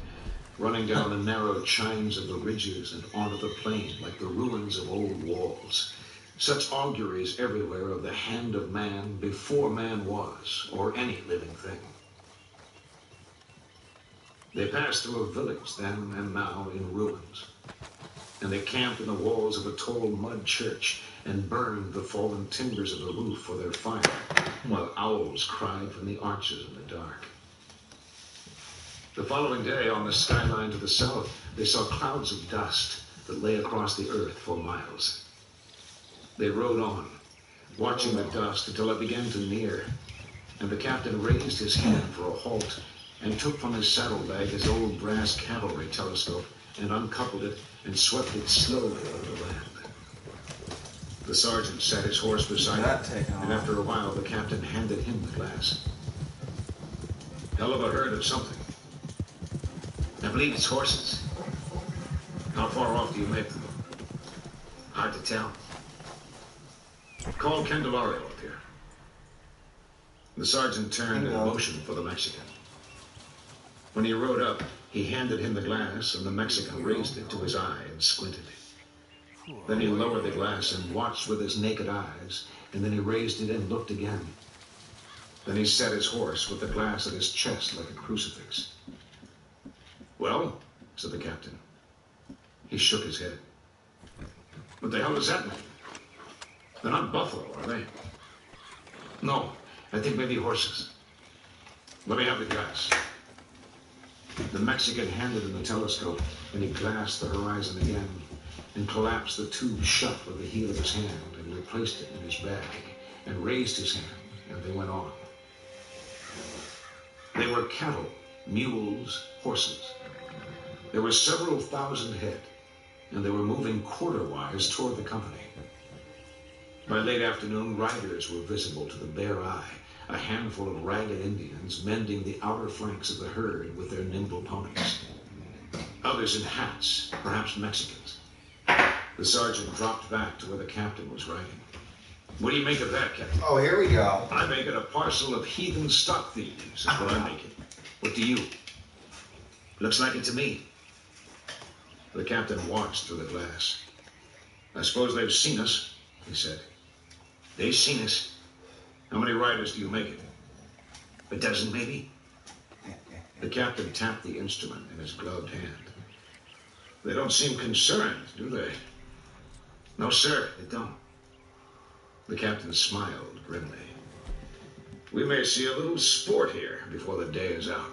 B: running down the narrow chines of the ridges and onto the plain like the ruins of old walls, such auguries everywhere of the hand of man before man was, or any living thing. They passed through a village then and now in ruins, and they camped in the walls of a tall mud church and burned the fallen timbers of the roof for their fire, while owls cried from the arches in the dark. The following day, on the skyline to the south, they saw clouds of dust that lay across the earth for miles. They rode on, watching the dust until it began to near, and the captain raised his hand for a halt and took from his saddlebag his old brass cavalry telescope and uncoupled it and swept it slowly over the land. The sergeant sat his horse beside him, and after a while the captain handed him the glass. Hell of a herd of something. I believe it's horses. How far off do you make them? Hard to tell. Call Candelario up here. The sergeant turned and motioned for the Mexican. When he rode up, he handed him the glass, and the Mexican raised it to his eye and squinted. Then he lowered the glass and watched with his naked eyes, and then he raised it and looked again. Then he set his horse with the glass at his chest like a crucifix. Well, said the captain. He shook his head. What the hell does that mean? They're not buffalo, are they? No, I think maybe horses. Let me have the glass. The Mexican handed him the telescope, and he glassed the horizon again, and collapsed the tube shut with the heel of his hand, and replaced it in his bag, and raised his hand, and they went on. They were cattle, mules, horses. There were several thousand head, and they were moving quarter-wise toward the company. By late afternoon, riders were visible to the bare eye, a handful of ragged Indians mending the outer flanks of the herd with their nimble ponies. Others in hats, perhaps Mexicans. The sergeant dropped back to where the captain was riding. What do you make of that, Captain?
C: Oh, here we go.
B: I make it a parcel of heathen stock thieves, is what I make it. What do you? Looks like it to me. The captain watched through the glass. I suppose they've seen us, he said. They've seen us. How many riders do you make it? A dozen, maybe? The captain tapped the instrument in his gloved hand. They don't seem concerned, do they? No, sir, they don't. The captain smiled grimly. We may see a little sport here before the day is out.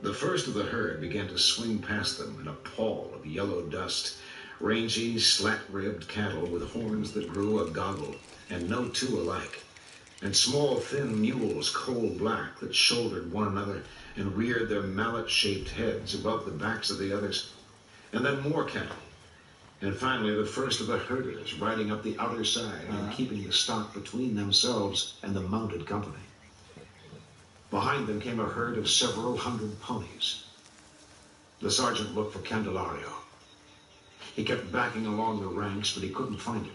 B: The first of the herd began to swing past them in a pall of yellow dust, rangy, slack-ribbed cattle with horns that grew a goggle, and no two alike, and small, thin mules, coal-black, that shouldered one another and reared their mallet-shaped heads above the backs of the others, and then more cattle, and finally the first of the herders riding up the outer side and keeping the stock between themselves and the mounted company. Behind them came a herd of several hundred ponies. The sergeant looked for Candelario. He kept backing along the ranks, but he couldn't find him.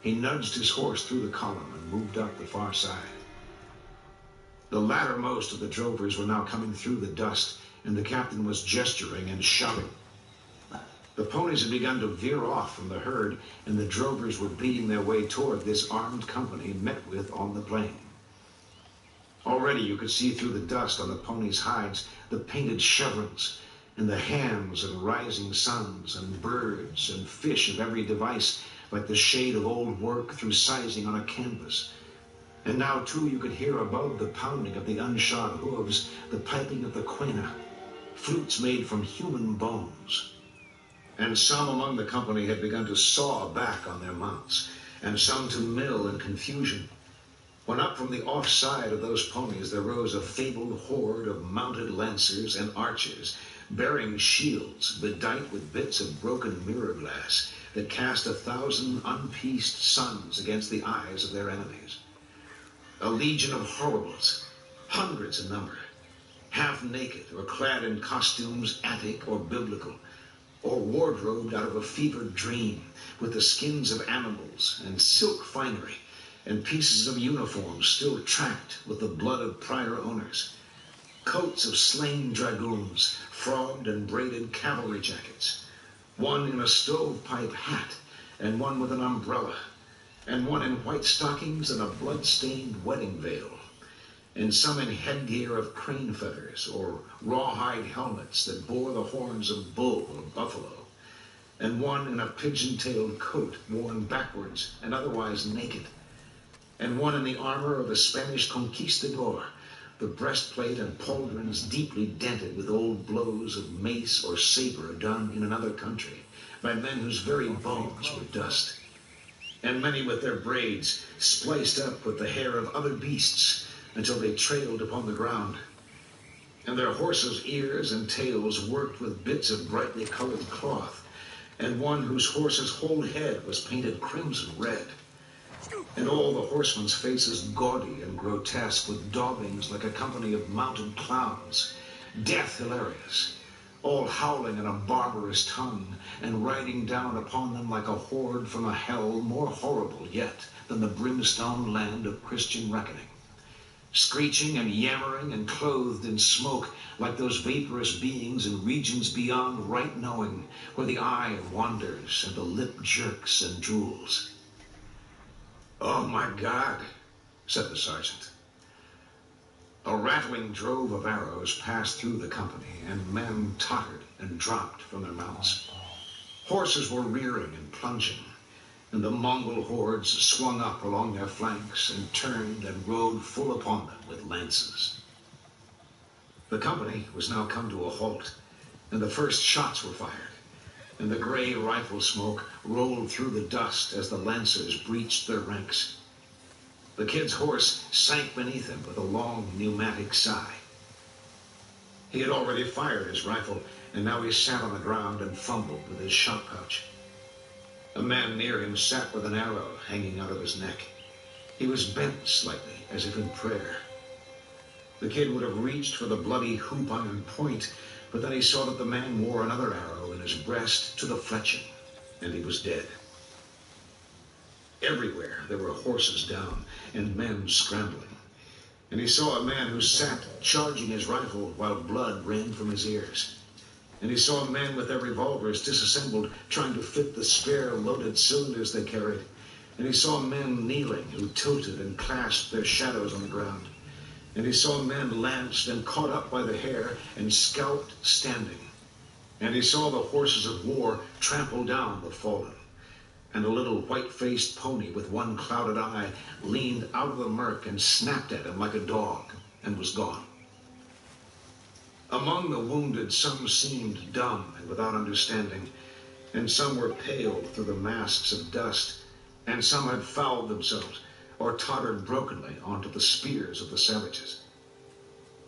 B: He nudged his horse through the column and moved up the far side. The lattermost of the drovers were now coming through the dust, and the captain was gesturing and shouting. The ponies had begun to veer off from the herd, and the drovers were beating their way toward this armed company met with on the plain. Already you could see through the dust on the ponies' hides the painted chevrons, and the hands and rising suns, and birds and fish of every device, like the shade of old work through sizing on a canvas. And now, too, you could hear above the pounding of the unshod hooves the piping of the quena, flutes made from human bones. And some among the company had begun to saw back on their mounts, and some to mill in confusion, when up from the offside of those ponies there rose a fabled horde of mounted lancers and archers, bearing shields bedight with bits of broken mirror glass that cast 1,000 unpieced suns against the eyes of their enemies. A legion of horribles, hundreds in number, half naked or clad in costumes Attic or biblical, or wardrobed out of a fevered dream, with the skins of animals and silk finery and pieces of uniforms still tracked with the blood of prior owners, coats of slain dragoons, frogged and braided cavalry jackets, one in a stovepipe hat and one with an umbrella, and one in white stockings and a blood-stained wedding veil, and some in headgear of crane feathers or rawhide helmets that bore the horns of bull or buffalo, and one in a pigeon-tailed coat worn backwards and otherwise naked, and one in the armor of a Spanish conquistador, the breastplate and pauldrons deeply dented with old blows of mace or saber done in another country by men whose very bones were dust, and many with their braids spliced up with the hair of other beasts until they trailed upon the ground, and their horses' ears and tails worked with bits of brightly colored cloth, and one whose horse's whole head was painted crimson red, and all the horsemen's faces gaudy and grotesque with daubings like a company of mounted clowns, death hilarious, all howling in a barbarous tongue and riding down upon them like a horde from a hell more horrible yet than the brimstone land of Christian reckoning, screeching and yammering and clothed in smoke like those vaporous beings in regions beyond right knowing, where the eye wanders and the lip jerks and drools. "Oh, my God," said the sergeant. A rattling drove of arrows passed through the company, and men tottered and dropped from their mounts. Horses were rearing and plunging, and the Mongol hordes swung up along their flanks and turned and rode full upon them with lances. The company was now come to a halt, and the first shots were fired, and the gray rifle smoke rolled through the dust as the lancers breached their ranks. The kid's horse sank beneath him with a long pneumatic sigh. He had already fired his rifle, and now he sat on the ground and fumbled with his shot pouch. A man near him sat with an arrow hanging out of his neck. He was bent slightly, as if in prayer. The kid would have reached for the bloody hoop iron point, but then he saw that the man wore another arrow in his breast to the fletching, and he was dead. Everywhere there were horses down and men scrambling, and he saw a man who sat charging his rifle while blood ran from his ears. And he saw men with their revolvers disassembled trying to fit the spare loaded cylinders they carried. And he saw men kneeling who tilted and clasped their shadows on the ground. And he saw men lanced and caught up by the hair and scalped standing. And he saw the horses of war trample down the fallen. And a little white-faced pony with one clouded eye leaned out of the murk and snapped at him like a dog and was gone. Among the wounded, some seemed dumb and without understanding, and some were pale through the masks of dust, and some had fouled themselves or tottered brokenly onto the spears of the savages.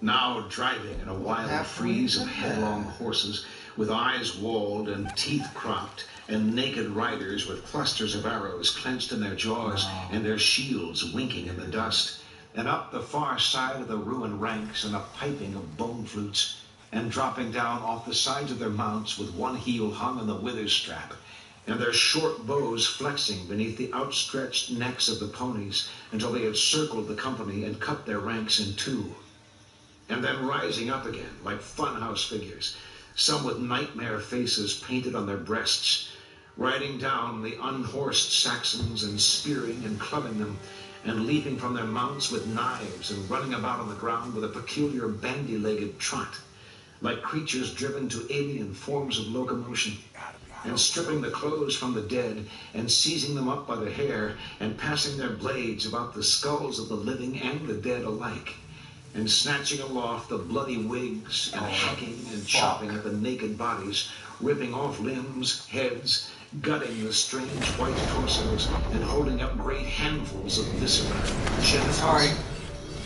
B: Now driving in a wild freeze of headlong horses, with eyes walled and teeth cropped, and naked riders with clusters of arrows clenched in their jaws and their shields winking in the dust, and up the far side of the ruined ranks and a piping of bone flutes, and dropping down off the sides of their mounts with one heel hung on the wither strap, and their short bows flexing beneath the outstretched necks of the ponies until they had circled the company and cut their ranks in two, and then rising up again like funhouse figures, some with nightmare faces painted on their breasts, riding down the unhorsed Saxons and spearing and clubbing them, and leaping from their mounts with knives and running about on the ground with a peculiar bandy-legged trot, like creatures driven to alien forms of locomotion, and stripping the clothes from the dead and seizing them up by the hair and passing their blades about the skulls of the living and the dead alike, and snatching aloft the bloody wigs and hacking and chopping at the naked bodies, ripping off limbs, heads, gutting the strange white torsos, and holding up great handfuls of viscera, genitals.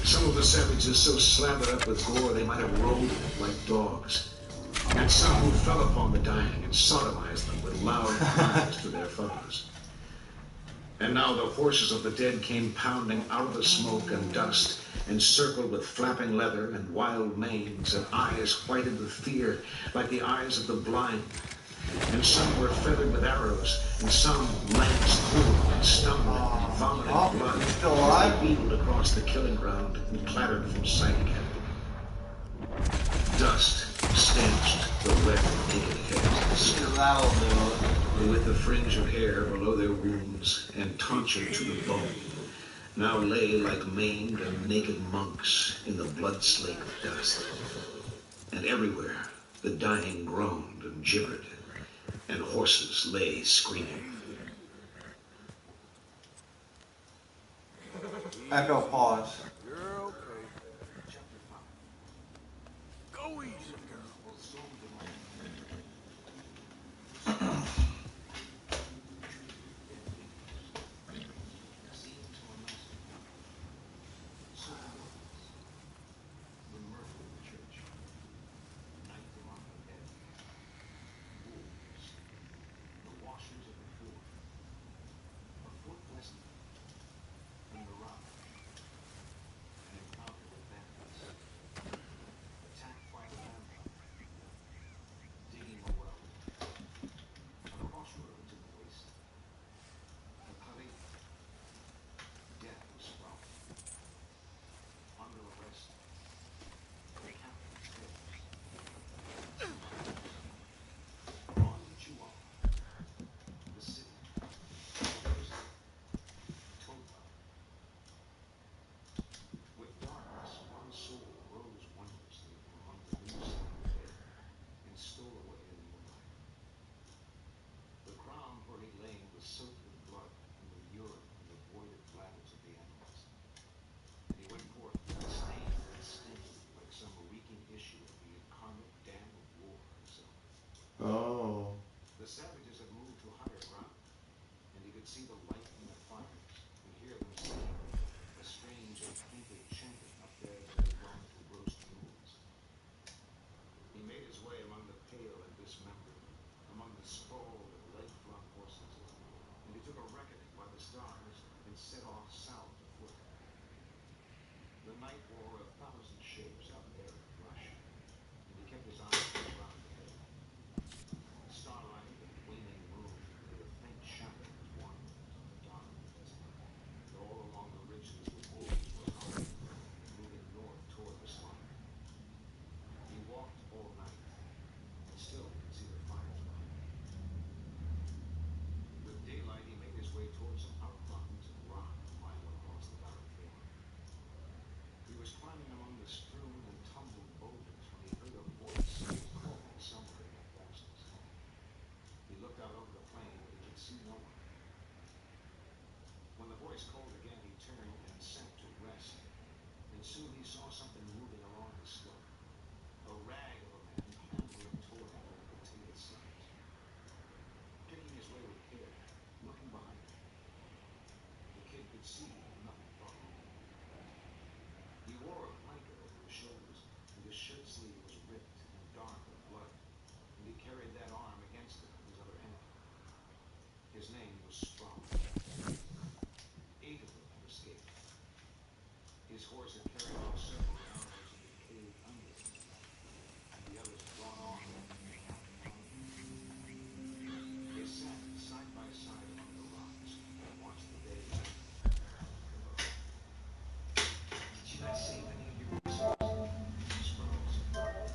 B: Some of the savages so slathered up with gore they might have rolled in it like dogs, and some who fell upon the dying and sodomized them with loud cries to their foes. And now the horses of the dead came pounding out of the smoke and dust, and circled with flapping leather and wild manes and eyes whitened with fear like the eyes of the blind. And some were feathered with arrows, and some lanced through and stumbled and vomited blood
C: still alive?
B: as they beetled across the killing ground and clattered from sight again. Dust stanched the wet, naked heads of the
C: That'll do it.
B: with the fringe of hair below their wounds and tonsured to the bone, now lay like maimed and naked monks in the blood-slaked dust. And everywhere the dying groaned and gibbered, and horses lay screaming.
C: Echo pause.
D: You're okay. Go easy, girl.
C: Oh.
B: The savages had moved to higher ground, and he could see the light from their fires and hear them singing a strange and plaintive chanting up there that had gone to roast mules. He made his way among the pale and dismembered, among the sprawled and leg-flung horses, and he took a reckoning by the stars and set off south afoot. The night wore a thousand shapes out there in the brush, and he kept his eyes round ahead. Starlight and waning moon made a faint shadow as wanderers on the dawn of the desert. And all along the ridges the wolves were howling, moving north toward the slaughter. He walked all night, and still he could see the fires behind him. With daylight he made his way toward some outcroppings of rock lying across the valley floor. He was climbing among the strewn and tumbled boulders when he heard a voice calling somewhere in that vastness. He looked out over the plain, but he could see no one. When the voice called again, he turned and sank to rest, and soon he saw something moving